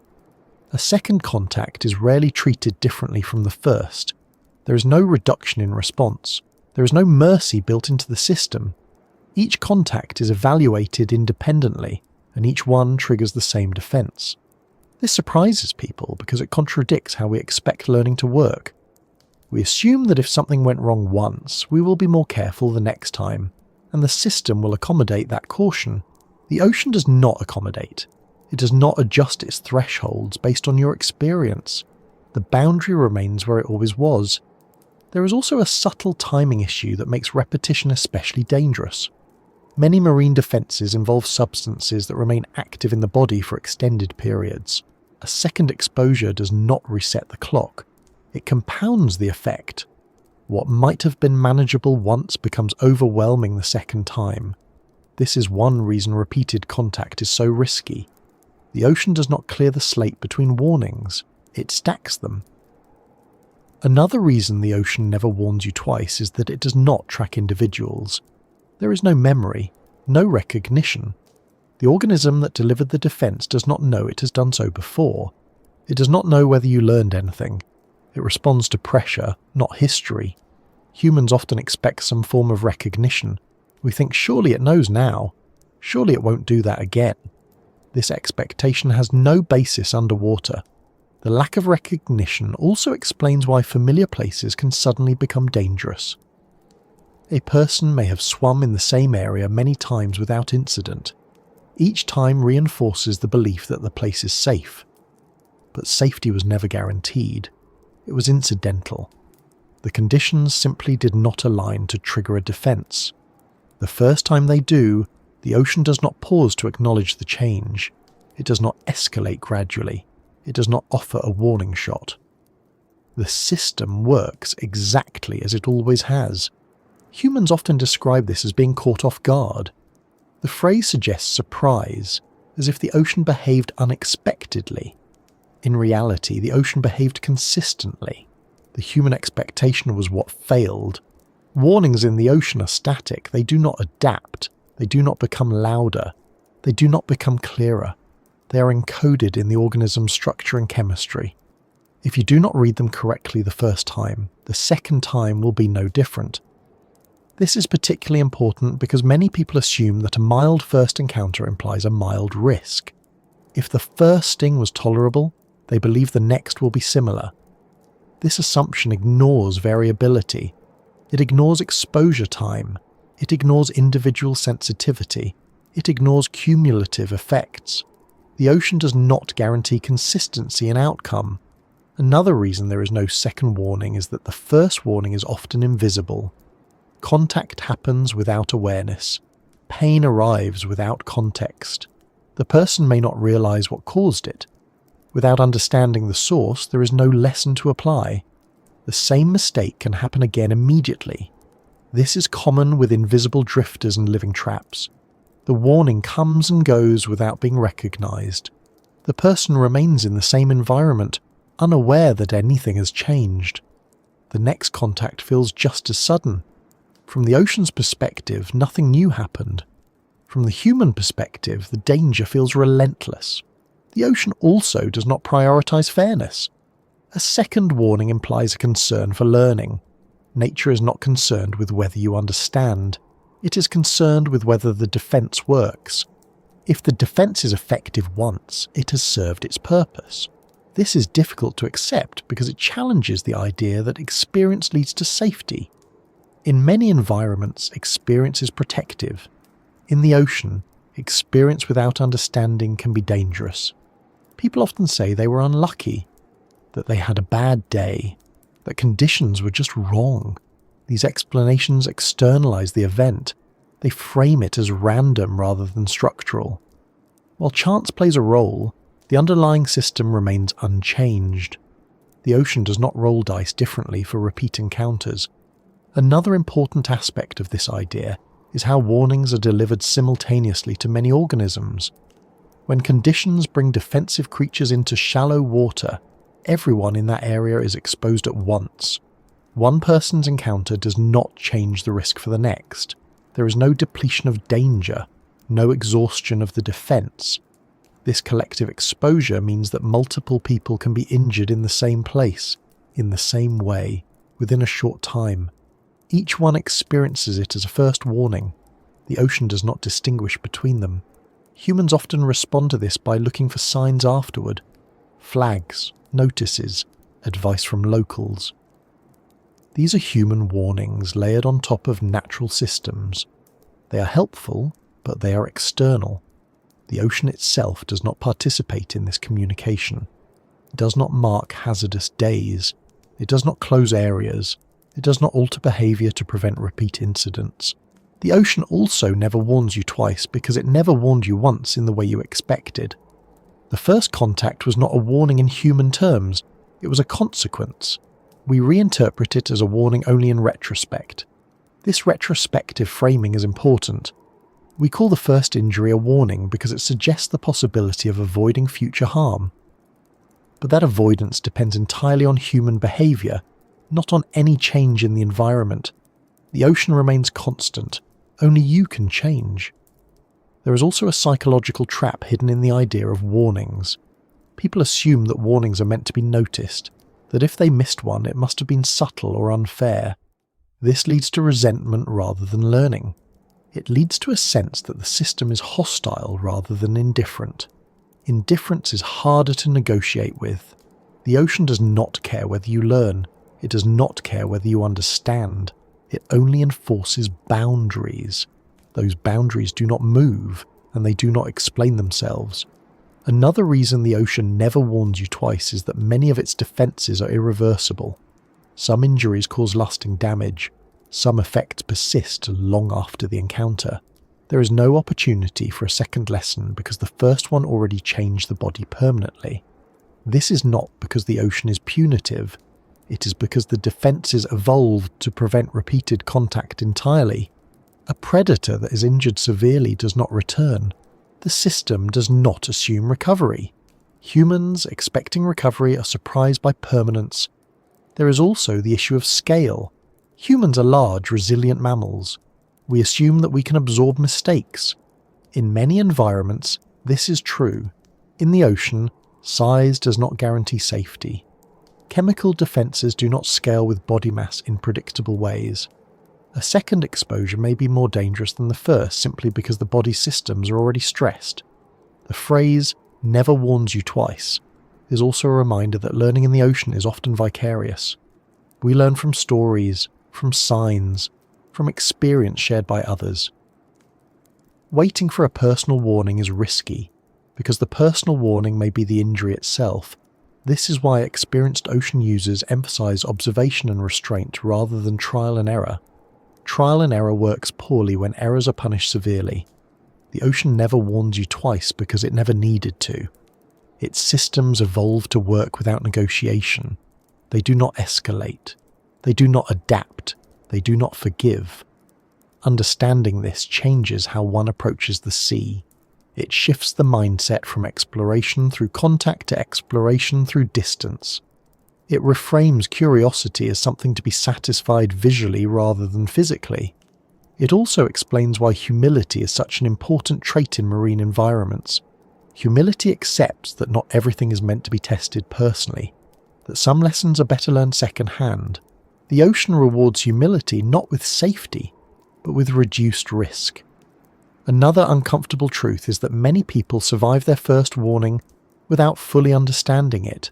A second contact is rarely treated differently from the first. There is no reduction in response. There is no mercy built into the system. Each contact is evaluated independently, and each one triggers the same defense. This surprises people because it contradicts how we expect learning to work. We assume that if something went wrong once, we will be more careful the next time, and the system will accommodate that caution. The ocean does not accommodate. It does not adjust its thresholds based on your experience. The boundary remains where it always was. There is also a subtle timing issue that makes repetition especially dangerous. Many marine defences involve substances that remain active in the body for extended periods. A second exposure does not reset the clock. It compounds the effect. What might have been manageable once becomes overwhelming the second time. This is one reason repeated contact is so risky. The ocean does not clear the slate between warnings, it stacks them. Another reason the ocean never warns you twice is that it does not track individuals. There is no memory, no recognition. The organism that delivered the defense does not know it has done so before. It does not know whether you learned anything. It responds to pressure, not history. Humans often expect some form of recognition. We think surely it knows now. Surely it won't do that again. This expectation has no basis underwater. The lack of recognition also explains why familiar places can suddenly become dangerous. A person may have swum in the same area many times without incident. Each time reinforces the belief that the place is safe. But safety was never guaranteed. It was incidental. The conditions simply did not align to trigger a defense. The first time they do, the ocean does not pause to acknowledge the change. It does not escalate gradually. It does not offer a warning shot. The system works exactly as it always has. Humans often describe this as being caught off guard. The phrase suggests surprise, as if the ocean behaved unexpectedly. In reality, the ocean behaved consistently. The human expectation was what failed. Warnings in the ocean are static. They do not adapt. They do not become louder. They do not become clearer. They are encoded in the organism's structure and chemistry. If you do not read them correctly the first time, the second time will be no different. This is particularly important because many people assume that a mild first encounter implies a mild risk. If the first sting was tolerable, they believe the next will be similar. This assumption ignores variability. It ignores exposure time. It ignores individual sensitivity. It ignores cumulative effects. The ocean does not guarantee consistency in outcome. Another reason there is no second warning is that the first warning is often invisible. Contact happens without awareness. Pain arrives without context. The person may not realize what caused it. Without understanding the source, there is no lesson to apply. The same mistake can happen again immediately. This is common with invisible drifters and living traps. The warning comes and goes without being recognized. The person remains in the same environment, unaware that anything has changed. The next contact feels just as sudden. From the ocean's perspective, nothing new happened. From the human perspective, the danger feels relentless. The ocean also does not prioritize fairness. A second warning implies a concern for learning. Nature is not concerned with whether you understand. It is concerned with whether the defense works. If the defense is effective once, it has served its purpose. This is difficult to accept because it challenges the idea that experience leads to safety. In many environments, experience is protective. In the ocean, experience without understanding can be dangerous. People often say they were unlucky, that they had a bad day, that conditions were just wrong. These explanations externalize the event. They frame it as random rather than structural. While chance plays a role, the underlying system remains unchanged. The ocean does not roll dice differently for repeat encounters. Another important aspect of this idea is how warnings are delivered simultaneously to many organisms. When conditions bring defensive creatures into shallow water, everyone in that area is exposed at once. One person's encounter does not change the risk for the next. There is no depletion of danger, no exhaustion of the defense. This collective exposure means that multiple people can be injured in the same place, in the same way, within a short time. Each one experiences it as a first warning. The ocean does not distinguish between them. Humans often respond to this by looking for signs afterward. Flags, notices, advice from locals. These are human warnings layered on top of natural systems. They are helpful, but they are external. The ocean itself does not participate in this communication. It does not mark hazardous days. It does not close areas. It does not alter behaviour to prevent repeat incidents. The ocean also never warns you twice because it never warned you once in the way you expected. The first contact was not a warning in human terms, it was a consequence. We reinterpret it as a warning only in retrospect. This retrospective framing is important. We call the first injury a warning because it suggests the possibility of avoiding future harm. But that avoidance depends entirely on human behaviour, not on any change in the environment. The ocean remains constant. Only you can change. There is also a psychological trap hidden in the idea of warnings. People assume that warnings are meant to be noticed, that if they missed one it must have been subtle or unfair. This leads to resentment rather than learning. It leads to a sense that the system is hostile rather than indifferent. Indifference is harder to negotiate with. The ocean does not care whether you learn. It does not care whether you understand. It only enforces boundaries. Those boundaries do not move, and they do not explain themselves. Another reason the ocean never warns you twice is that many of its defences are irreversible. Some injuries cause lasting damage. Some effects persist long after the encounter. There is no opportunity for a second lesson because the first one already changed the body permanently. This is not because the ocean is punitive. It is because the defences evolved to prevent repeated contact entirely. A predator that is injured severely does not return. The system does not assume recovery. Humans expecting recovery are surprised by permanence. There is also the issue of scale. Humans are large, resilient mammals. We assume that we can absorb mistakes. In many environments, this is true. In the ocean, size does not guarantee safety. Chemical defences do not scale with body mass in predictable ways. A second exposure may be more dangerous than the first simply because the body systems are already stressed. The phrase, "never warns you twice," is also a reminder that learning in the ocean is often vicarious. We learn from stories, from signs, from experience shared by others. Waiting for a personal warning is risky, because the personal warning may be the injury itself. This is why experienced ocean users emphasize observation and restraint rather than trial and error. Trial and error works poorly when errors are punished severely. The ocean never warns you twice because it never needed to. Its systems evolved to work without negotiation. They do not escalate. They do not adapt. They do not forgive. Understanding this changes how one approaches the sea. It shifts the mindset from exploration through contact to exploration through distance. It reframes curiosity as something to be satisfied visually rather than physically. It also explains why humility is such an important trait in marine environments. Humility accepts that not everything is meant to be tested personally, that some lessons are better learned second-hand. The ocean rewards humility not with safety, but with reduced risk. Another uncomfortable truth is that many people survive their first warning without fully understanding it.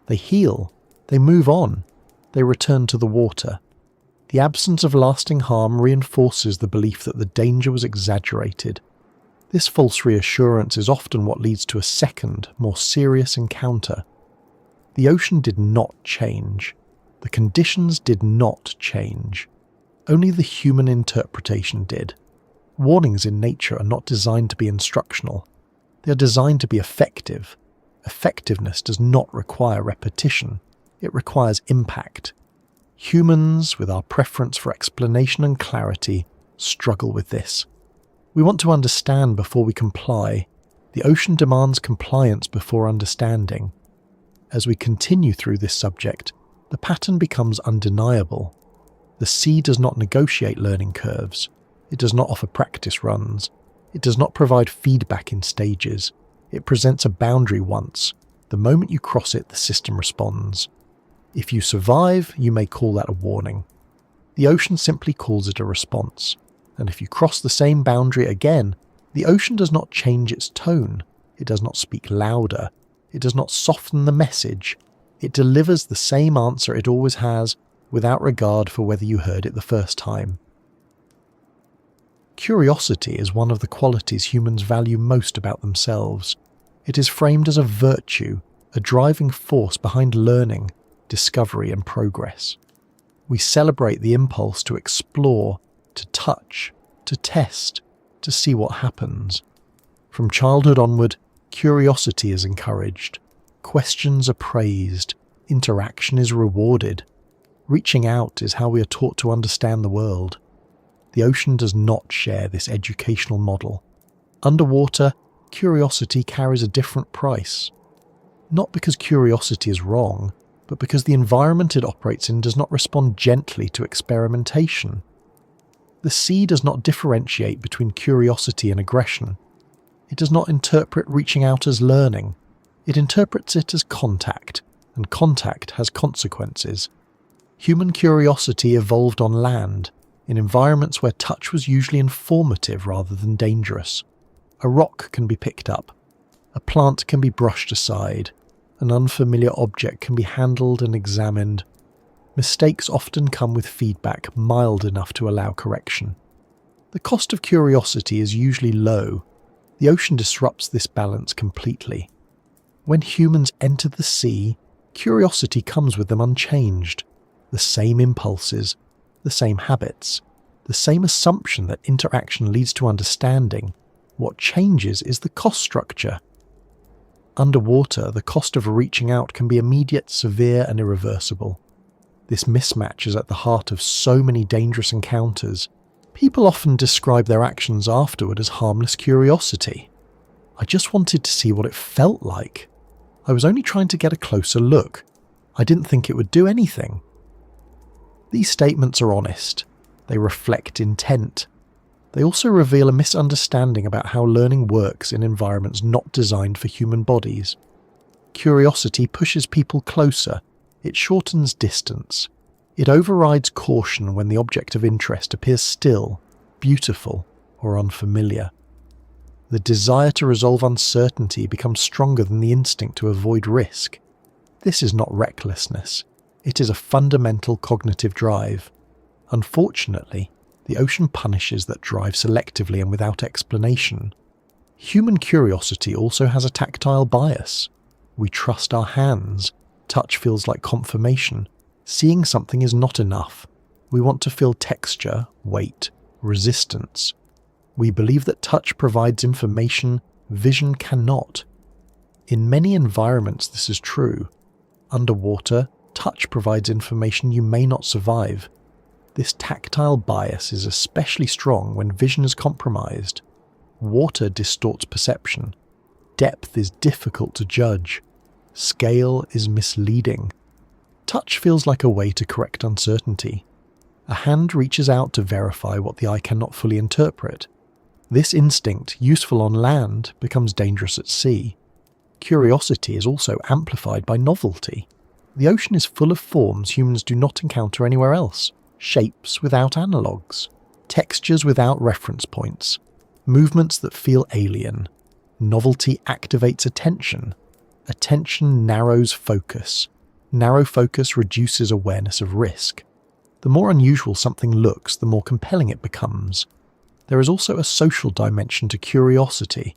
They heal, they move on, they return to the water. The absence of lasting harm reinforces the belief that the danger was exaggerated. This false reassurance is often what leads to a second, more serious encounter. The ocean did not change. The conditions did not change. Only the human interpretation did. Warnings in nature are not designed to be instructional. They are designed to be effective. Effectiveness does not require repetition. It requires impact. Humans, with our preference for explanation and clarity, struggle with this. We want to understand before we comply. The ocean demands compliance before understanding. As we continue through this subject, the pattern becomes undeniable. The sea does not negotiate learning curves. It does not offer practice runs. It does not provide feedback in stages. It presents a boundary once. The moment you cross it, the system responds. If you survive, you may call that a warning. The ocean simply calls it a response. And if you cross the same boundary again, the ocean does not change its tone. It does not speak louder. It does not soften the message. It delivers the same answer it always has, without regard for whether you heard it the first time. Curiosity is one of the qualities humans value most about themselves. It is framed as a virtue, a driving force behind learning, discovery and progress. We celebrate the impulse to explore, to touch, to test, to see what happens. From childhood onward, curiosity is encouraged. Questions are praised. Interaction is rewarded. Reaching out is how we are taught to understand the world. The ocean does not share this educational model. Underwater, curiosity carries a different price. Not because curiosity is wrong, but because the environment it operates in does not respond gently to experimentation. The sea does not differentiate between curiosity and aggression. It does not interpret reaching out as learning. It interprets it as contact, and contact has consequences. Human curiosity evolved on land, in environments where touch was usually informative rather than dangerous. A rock can be picked up. A plant can be brushed aside. An unfamiliar object can be handled and examined. Mistakes often come with feedback mild enough to allow correction. The cost of curiosity is usually low. The ocean disrupts this balance completely. When humans enter the sea, curiosity comes with them unchanged. The same impulses, the same habits, the same assumption that interaction leads to understanding. What changes is the cost structure. Underwater, the cost of reaching out can be immediate, severe, and irreversible. This mismatch is at the heart of so many dangerous encounters. People often describe their actions afterward as harmless curiosity. I just wanted to see what it felt like. I was only trying to get a closer look. I didn't think it would do anything. These statements are honest. They reflect intent. They also reveal a misunderstanding about how learning works in environments not designed for human bodies. Curiosity pushes people closer. It shortens distance. It overrides caution when the object of interest appears still, beautiful, or unfamiliar. The desire to resolve uncertainty becomes stronger than the instinct to avoid risk. This is not recklessness. It is a fundamental cognitive drive. Unfortunately, the ocean punishes that drive selectively and without explanation. Human curiosity also has a tactile bias. We trust our hands. Touch feels like confirmation. Seeing something is not enough. We want to feel texture, weight, resistance. We believe that touch provides information vision cannot. In many environments this is true. Underwater, touch provides information you may not survive. This tactile bias is especially strong when vision is compromised. Water distorts perception. Depth is difficult to judge. Scale is misleading. Touch feels like a way to correct uncertainty. A hand reaches out to verify what the eye cannot fully interpret. This instinct, useful on land, becomes dangerous at sea. Curiosity is also amplified by novelty. The ocean is full of forms humans do not encounter anywhere else. Shapes without analogues. Textures without reference points. Movements that feel alien. Novelty activates attention. Attention narrows focus. Narrow focus reduces awareness of risk. The more unusual something looks, the more compelling it becomes. There is also a social dimension to curiosity.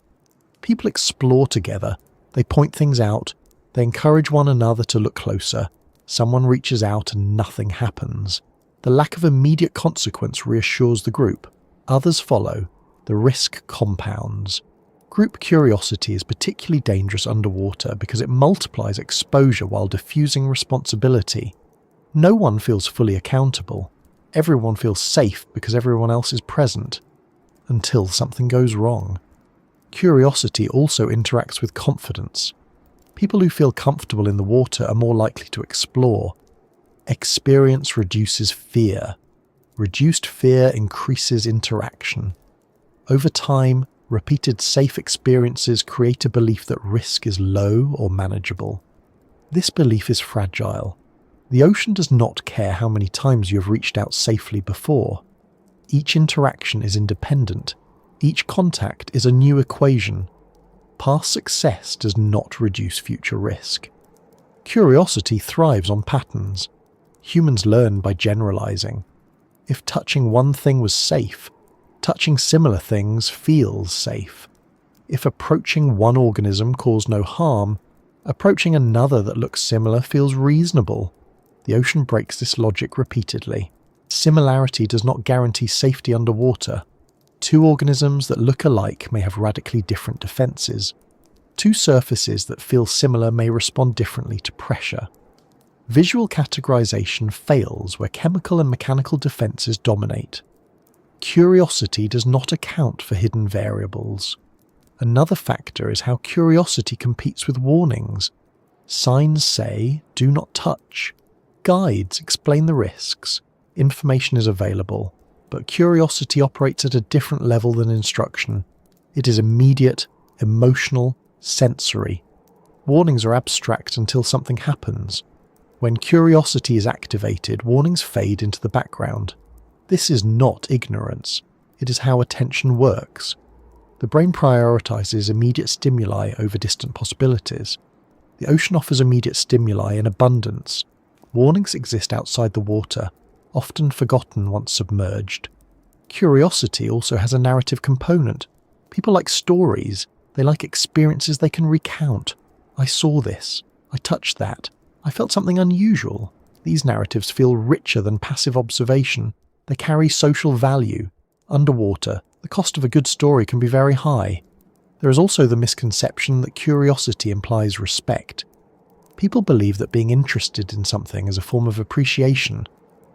People explore together. They point things out. They encourage one another to look closer. Someone reaches out and nothing happens. The lack of immediate consequence reassures the group. Others follow. The risk compounds. Group curiosity is particularly dangerous underwater because it multiplies exposure while diffusing responsibility. No one feels fully accountable. Everyone feels safe because everyone else is present. Until something goes wrong. Curiosity also interacts with confidence. People who feel comfortable in the water are more likely to explore. Experience reduces fear. Reduced fear increases interaction. Over time, repeated safe experiences create a belief that risk is low or manageable. This belief is fragile. The ocean does not care how many times you have reached out safely before. Each interaction is independent. Each contact is a new equation. Past success does not reduce future risk. Curiosity thrives on patterns. Humans learn by generalizing. If touching one thing was safe, touching similar things feels safe. If approaching one organism caused no harm, approaching another that looks similar feels reasonable. The ocean breaks this logic repeatedly. Similarity does not guarantee safety underwater. Two organisms that look alike may have radically different defenses. Two surfaces that feel similar may respond differently to pressure. Visual categorization fails where chemical and mechanical defenses dominate. Curiosity does not account for hidden variables. Another factor is how curiosity competes with warnings. Signs say, "Do not touch." Guides explain the risks. Information is available, but curiosity operates at a different level than instruction. It is immediate, emotional, sensory. Warnings are abstract until something happens. When curiosity is activated, warnings fade into the background. This is not ignorance. It is how attention works. The brain prioritizes immediate stimuli over distant possibilities. The ocean offers immediate stimuli in abundance. Warnings exist outside the water, often forgotten once submerged. Curiosity also has a narrative component. People like stories. They like experiences they can recount. I saw this. I touched that. I felt something unusual. These narratives feel richer than passive observation. They carry social value. Underwater, the cost of a good story can be very high. There is also the misconception that curiosity implies respect. People believe that being interested in something is a form of appreciation.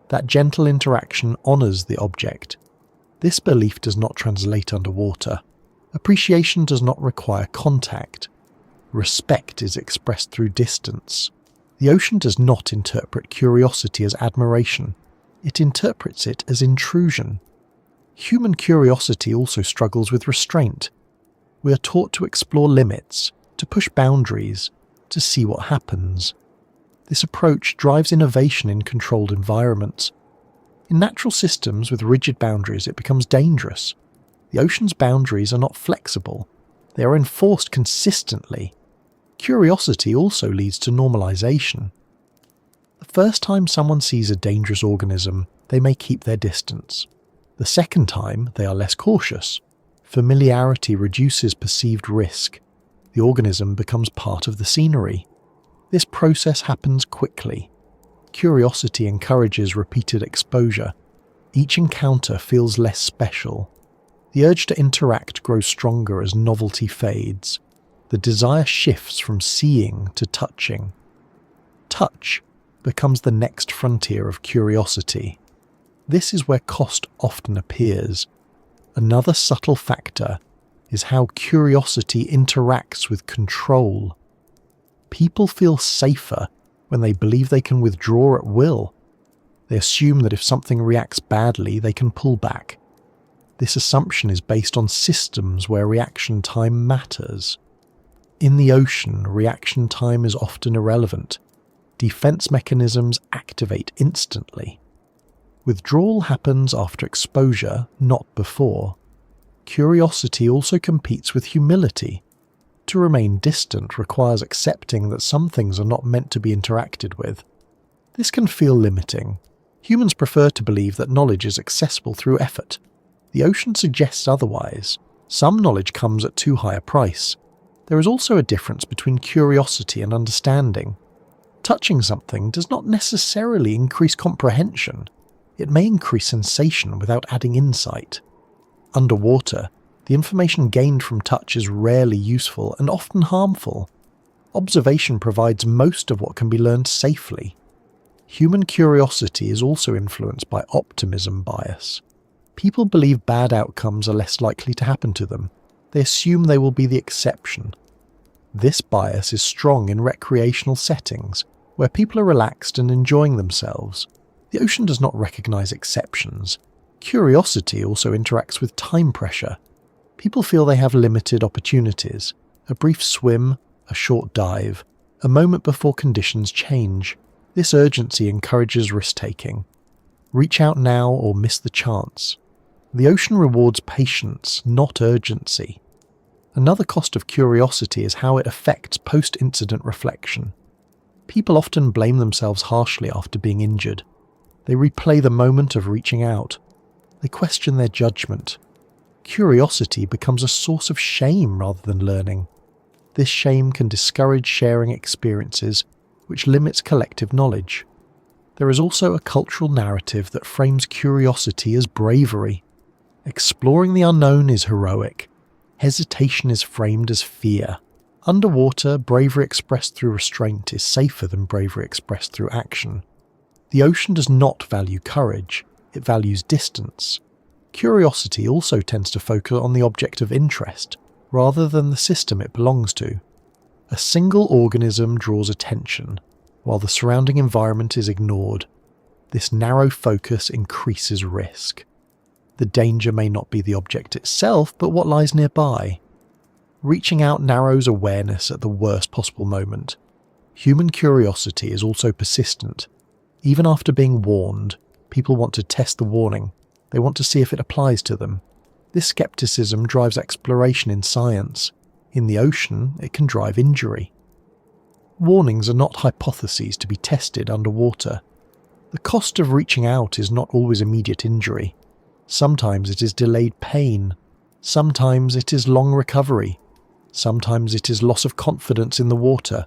That gentle interaction honors the object. This belief does not translate underwater. Appreciation does not require contact. Respect is expressed through distance. The ocean does not interpret curiosity as admiration. It interprets it as intrusion. Human curiosity also struggles with restraint. We are taught to explore limits, to push boundaries, to see what happens. This approach drives innovation in controlled environments. In natural systems with rigid boundaries, it becomes dangerous. The ocean's boundaries are not flexible. They are enforced consistently. Curiosity also leads to normalization. The first time someone sees a dangerous organism, they may keep their distance. The second time, they are less cautious. Familiarity reduces perceived risk. The organism becomes part of the scenery. This process happens quickly. Curiosity encourages repeated exposure. Each encounter feels less special. The urge to interact grows stronger as novelty fades. The desire shifts from seeing to touching. Touch becomes the next frontier of curiosity. This is where cost often appears. Another subtle factor is how curiosity interacts with control. People feel safer when they believe they can withdraw at will. They assume that if something reacts badly, they can pull back. This assumption is based on systems where reaction time matters. In the ocean, reaction time is often irrelevant. Defense mechanisms activate instantly. Withdrawal happens after exposure, not before. Curiosity also competes with humility. To remain distant requires accepting that some things are not meant to be interacted with. This can feel limiting. Humans prefer to believe that knowledge is accessible through effort. The ocean suggests otherwise. Some knowledge comes at too high a price. There is also a difference between curiosity and understanding. Touching something does not necessarily increase comprehension. It may increase sensation without adding insight. Underwater, the information gained from touch is rarely useful and often harmful. Observation provides most of what can be learned safely. Human curiosity is also influenced by optimism bias. People believe bad outcomes are less likely to happen to them. They assume they will be the exception. This bias is strong in recreational settings, where people are relaxed and enjoying themselves. The ocean does not recognize exceptions. Curiosity also interacts with time pressure. People feel they have limited opportunities. A brief swim, a short dive, a moment before conditions change. This urgency encourages risk-taking. Reach out now or miss the chance. The ocean rewards patience, not urgency. Another cost of curiosity is how it affects post-incident reflection. People often blame themselves harshly after being injured. They replay the moment of reaching out. They question their judgment. Curiosity becomes a source of shame rather than learning. This shame can discourage sharing experiences, which limits collective knowledge. There is also a cultural narrative that frames curiosity as bravery. Exploring the unknown is heroic. Hesitation is framed as fear. Underwater, bravery expressed through restraint is safer than bravery expressed through action. The ocean does not value courage, it values distance. Curiosity also tends to focus on the object of interest, rather than the system it belongs to. A single organism draws attention, while the surrounding environment is ignored. This narrow focus increases risk. The danger may not be the object itself, but what lies nearby. Reaching out narrows awareness at the worst possible moment. Human curiosity is also persistent. Even after being warned, people want to test the warning. They want to see if it applies to them. This skepticism drives exploration in science. In the ocean, it can drive injury. Warnings are not hypotheses to be tested underwater. The cost of reaching out is not always immediate injury. Sometimes it is delayed pain. Sometimes it is long recovery. Sometimes it is loss of confidence in the water.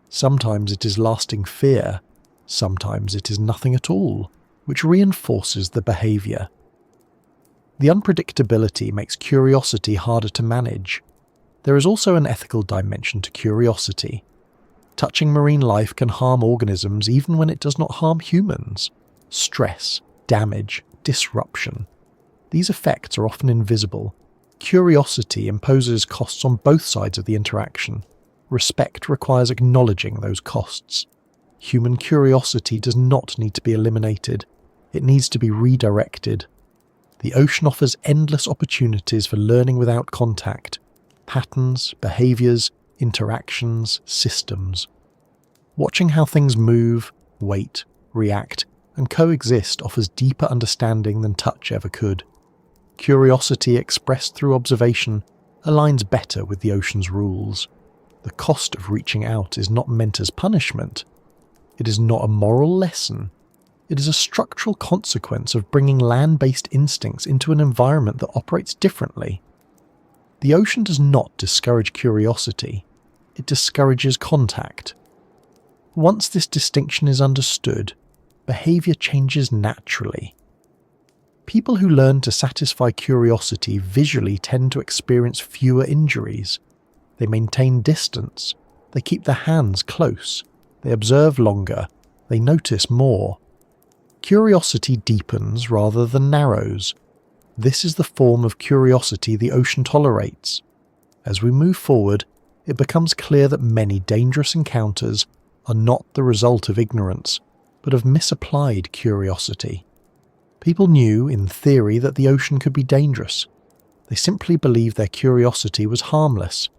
Sometimes it is lasting fear. Sometimes it is nothing at all, which reinforces the behaviour. The unpredictability makes curiosity harder to manage. There is also an ethical dimension to curiosity. Touching marine life can harm organisms even when it does not harm humans. Stress, damage, disruption. These effects are often invisible. Curiosity imposes costs on both sides of the interaction. Respect requires acknowledging those costs. Human curiosity does not need to be eliminated. It needs to be redirected. The ocean offers endless opportunities for learning without contact. Patterns, behaviours, interactions, systems. Watching how things move, wait, react, and coexist offers deeper understanding than touch ever could. Curiosity expressed through observation aligns better with the ocean's rules. The cost of reaching out is not meant as punishment. It is not a moral lesson. It is a structural consequence of bringing land-based instincts into an environment that operates differently. The ocean does not discourage curiosity. It discourages contact. Once this distinction is understood, behaviour changes naturally. People who learn to satisfy curiosity visually tend to experience fewer injuries. They maintain distance. They keep their hands close. They observe longer. They notice more. Curiosity deepens rather than narrows. This is the form of curiosity the ocean tolerates. As we move forward, it becomes clear that many dangerous encounters are not the result of ignorance, but of misapplied curiosity. People knew, in theory, that the ocean could be dangerous. They simply believed their curiosity was harmless.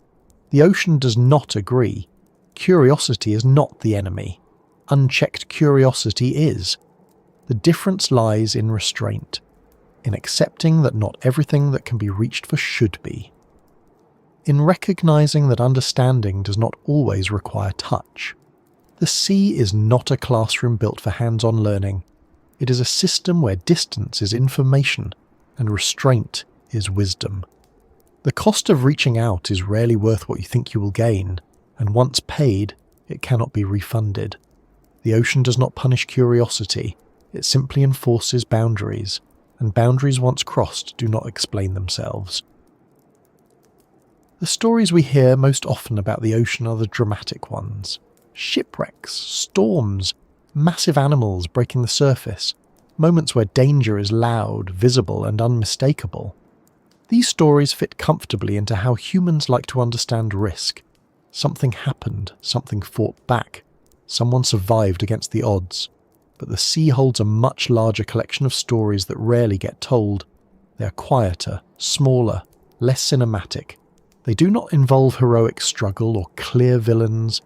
The ocean does not agree. Curiosity is not the enemy. Unchecked curiosity is. The difference lies in restraint, in accepting that not everything that can be reached for should be. In recognizing that understanding does not always require touch. The sea is not a classroom built for hands-on learning. It is a system where distance is information and restraint is wisdom. The cost of reaching out is rarely worth what you think you will gain, and once paid, it cannot be refunded. The ocean does not punish curiosity, it simply enforces boundaries, and boundaries once crossed do not explain themselves. The stories we hear most often about the ocean are the dramatic ones. Shipwrecks, storms, massive animals breaking the surface, moments where danger is loud, visible, and unmistakable. These stories fit comfortably into how humans like to understand risk. Something happened, something fought back, someone survived against the odds. but the sea holds a much larger collection of stories that rarely get told. They are quieter, smaller, less cinematic. They do not involve heroic struggle or clear villains.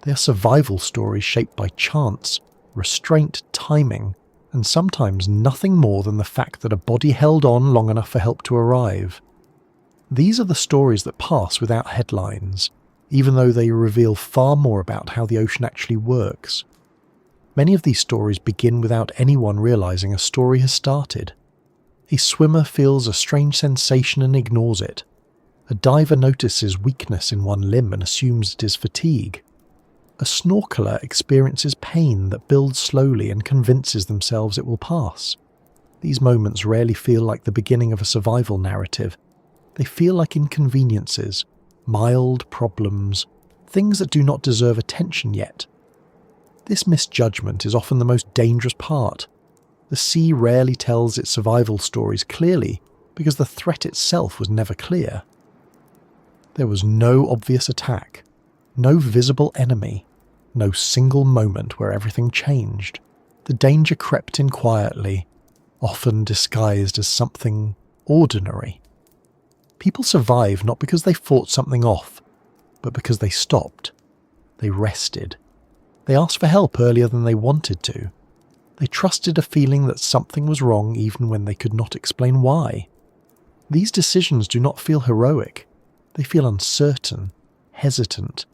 They are survival stories shaped by chance, restraint, timing, and sometimes nothing more than the fact that a body held on long enough for help to arrive. These are the stories that pass without headlines, even though they reveal far more about how the ocean actually works. Many of these stories begin without anyone realizing a story has started. A swimmer feels a strange sensation and ignores it. A diver notices weakness in one limb and assumes it is fatigue. A snorkeler experiences pain that builds slowly and convinces themselves it will pass. These moments rarely feel like the beginning of a survival narrative. They feel like inconveniences, mild problems, things that do not deserve attention yet. This misjudgment is often the most dangerous part. The sea rarely tells its survival stories clearly because the threat itself was never clear. There was no obvious attack, no visible enemy, no single moment where everything changed. The danger crept in quietly, often disguised as something ordinary. People survive not because they fought something off, but because they stopped. They rested. They asked for help earlier than they wanted to. They trusted a feeling that something was wrong even when they could not explain why. These decisions do not feel heroic. They feel uncertain, hesitant,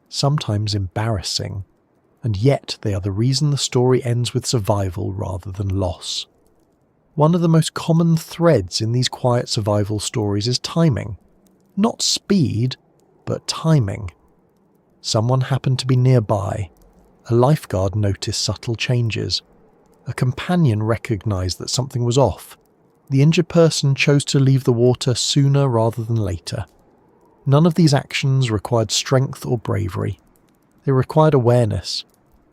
sometimes embarrassing, and yet they are the reason the story ends with survival rather than loss. One of the most common threads in these quiet survival stories is timing. Not speed, but timing. Someone happened to be nearby. A lifeguard noticed subtle changes. A companion recognized that something was off. The injured person chose to leave the water sooner rather than later. None of these actions required strength or bravery. They required awareness.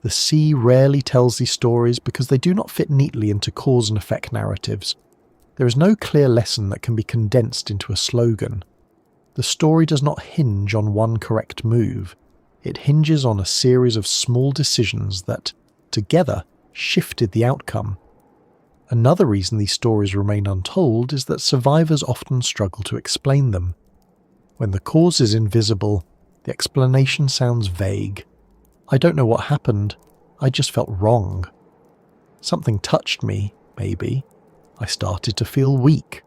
The sea rarely tells these stories because they do not fit neatly into cause and effect narratives. There is no clear lesson that can be condensed into a slogan. The story does not hinge on one correct move. It hinges on a series of small decisions that, together, shifted the outcome. Another reason these stories remain untold is that survivors often struggle to explain them. When the cause is invisible, the explanation sounds vague. I don't know what happened, I just felt wrong. Something touched me, maybe. I started to feel weak.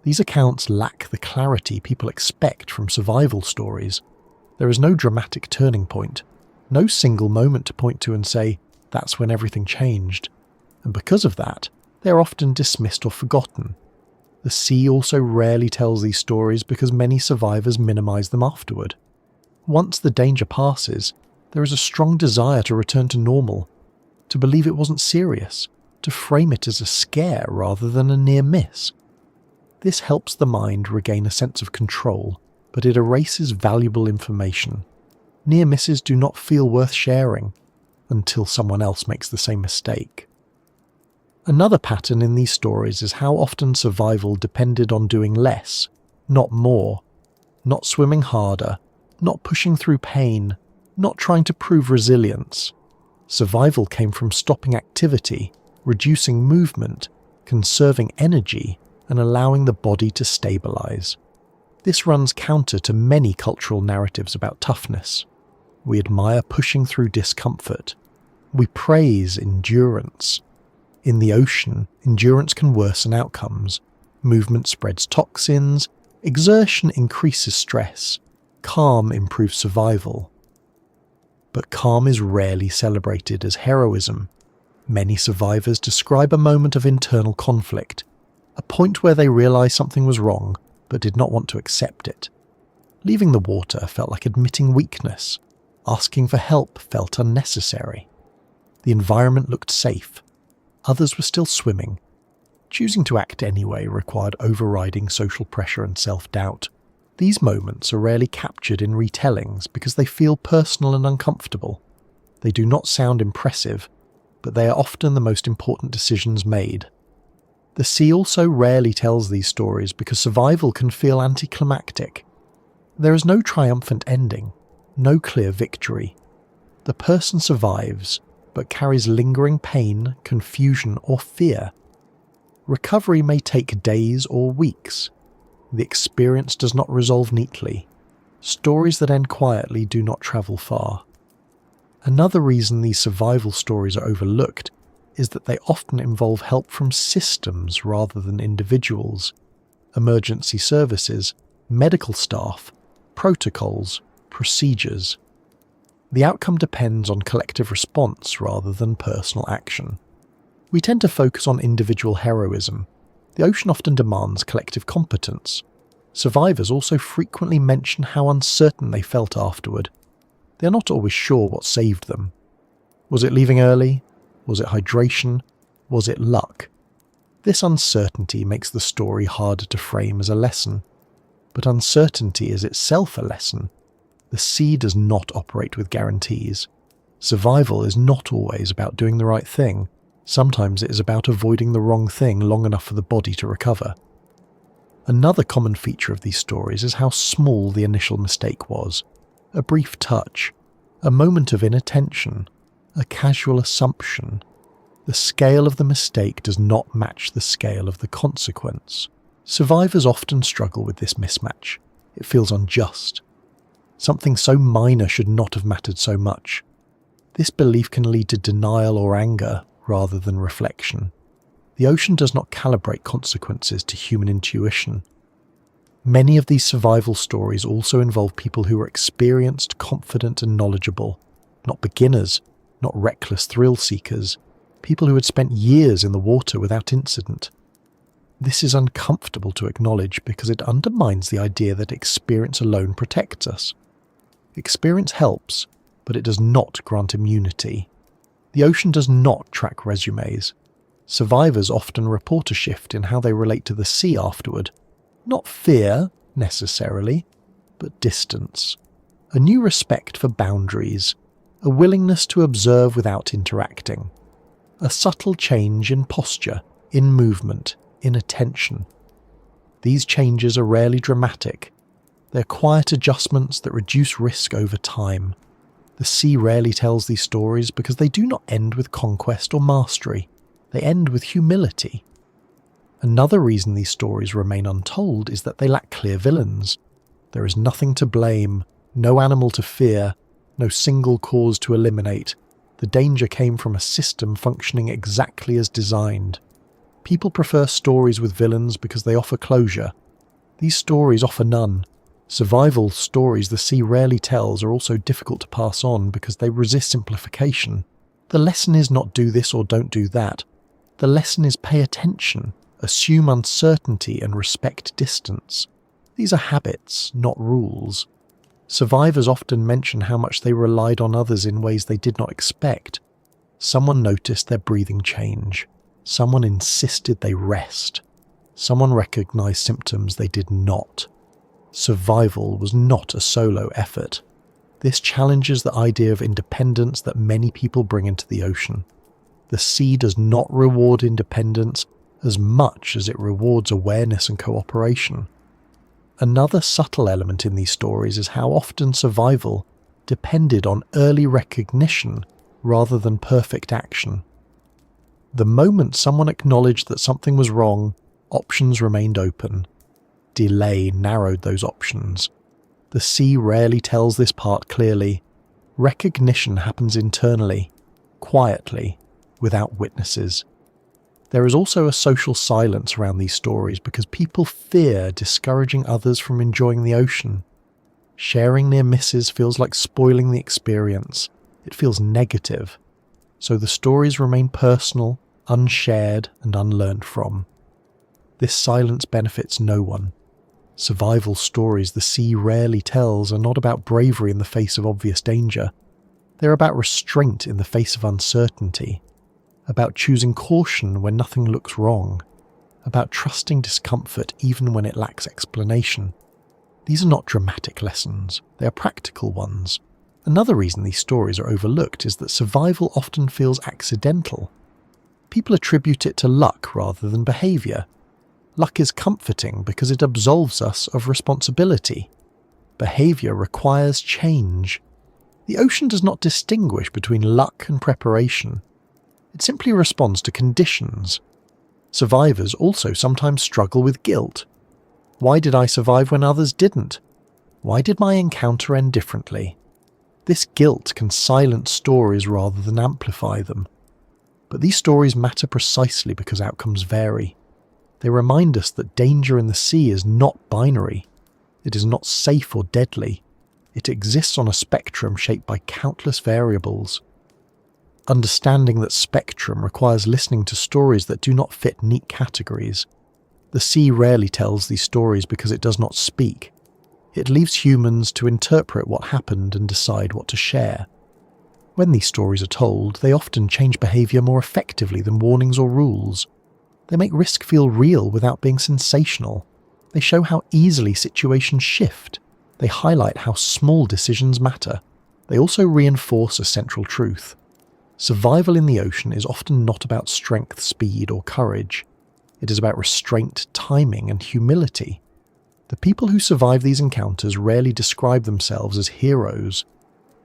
These accounts lack the clarity people expect from survival stories. There is no dramatic turning point, no single moment to point to and say, that's when everything changed. And because of that, they are often dismissed or forgotten. The sea also rarely tells these stories because many survivors minimize them afterward. Once the danger passes, there is a strong desire to return to normal, to believe it wasn't serious, to frame it as a scare rather than a near miss. This helps the mind regain a sense of control, but it erases valuable information. Near misses do not feel worth sharing until someone else makes the same mistake. Another pattern in these stories is how often survival depended on doing less, not more, not swimming harder, not pushing through pain, not trying to prove resilience. Survival came from stopping activity, reducing movement, conserving energy, and allowing the body to stabilize. This runs counter to many cultural narratives about toughness. We admire pushing through discomfort. We praise endurance. In the ocean, endurance can worsen outcomes. Movement spreads toxins, exertion increases stress, calm improves survival. But calm is rarely celebrated as heroism. Many survivors describe a moment of internal conflict, a point where they realized something was wrong but did not want to accept it. Leaving the water felt like admitting weakness. Asking for help felt unnecessary. The environment looked safe. Others were still swimming. Choosing to act anyway required overriding social pressure and self-doubt. These moments are rarely captured in retellings because they feel personal and uncomfortable. They do not sound impressive, but they are often the most important decisions made. The sea also rarely tells these stories because survival can feel anticlimactic. There is no triumphant ending, no clear victory. The person survives, but carries lingering pain, confusion, or fear. Recovery may take days or weeks. The experience does not resolve neatly. Stories that end quietly do not travel far. Another reason these survival stories are overlooked is that they often involve help from systems rather than individuals. Emergency services, medical staff, protocols, procedures. The outcome depends on collective response rather than personal action. We tend to focus on individual heroism. The ocean often demands collective competence. Survivors also frequently mention how uncertain they felt afterward. They are not always sure what saved them. Was it leaving early? Was it hydration? Was it luck? This uncertainty makes the story harder to frame as a lesson. But uncertainty is itself a lesson. The sea does not operate with guarantees. Survival is not always about doing the right thing. Sometimes it is about avoiding the wrong thing long enough for the body to recover. Another common feature of these stories is how small the initial mistake was. A brief touch, a moment of inattention, a casual assumption. The scale of the mistake does not match the scale of the consequence. Survivors often struggle with this mismatch. It feels unjust. Something so minor should not have mattered so much. This belief can lead to denial or anger rather than reflection. The ocean does not calibrate consequences to human intuition. Many of these survival stories also involve people who are experienced, confident, and knowledgeable. Not beginners, not reckless thrill seekers. People who had spent years in the water without incident. This is uncomfortable to acknowledge because it undermines the idea that experience alone protects us. Experience helps, but it does not grant immunity. The ocean does not track resumes. Survivors often report a shift in how they relate to the sea afterward. Not fear, necessarily, but distance. A new respect for boundaries. A willingness to observe without interacting. A subtle change in posture, in movement, in attention. These changes are rarely dramatic. They're quiet adjustments that reduce risk over time. The sea rarely tells these stories because they do not end with conquest or mastery. They end with humility. Another reason these stories remain untold is that they lack clear villains. There is nothing to blame, no animal to fear, no single cause to eliminate. The danger came from a system functioning exactly as designed. People prefer stories with villains because they offer closure. These stories offer none. Survival stories the sea rarely tells are also difficult to pass on because they resist simplification. The lesson is not do this or don't do that. The lesson is pay attention, assume uncertainty and respect distance. These are habits, not rules. Survivors often mention how much they relied on others in ways they did not expect. Someone noticed their breathing change. Someone insisted they rest. Someone recognized symptoms they did not. Survival was not a solo effort. This challenges the idea of independence that many people bring into the ocean. The sea does not reward independence as much as it rewards awareness and cooperation. Another subtle element in these stories is how often survival depended on early recognition rather than perfect action. The moment someone acknowledged that something was wrong, options remained open. Delay narrowed those options. The sea rarely tells this part clearly. Recognition happens internally, quietly, without witnesses. There is also a social silence around these stories because people fear discouraging others from enjoying the ocean. Sharing near misses feels like spoiling the experience. It feels negative. So the stories remain personal, unshared, and unlearned from. This silence benefits no one. Survival stories the sea rarely tells are not about bravery in the face of obvious danger. They're about restraint in the face of uncertainty. About choosing caution when nothing looks wrong. About trusting discomfort even when it lacks explanation. These are not dramatic lessons, they are practical ones. Another reason these stories are overlooked is that survival often feels accidental. People attribute it to luck rather than behaviour. Luck is comforting because it absolves us of responsibility. Behaviour requires change. The ocean does not distinguish between luck and preparation. It simply responds to conditions. Survivors also sometimes struggle with guilt. Why did I survive when others didn't? Why did my encounter end differently? This guilt can silence stories rather than amplify them. But these stories matter precisely because outcomes vary. They remind us that danger in the sea is not binary. It is not safe or deadly. It exists on a spectrum shaped by countless variables. Understanding that spectrum requires listening to stories that do not fit neat categories. The sea rarely tells these stories because it does not speak. It leaves humans to interpret what happened and decide what to share. When these stories are told, they often change behaviour more effectively than warnings or rules. They make risk feel real without being sensational. They show how easily situations shift. They highlight how small decisions matter. They also reinforce a central truth. Survival in the ocean is often not about strength, speed, or courage. It is about restraint, timing, and humility. The people who survive these encounters rarely describe themselves as heroes.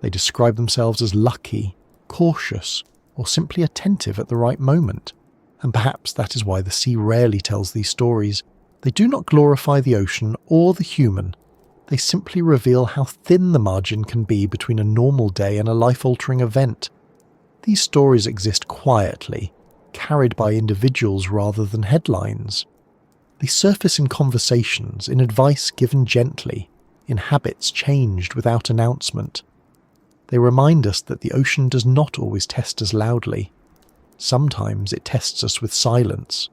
They describe themselves as lucky, cautious, or simply attentive at the right moment. And perhaps that is why the sea rarely tells these stories. They do not glorify the ocean or the human. They simply reveal how thin the margin can be between a normal day and a life-altering event. These stories exist quietly, carried by individuals rather than headlines. They surface in conversations, in advice given gently, in habits changed without announcement. They remind us that the ocean does not always test us loudly. Sometimes it tests us with silence.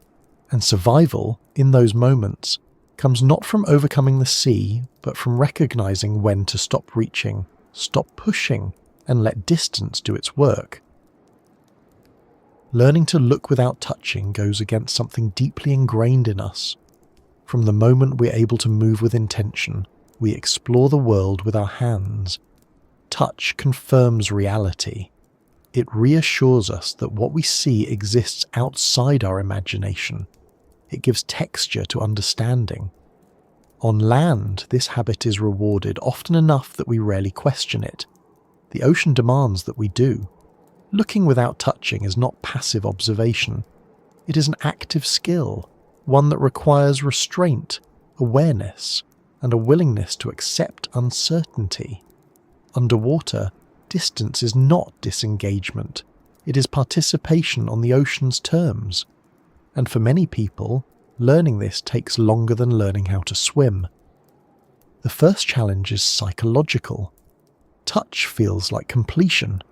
And survival, in those moments, comes not from overcoming the sea, but from recognizing when to stop reaching, stop pushing, and let distance do its work. Learning to look without touching goes against something deeply ingrained in us. From the moment we're able to move with intention, we explore the world with our hands. Touch confirms reality. It reassures us that what we see exists outside our imagination. It gives texture to understanding. On land, this habit is rewarded often enough that we rarely question it. The ocean demands that we do. Looking without touching is not passive observation. It is an active skill, one that requires restraint, awareness, and a willingness to accept uncertainty. Underwater, distance is not disengagement. It is participation on the ocean's terms. And for many people, learning this takes longer than learning how to swim. The first challenge is psychological. Touch feels like completion.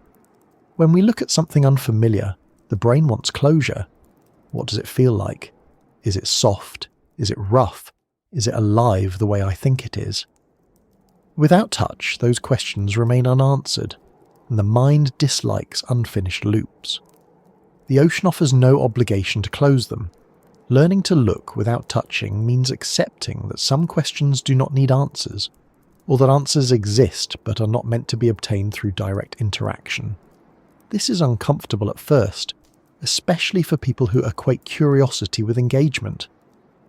When we look at something unfamiliar, the brain wants closure. What does it feel like? Is it soft? Is it rough? Is it alive the way I think it is? Without touch, those questions remain unanswered, and the mind dislikes unfinished loops. The ocean offers no obligation to close them. Learning to look without touching means accepting that some questions do not need answers, or that answers exist but are not meant to be obtained through direct interaction. This is uncomfortable at first, especially for people who equate curiosity with engagement.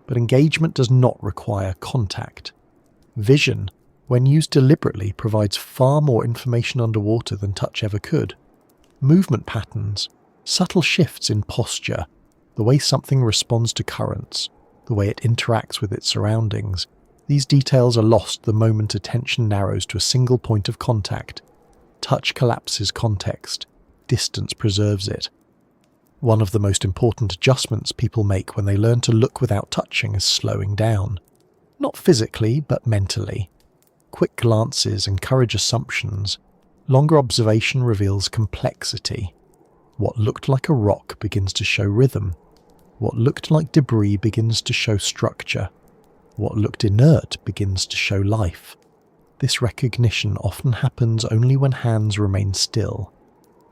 But engagement does not require contact. Vision, when used deliberately, provides far more information underwater than touch ever could. Movement patterns, subtle shifts in posture, the way something responds to currents, the way it interacts with its surroundings, these details are lost the moment attention narrows to a single point of contact. Touch collapses context, distance preserves it. One of the most important adjustments people make when they learn to look without touching is slowing down. Not physically, but mentally. Quick glances encourage assumptions. Longer observation reveals complexity. What looked like a rock begins to show rhythm. What looked like debris begins to show structure. What looked inert begins to show life. This recognition often happens only when hands remain still.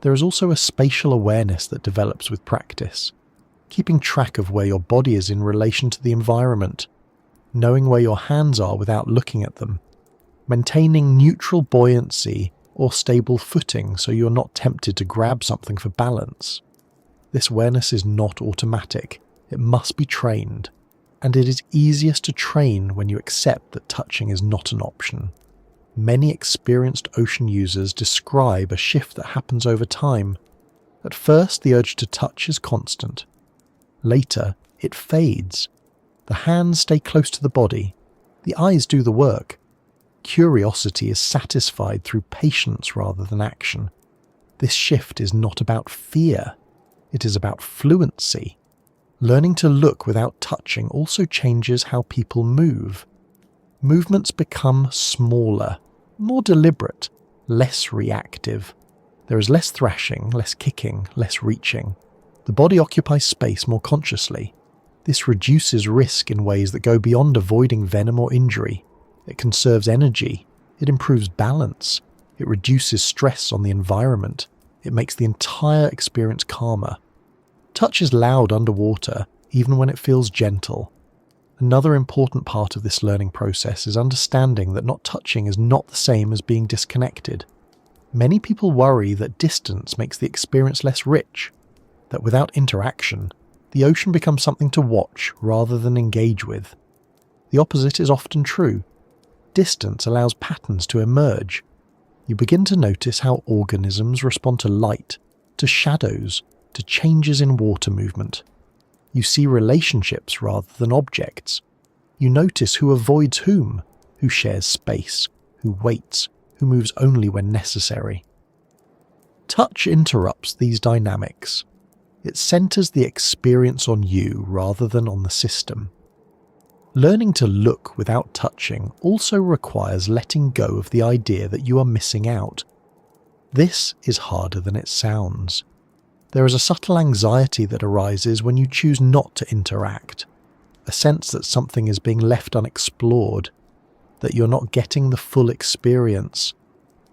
There is also a spatial awareness that develops with practice. Keeping track of where your body is in relation to the environment. Knowing where your hands are without looking at them. Maintaining neutral buoyancy or stable footing so you're not tempted to grab something for balance. This awareness is not automatic. It must be trained. And it is easiest to train when you accept that touching is not an option. Many experienced ocean users describe a shift that happens over time. At first, the urge to touch is constant. Later, it fades. The hands stay close to the body. The eyes do the work. Curiosity is satisfied through patience rather than action. This shift is not about fear. It is about fluency. Learning to look without touching also changes how people move. Movements become smaller, more deliberate, less reactive. There is less thrashing, less kicking, less reaching. The body occupies space more consciously. This reduces risk in ways that go beyond avoiding venom or injury. It conserves energy. It improves balance. It reduces stress on the environment. It makes the entire experience calmer. Touch is loud underwater, even when it feels gentle. Another important part of this learning process is understanding that not touching is not the same as being disconnected. Many people worry that distance makes the experience less rich, that without interaction, the ocean becomes something to watch rather than engage with. The opposite is often true. Distance allows patterns to emerge. You begin to notice how organisms respond to light, to shadows, to changes in water movement. You see relationships rather than objects. You notice who avoids whom, who shares space, who waits, who moves only when necessary. Touch interrupts these dynamics. It centers the experience on you rather than on the system. Learning to look without touching also requires letting go of the idea that you are missing out. This is harder than it sounds. There is a subtle anxiety that arises when you choose not to interact, a sense that something is being left unexplored, that you're not getting the full experience.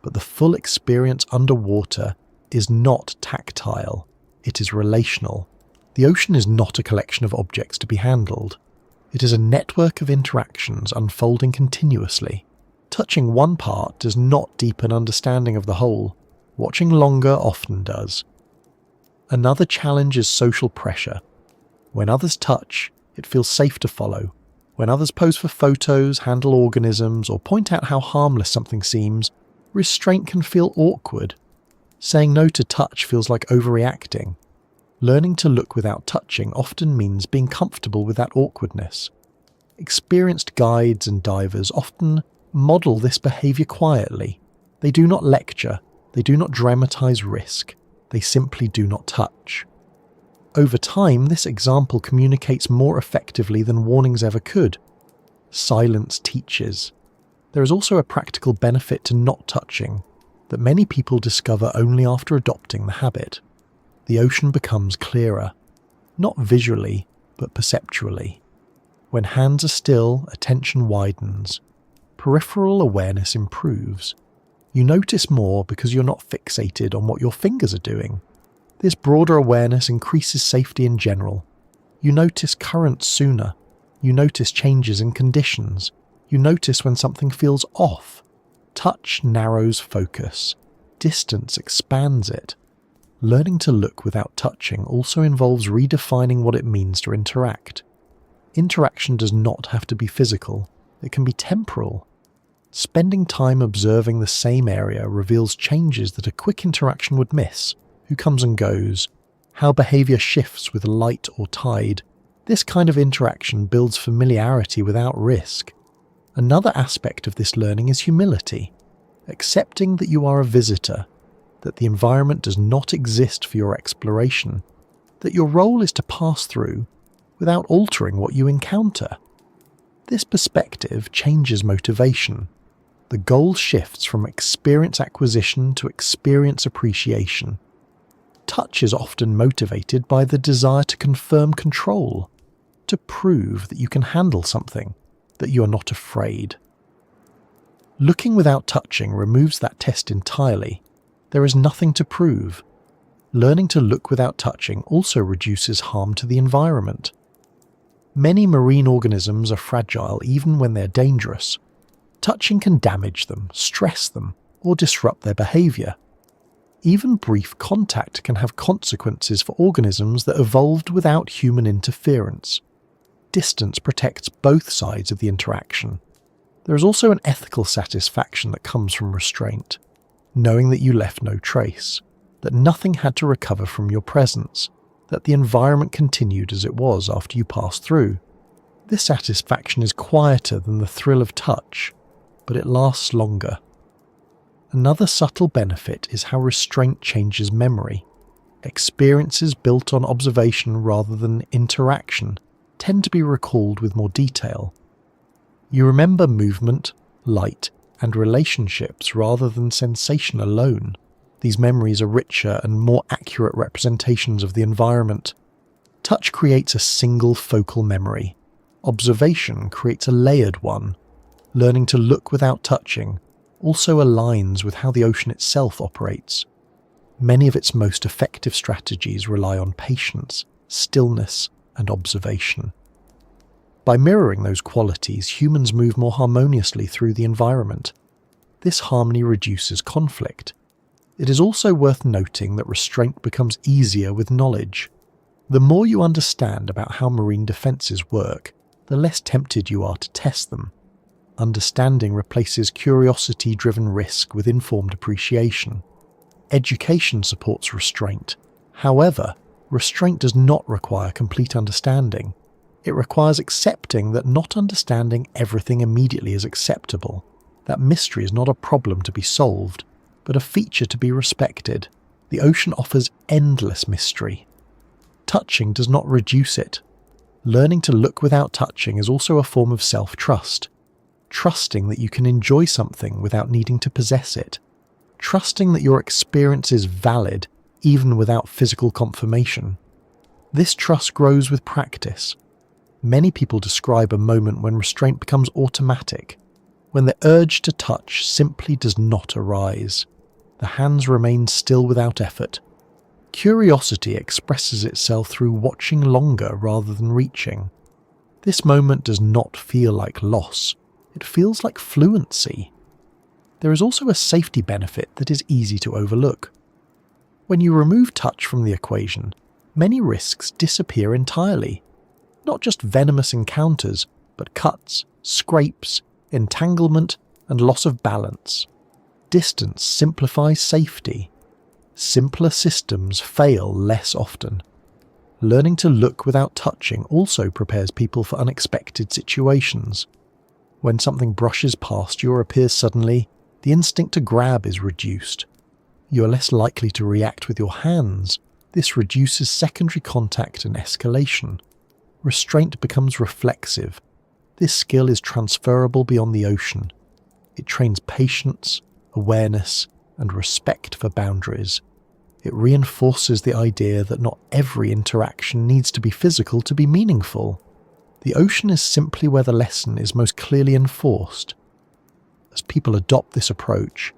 But the full experience underwater is not tactile, it is relational. The ocean is not a collection of objects to be handled. It is a network of interactions unfolding continuously. Touching one part does not deepen understanding of the whole. Watching longer often does. Another challenge is social pressure. When others touch, it feels safe to follow. When others pose for photos, handle organisms, or point out how harmless something seems, restraint can feel awkward. Saying no to touch feels like overreacting. Learning to look without touching often means being comfortable with that awkwardness. Experienced guides and divers often model this behaviour quietly. They do not lecture, they do not dramatize risk, they simply do not touch. Over time, this example communicates more effectively than warnings ever could. Silence teaches. There is also a practical benefit to not touching that many people discover only after adopting the habit. The ocean becomes clearer, not visually, but perceptually. When hands are still, attention widens. Peripheral awareness improves. You notice more because you're not fixated on what your fingers are doing. This broader awareness increases safety in general. You notice currents sooner. You notice changes in conditions. You notice when something feels off. Touch narrows focus. Distance expands it. Learning to look without touching also involves redefining what it means to interact. Interaction does not have to be physical. It can be temporal. Spending time observing the same area reveals changes that a quick interaction would miss. Who comes and goes, how behaviour shifts with light or tide. This kind of interaction builds familiarity without risk. Another aspect of this learning is humility, accepting that you are a visitor, that the environment does not exist for your exploration, that your role is to pass through without altering what you encounter. This perspective changes motivation. The goal shifts from experience acquisition to experience appreciation. Touch is often motivated by the desire to confirm control, to prove that you can handle something, that you are not afraid. Looking without touching removes that test entirely. There is nothing to prove. Learning to look without touching also reduces harm to the environment. Many marine organisms are fragile even when they're dangerous. Touching can damage them, stress them, or disrupt their behaviour. Even brief contact can have consequences for organisms that evolved without human interference. Distance protects both sides of the interaction. There is also an ethical satisfaction that comes from restraint, knowing that you left no trace, that nothing had to recover from your presence, that the environment continued as it was after you passed through. This satisfaction is quieter than the thrill of touch, but it lasts longer. Another subtle benefit is how restraint changes memory. Experiences built on observation rather than interaction tend to be recalled with more detail. You remember movement, light, and relationships rather than sensation alone. These memories are richer and more accurate representations of the environment. Touch creates a single focal memory. Observation creates a layered one. Learning to look without touching also aligns with how the ocean itself operates. Many of its most effective strategies rely on patience, stillness, and observation. By mirroring those qualities, humans move more harmoniously through the environment. This harmony reduces conflict. It is also worth noting that restraint becomes easier with knowledge. The more you understand about how marine defences work, the less tempted you are to test them. Understanding replaces curiosity-driven risk with informed appreciation. Education supports restraint. However, restraint does not require complete understanding. It requires accepting that not understanding everything immediately is acceptable, that mystery is not a problem to be solved, but a feature to be respected. The ocean offers endless mystery. Touching does not reduce it. Learning to look without touching is also a form of self-trust. Trusting that you can enjoy something without needing to possess it. Trusting that your experience is valid even without physical confirmation. This trust grows with practice. Many people describe a moment when restraint becomes automatic, when the urge to touch simply does not arise. The hands remain still without effort. Curiosity expresses itself through watching longer rather than reaching. This moment does not feel like loss. It feels like fluency. There is also a safety benefit that is easy to overlook. When you remove touch from the equation, many risks disappear entirely. Not just venomous encounters, but cuts, scrapes, entanglement, and loss of balance. Distance simplifies safety. Simpler systems fail less often. Learning to look without touching also prepares people for unexpected situations. When something brushes past you or appears suddenly, the instinct to grab is reduced. You are less likely to react with your hands. This reduces secondary contact and escalation. Restraint becomes reflexive. This skill is transferable beyond the ocean. It trains patience, awareness, and respect for boundaries. It reinforces the idea that not every interaction needs to be physical to be meaningful. The ocean is simply where the lesson is most clearly enforced. As people adopt this approach,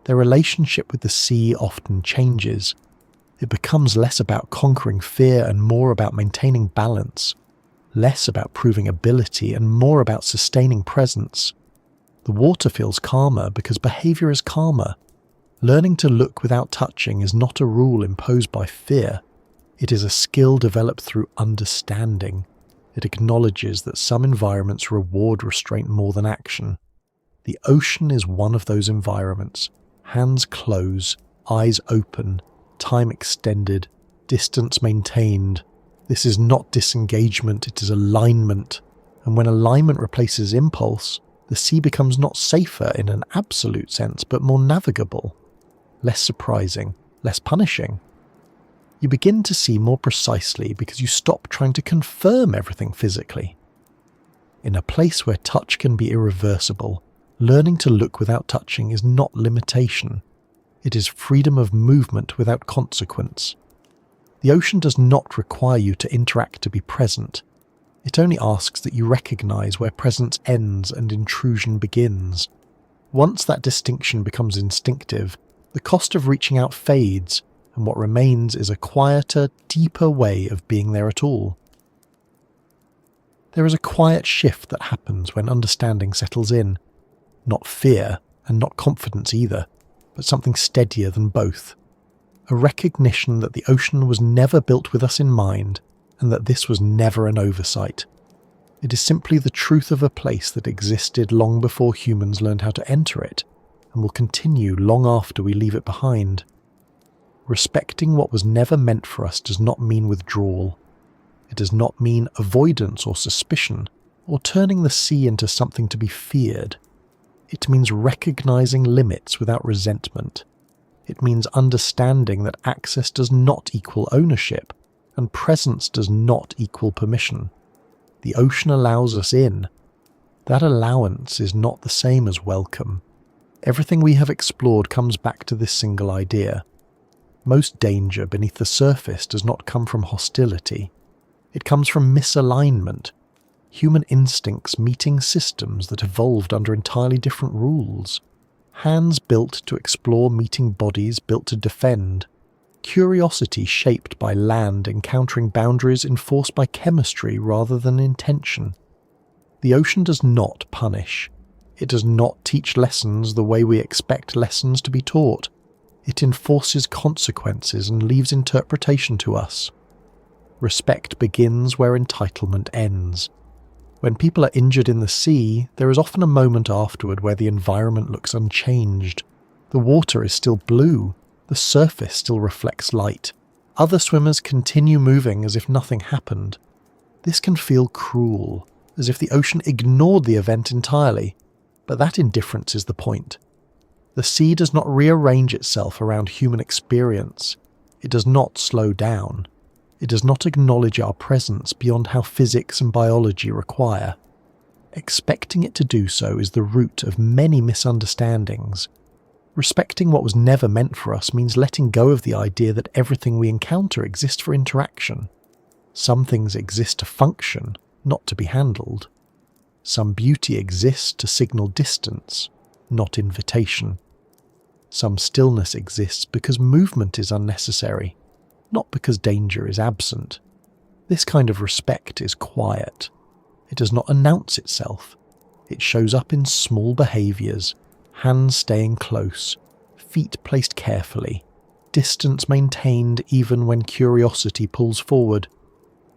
their relationship with the sea often changes. It becomes less about conquering fear and more about maintaining balance, less about proving ability and more about sustaining presence. The water feels calmer because behavior is calmer. Learning to look without touching is not a rule imposed by fear. It is a skill developed through understanding. It acknowledges that some environments reward restraint more than action. The ocean is one of those environments. Hands close, eyes open, time extended, distance maintained. This is not disengagement, it is alignment. And when alignment replaces impulse, the sea becomes not safer in an absolute sense, but more navigable, less surprising, less punishing. You begin to see more precisely because you stop trying to confirm everything physically. In a place where touch can be irreversible, learning to look without touching is not limitation. It is freedom of movement without consequence. The ocean does not require you to interact to be present. It only asks that you recognize where presence ends and intrusion begins. Once that distinction becomes instinctive, the cost of reaching out fades, and what remains is a quieter, deeper way of being there at all. There is a quiet shift that happens when understanding settles in. Not fear, and not confidence either, but something steadier than both. A recognition that the ocean was never built with us in mind, and that this was never an oversight. It is simply the truth of a place that existed long before humans learned how to enter it, and will continue long after we leave it behind. Respecting what was never meant for us does not mean withdrawal. It does not mean avoidance or suspicion, or turning the sea into something to be feared. It means recognizing limits without resentment. It means understanding that access does not equal ownership, and presence does not equal permission. The ocean allows us in. That allowance is not the same as welcome. Everything we have explored comes back to this single idea. Most danger beneath the surface does not come from hostility. It comes from misalignment, human instincts meeting systems that evolved under entirely different rules. Hands built to explore meeting bodies built to defend. Curiosity shaped by land encountering boundaries enforced by chemistry rather than intention. The ocean does not punish. It does not teach lessons the way we expect lessons to be taught. It enforces consequences and leaves interpretation to us. Respect begins where entitlement ends. When people are injured in the sea, there is often a moment afterward where the environment looks unchanged. The water is still blue. The surface still reflects light. Other swimmers continue moving as if nothing happened. This can feel cruel, as if the ocean ignored the event entirely, but that indifference is the point. The sea does not rearrange itself around human experience. It does not slow down. It does not acknowledge our presence beyond how physics and biology require. Expecting it to do so is the root of many misunderstandings. Respecting what was never meant for us means letting go of the idea that everything we encounter exists for interaction. Some things exist to function, not to be handled. Some beauty exists to signal distance, not invitation. Some stillness exists because movement is unnecessary, not because danger is absent. This kind of respect is quiet. It does not announce itself. It shows up in small behaviours, hands staying close, feet placed carefully, distance maintained even when curiosity pulls forward,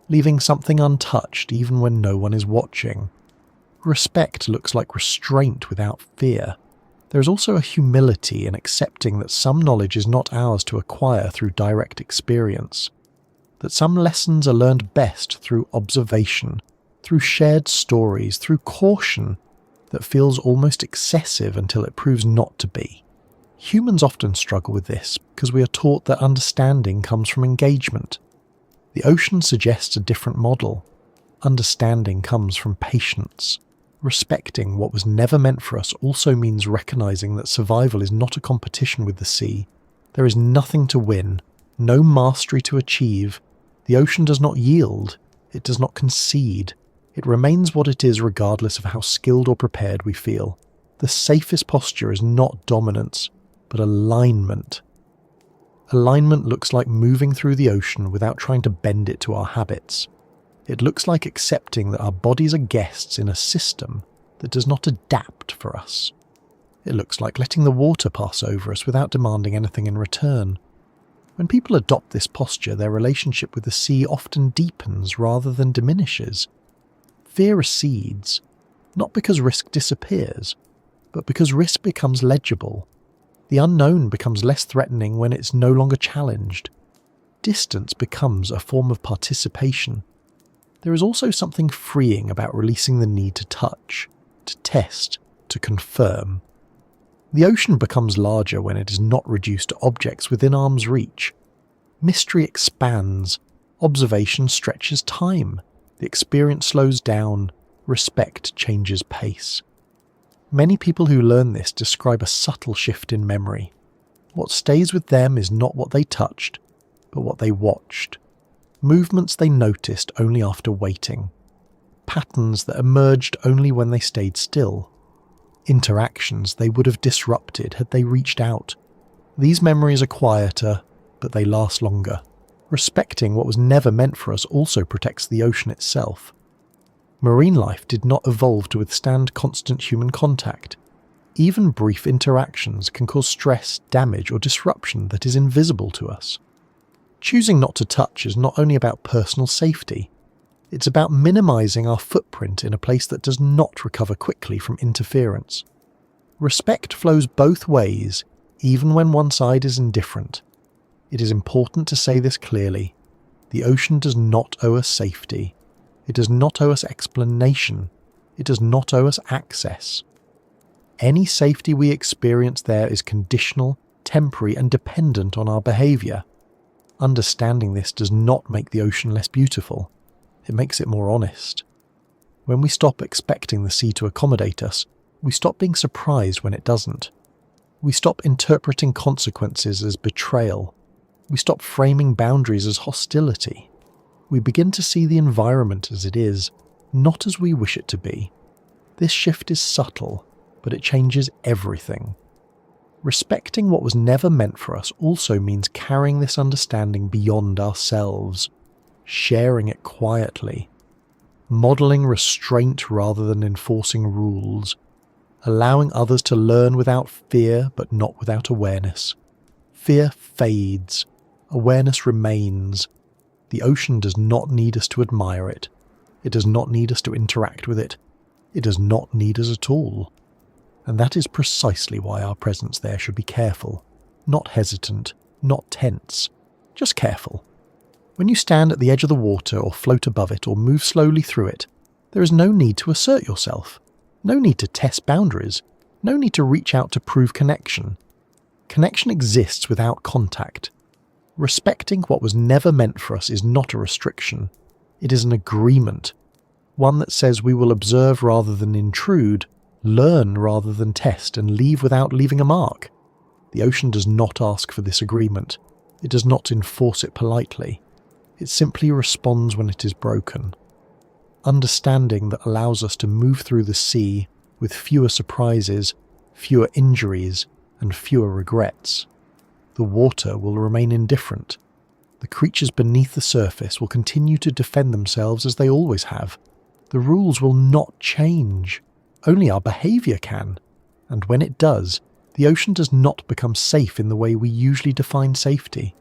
leaving something untouched even when no one is watching. Respect looks like restraint without fear. There is also a humility in accepting that some knowledge is not ours to acquire through direct experience, that some lessons are learned best through observation, through shared stories, through caution that feels almost excessive until it proves not to be. Humans often struggle with this because we are taught that understanding comes from engagement. The ocean suggests a different model. Understanding comes from patience. Respecting what was never meant for us also means recognizing that survival is not a competition with the sea. There is nothing to win, no mastery to achieve. The ocean does not yield. It does not concede. It remains what it is regardless of how skilled or prepared we feel. The safest posture is not dominance, but alignment. Alignment looks like moving through the ocean without trying to bend it to our habits. It looks like accepting that our bodies are guests in a system that does not adapt for us. It looks like letting the water pass over us without demanding anything in return. When people adopt this posture, their relationship with the sea often deepens rather than diminishes. Fear recedes, not because risk disappears, but because risk becomes legible. The unknown becomes less threatening when it's no longer challenged. Distance becomes a form of participation. There is also something freeing about releasing the need to touch, to test, to confirm. The ocean becomes larger when it is not reduced to objects within arm's reach. Mystery expands, observation stretches time, the experience slows down, respect changes pace. Many people who learn this describe a subtle shift in memory. What stays with them is not what they touched, but what they watched. Movements they noticed only after waiting. Patterns that emerged only when they stayed still. Interactions they would have disrupted had they reached out. These memories are quieter, but they last longer. Respecting what was never meant for us also protects the ocean itself. Marine life did not evolve to withstand constant human contact. Even brief interactions can cause stress, damage, or disruption that is invisible to us. Choosing not to touch is not only about personal safety, It's about minimizing our footprint in a place that does not recover quickly from interference. Respect flows both ways, even when one side is indifferent. It is important to say this clearly. The ocean does not owe us safety. It does not owe us explanation. It does not owe us access. Any safety we experience there is conditional, temporary, and dependent on our behaviour. Understanding this does not make the ocean less beautiful. It makes it more honest. When we stop expecting the sea to accommodate us, we stop being surprised when it doesn't. We stop interpreting consequences as betrayal. We stop framing boundaries as hostility. We begin to see the environment as it is, not as we wish it to be. This shift is subtle, but it changes everything. Respecting what was never meant for us also means carrying this understanding beyond ourselves, sharing it quietly, modelling restraint rather than enforcing rules, allowing others to learn without fear but not without awareness. Fear fades, awareness remains. The ocean does not need us to admire it. It does not need us to interact with it. It does not need us at all. And that is precisely why our presence there should be careful, not hesitant, not tense, just careful. When you stand at the edge of the water or float above it or move slowly through it, there is no need to assert yourself, no need to test boundaries, no need to reach out to prove connection. Connection exists without contact. Respecting what was never meant for us is not a restriction. It is an agreement, one that says we will observe rather than intrude, learn rather than test, and leave without leaving a mark. The ocean does not ask for this agreement. It does not enforce it politely. It simply responds when it is broken. Understanding that allows us to move through the sea with fewer surprises, fewer injuries, and fewer regrets. The water will remain indifferent. The creatures beneath the surface will continue to defend themselves as they always have. The rules will not change. Only our behaviour can. And when it does, the ocean does not become safe in the way we usually define safety.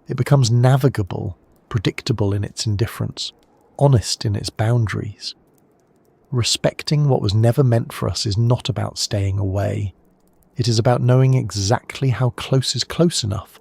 It becomes navigable, predictable in its indifference, honest in its boundaries. Respecting what was never meant for us is not about staying away. It is about knowing exactly how close is close enough,